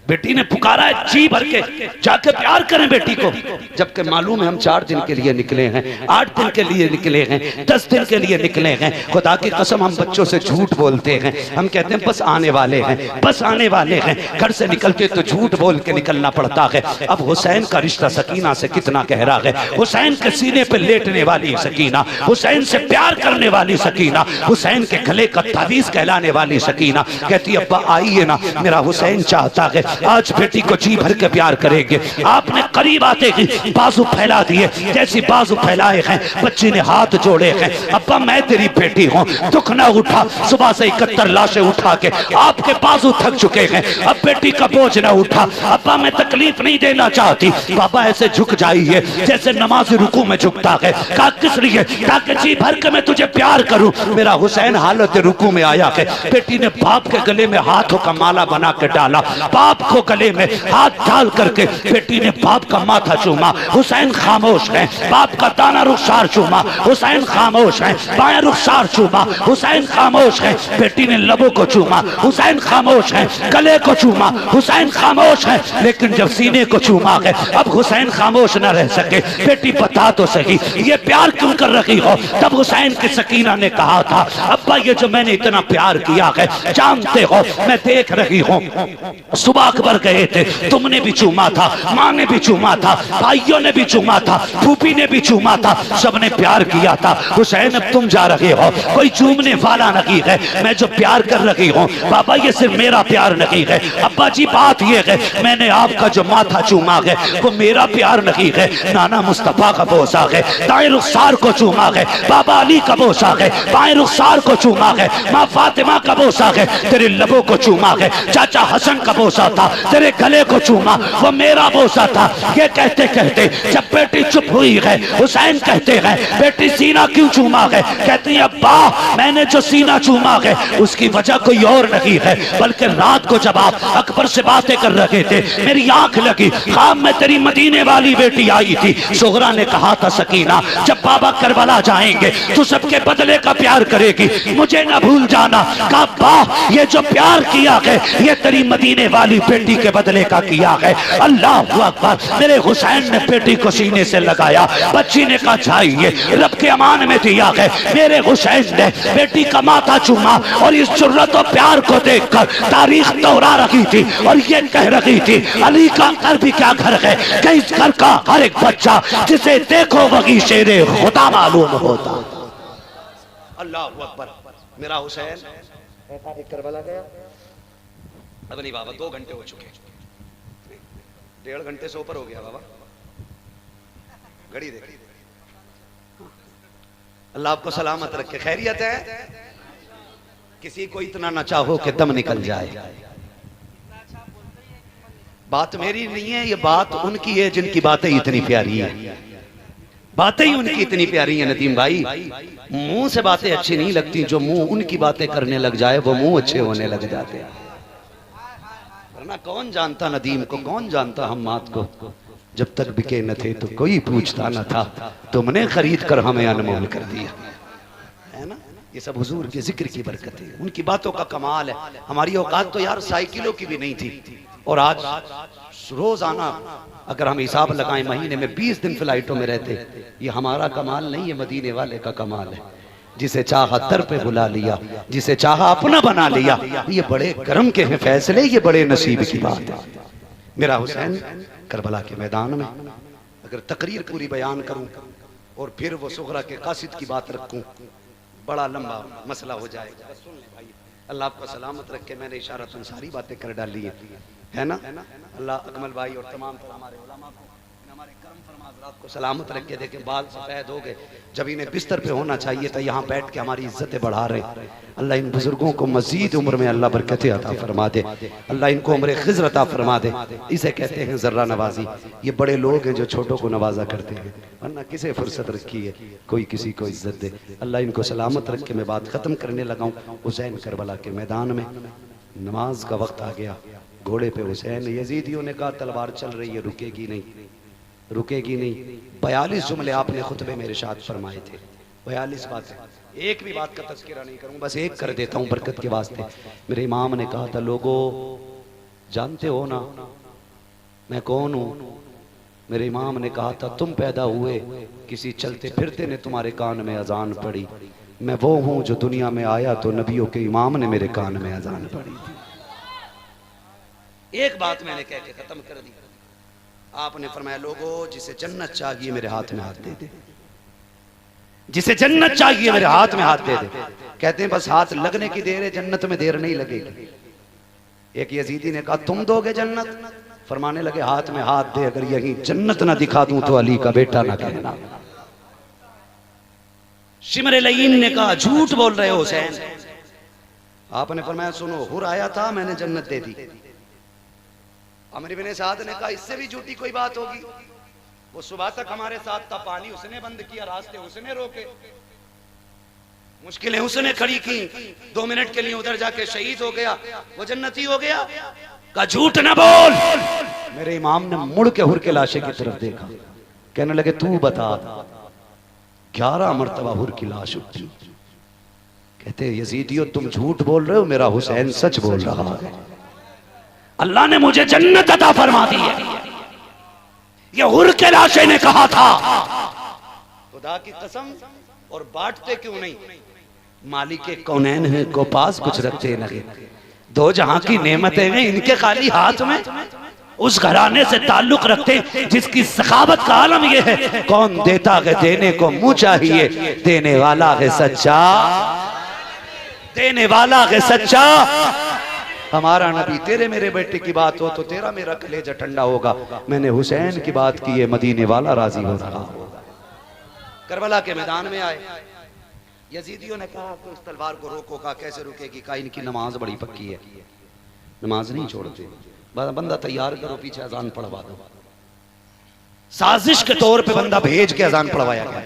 बेटी ने पुकारा है जी भर के जाके प्यार करें बेटी को, जबकि मालूम है हम 4 दिन के लिए निकले हैं, 8 दिन के लिए निकले हैं, 10 दिन के लिए निकले हैं। खुदा की कसम हम बच्चों से झूठ बोलते हैं, हम कहते हैं बस आने वाले हैं, बस आने वाले हैं, घर से निकलते तो झूठ बोल के निकलना पड़ता है। अब हुसैन का रिश्ता सकीना से कितना गहरा है, हुसैन के सीने पे लेटने वाली सकीना, हुसैन से प्यार करने वाली सकीना, हुसैन के गले का तावीज कहलाने वाली सकीना कहती अब्बा आइए ना, मेरा हुसैन चाहता है आज बेटी को जी भर के प्यार करेंगे। आपने करीब आते ही बाजू फैला दिए, जैसी बाजू फैलाए हैं बच्ची ने हाथ जोड़े हैं, अब्बा मैं तेरी बेटी हूँ, दुख ना उठा। सुबह से 71 लाशें उठा के आपके बाजू थक चुके हैं, अब बेटी का बोझ ना उठा। अब्बा मैं तकलीफ नहीं देना चाहती। बाबा ऐसे झुक जाइए जैसे नमाज़ी रुकू में झुकता है। कहा किस लिए? ताकि जी भर के मैं तुझे प्यार करूं। मेरा हुसैन हालत रुकू में आया है। बेटी ने बाप के गले में हाथों का माला बना के डाला, बाप को गले में हाथ डाल करके बेटी ने बाप का माथा चूमा। हुसैन खामोश है। बाप का दाना रुखसार चूमा, हुसैन खामोश है। बाएं रुखसार चूमा, हुसैन खामोश है। बेटी ने लबों को चूमा, हुसैन खामोश है। गले को चूमा, हुसैन खामोश है। लेकिन जब सीने को चूमा है अब हुसैन खामोश न रह सके। बेटी बता तो सही ये प्यार क्यों कर रही हो? तब हुसैन की सकीना ने कहा था अब्बा ये जो मैंने इतना प्यार किया है जानते हो, मैं देख रही हूँ सुबह अकबर गए थे, तुमने भी चूमा था, माँ ने भी चूमा था, भाइयों ने भी चूमा था, फूफी ने भी चूमा था, सबने प्यार किया था। हुसैन अब तुम जा रहे हो, कोई चूमने वाला नहीं है। मैं जो प्यार कर रही हूँ बाबा ये सिर्फ मेरा प्यार नहीं है। अब्बा जी बात ये है मैंने आपका जो माथा चूमा है वो मेरा प्यार नहीं है, नाना मुस्तफा का बोसा है। दाएं रुखसार को चूमा है, बाबा अली का बोसा है। बाएं रुखसार को चूमा है, माँ फातिमा का बोसा है। तेरे लबों को चूमा है, चाचा हसन का बोसा था। तेरे गले को चूमा, वो मेरा बोसा था। ये कहते कहते जब बेटी चुप हुई है हुसैन कहते हैं बेटी सीना क्यों चूमा है? कहती है अब्बा मैंने जो सीना चूमा है उसकी वजह कोई और नहीं है, बल्कि रात को जब आप अकबर से बातें कर रहे थे मेरी आंख लगी, ख्वाब में तेरी मदीने वाली बेटी आई थी। सोहरा ने कहा था सकीना जब बाबा करबला जाएंगे तो सबके बदले का प्यार करेगी, मुझे ना भूल जाना। कहा अब्बा ये जो प्यार किया है ये तेरी मदीने वाली बेटी के बदले का किया है। अल्लाह अकबर। मेरे हुसैन ने बेटी को सीने से लगाया, बच्ची ने कहा चाहिए रब के अमान में दिया है। मेरे हुसैन ने बेटी का माथा चूमा और इस जुर्रत और प्यार को देखकर तारीख दोहरा रही थी और ये कह रही थी अली का घर भी क्या घर है कि इस घर का हर एक बच्चा जिसे देखो वही शेरे खुदा मालूम होता। अल्लाह अकबर। मेरा हुसैन करबला गया। अब नहीं बाबा 2 घंटे हो चुके, 1.5 घंटे से ऊपर हो गया बाबा, घड़ी देख। अल्लाह आपको सलामत रखे। खैरियत है? किसी को इतना न चाहो कि दम निकल जाए। बात मेरी नहीं है, ये बात उनकी है जिनकी बातें इतनी प्यारी है। बातें ही उनकी इतनी प्यारी है नदीम भाई। मुंह से बातें अच्छी नहीं लगती, जो मुंह उनकी बातें करने लग जाए वो मुंह अच्छे होने लग जाते हैं। वरना कौन जानता नदीम को, कौन जानता हम्माद को? जब तक बिके न थे तो कोई पूछता न था, तुमने खरीद कर हमें अनमोल कर दिया। है ना? ये सब हुजूर के जिक्र की बरकत है, उनकी बातों का कमाल है। हमारी औकात तो यार साइकिलों की भी नहीं थी, और आज रोजाना अगर हम हिसाब लगाएं महीने में 20 दिन फ्लाइटों में रहते। ये हमारा कमाल नहीं है, मदीने वाले का कमाल है। जिसे चाहा दर पे बुला लिया, जिसे चाहा अपना बना लिया। ये बड़े करम के हैं फैसले, ये बड़े नसीब की बात है। मेरा हुसैन करबला के मैदान में अगर तकरीर पूरी बयान करूं और फिर वो सुगरा के कासिद की बात रखूं बड़ा लंबा मसला हो जाएगा। अल्लाह आपको सलामत रखे। मैंने इशारतन सारी बातें कर डाली है ना। अल्लाह अकमल भाई और तमाम हमारे उलमा को हमारे करम फरमा हज़रात को सलामत रखे। देखे बाल सफेद हो गए, जब इन्हें बिस्तर पे होना चाहिए था यहाँ बैठ के हमारी इज्जतें बढ़ा रहे। अल्लाह इन बुजुर्गों को मजीद उम्र में अल्लाह बरकतें अता फरमा दे। अल्लाह इनको उम्र खिज़्र अता फरमा दे। इसे कहते हैं ज़र्रा नवाजी। ये बड़े लोग हैं जो छोटों को नवाजा करते हैं, वरना किसे फुर्सत रखी है कोई किसी को इज्जत दे। अल्लाह इनको सलामत रख के मैं बात ख़त्म करने लगा हूँ। हुसैन करबला के मैदान में नमाज का वक्त आ गया। घोड़े पे हुसैन, यजीदियों ने कहा तलवार चल रही है, रुकेगी नहीं, रुकेगी नहीं। 42 जुमले आपने खुतबे में इरशाद फरमाए थे, 42 बातें। एक भी बात का तज़किरा नहीं करूं, बस एक कर देता हूं बरकत के वास्ते। मेरे इमाम ने कहा था लोगों जानते हो ना मैं कौन हूं? मेरे इमाम ने कहा था तुम पैदा हुए किसी चलते फिरते ने तुम्हारे कान में अजान पड़ी। मैं वो हूं जो दुनिया में आया तो नबियों के इमाम ने मेरे कान में अजान पड़ी थी। एक बात मैंने कह के खत्म कर दी। आपने फरमाया लोगों जिसे जन्नत चाहिए मेरे हाथ में हाथ दे दे, जिसे जन्नत चाहिए मेरे हाथ में हाथ दे दे। कहते हैं बस हाथ लगने की देर है, जन्नत में देर नहीं लगेगी। एक यजीदी ने कहा तुम दोगे जन्नत? फरमाने लगे हाथ में हाथ दे, अगर यही जन्नत ना दिखा दूं तो अली का बेटा ना कहना। शिमर लईन ने कहा झूठ बोल रहे हो हुसैन। आपने फरमाया सुनो, हुर आया था, मैंने जन्नत दे दी। अमर इब्ने साद ने कहा इससे भी झूठी कोई बात होगी, वो सुबह तक हमारे साथ था, पानी उसने बंद किया, रास्ते उसने रोके, मुश्किलें उसने खड़ी की, 2 मिनट के लिए उधर जाके शहीद हो गया, वो जन्नती हो गया। का झूठ न बोल। मेरे इमाम ने मुड़ के हुर के लाशे की तरफ देखा, कहने लगे तू बता। 11 मरतबा हुर की लाश उठी। कहते यजीदियो तुम झूठ बोल रहे हो, मेरा हुसैन सच बोल रहा है। अल्लाह ने मुझे जन्नत अता फरमा दी है, ये हुर के लाशे ने कहा था। खुदा की कसम, और बांटते क्यों नहीं? मालिक कौनैन है को पास कुछ रखते नहीं, दो जहां की नेमतें हैं इनके खाली हाथ में। उस घराने से ताल्लुक रखते जिसकी सखावत का आलम यह है, कौन देता है देने को मुंह चाहिए, देने वाला है सच्चा, देने वाला है सच्चा। हमारा नबी, तेरे मेरे बेटे की बात हो तो तेरा मेरा कलेजा ठंडा होगा, मैंने हुसैन की बात की है, मदीने वाला राजी हो रहा होगा। करबला के मैदान में आए, यजीदियों ने कहा कि उस तलवार को रोको। का कैसे रुकेगी? का इनकी नमाज बड़ी पक्की है, नमाज नहीं छोड़ते, बंदा तैयार करो, पीछे अजान पढ़वा दो। साजिश के तौर पे बंदा भेज के अजान पढ़वाया गया।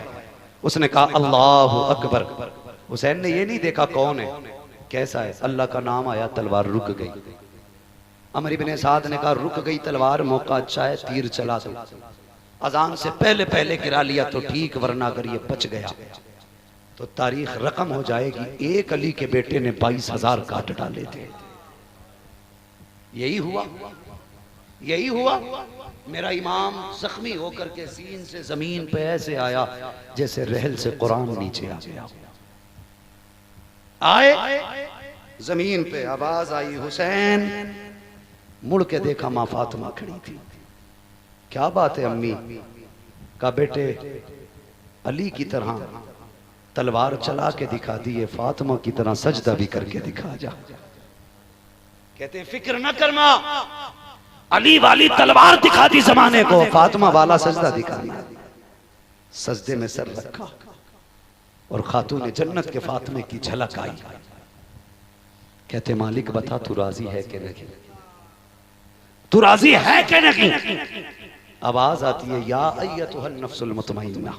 उसने कहा अल्लाह अकबर। हुसैन ने ये नहीं देखा कौन है, कैसा है, अल्लाह का नाम आया, तलवार रुक गई। अमर इब्ने साद ने कहा रुक गई तलवार, मौका अच्छा है, तीर चला दो। अजान से पहले पहले गिरा लिया तो ठीक, वरना अगर ये बच गया तो तारीख रकम हो जाएगी। एक अली के बेटे ने 22,000 काट डाले थे। यही हुआ, यही हुआ। मेरा इमाम जख्मी होकर के सीन से जमीन पे ऐसे आया जैसे रहल से कुरान नीचे आ गया। आए जमीन पे, आवाज आई हुसैन। मुड़ के देखा मां फातिमा खड़ी थी। क्या बात है अम्मी? का बेटे अली की तरह तलवार चला के दिखा दी है, फातिमा की तरह सजदा भी करके दिखा जा। कहते फिक्र न कर मां, अली वाली तलवार दिखा दी जमाने को, फातिमा वाला सजदा दिखा दिया। सजदे में सर रखा और खातून जन्नत के फातिमे की झलक आई। कहते मालिक बता तू राजी है कि नहीं? तू राजी है कि नहीं? आवाज आती है या अय्यतुहन नफ्सुल मुतमइन्ना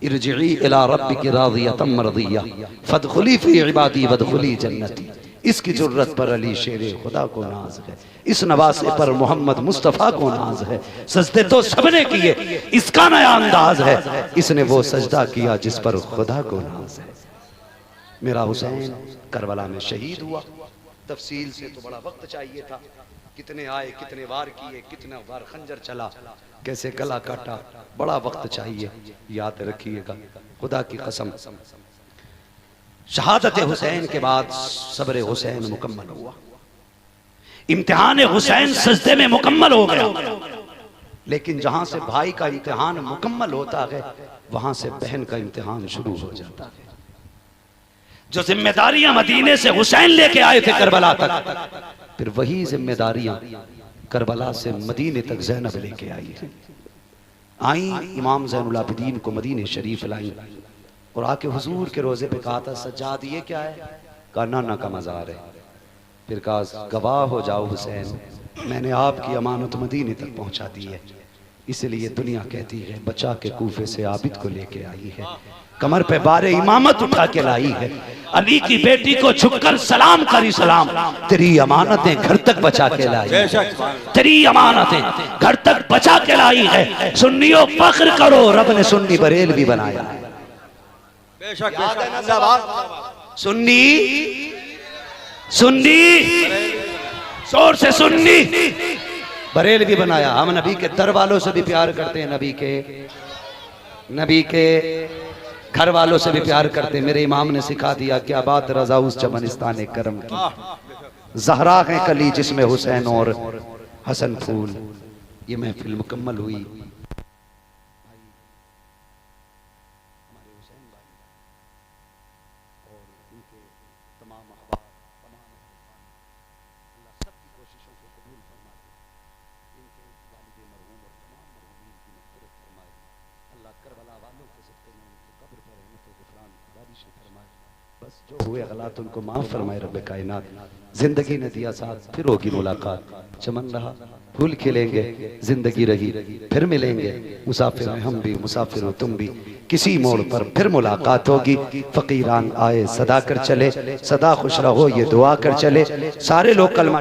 इरजिई इला रब्बिकी रादियतम मरदिया फदखुली फी इबादी वदखुली जन्नती। इसकी जरूरत पर अली शेरे खुदा को नाज है, इस नवासे पर मोहम्मद मुस्तफ़ा को नाज है। सजदे तो सबने किए, इसका नया अंदाज है, इसने वो सजदा किया जिस पर खुदा को नाज है। मेरा हुसैन करबला में शहीद हुआ। तफसील से तो बड़ा वक्त चाहिए था, कितने आए, कितने वार किए, कितना वार खंजर चला, कैसे गला काटा, बड़ा वक्त चाहिए। याद रखिएगा, खुदा की कसम, शहादत हुसैन के बाद सब्र हुसैन मुकम्मल हुआ। इम्तिहान हुसैन सजदे में मुकम्मल हो गया। लेकिन जहां से भाई का इम्तिहान मुकम्मल होता है, वहां से बहन का इम्तिहान शुरू हो जाता है। जो जिम्मेदारियां मदीने से हुसैन लेके आए थे करबला तक, फिर वही जिम्मेदारियां करबला से मदीने तक ज़ैनब लेके आई है। आई, इमाम ज़ैनुल आबिदीन को मदीने शरीफ लाई और आके हुजूर के रोजे पे कहा था सज्जाद ये क्या है? कहा नाना का मज़ार है। फिर कहा गवाह हो जाओ हुसैन, मैंने आपकी अमानत मदीने तक पहुंचा दी है, इसलिए दुनिया कहती है बचा के कूफे से आबिद को लेके आई है, कमर पे बारे इमामत उठा के लाई है। अली की बेटी को झुककर सलाम करी सलाम, तेरी अमानतें घर तक बचा के लाई, तेरी अमानतें घर तक बचा के लाई है। सुन्नियों फख्र करो, रब ने सुन्नी बरेल भी बनाया है। बेशक सुन्नी सुन्नी जोर से सुन्नी बरेल भी बनाया। हम नबी के दर वालों से भी प्यार करते हैं, नबी के घर वालों से भी प्यार करते। मेरे इमाम ने सिखा दिया क्या बात रजा उस चमनिस्तान करम की, जहरा है कली जिसमें हुसैन और हसन फूल। ये महफिल मुकम्मल हुई। हुए अगलात उनको माफ फरमाए रब कायनात। जिंदगी ने दिया साथ, फिर होगी मुलाकात। चमन रहा फूल खिलेंगे, जिंदगी रही फिर मिलेंगे। मुसाफिर हैं हम भी, मुसाफिर हो तुम भी, किसी मोड़ पर फिर मुलाकात होगी। फकीरान आए सदा कर चले, सदा खुश रहो ये दुआ कर चले। सारे लोग कलमा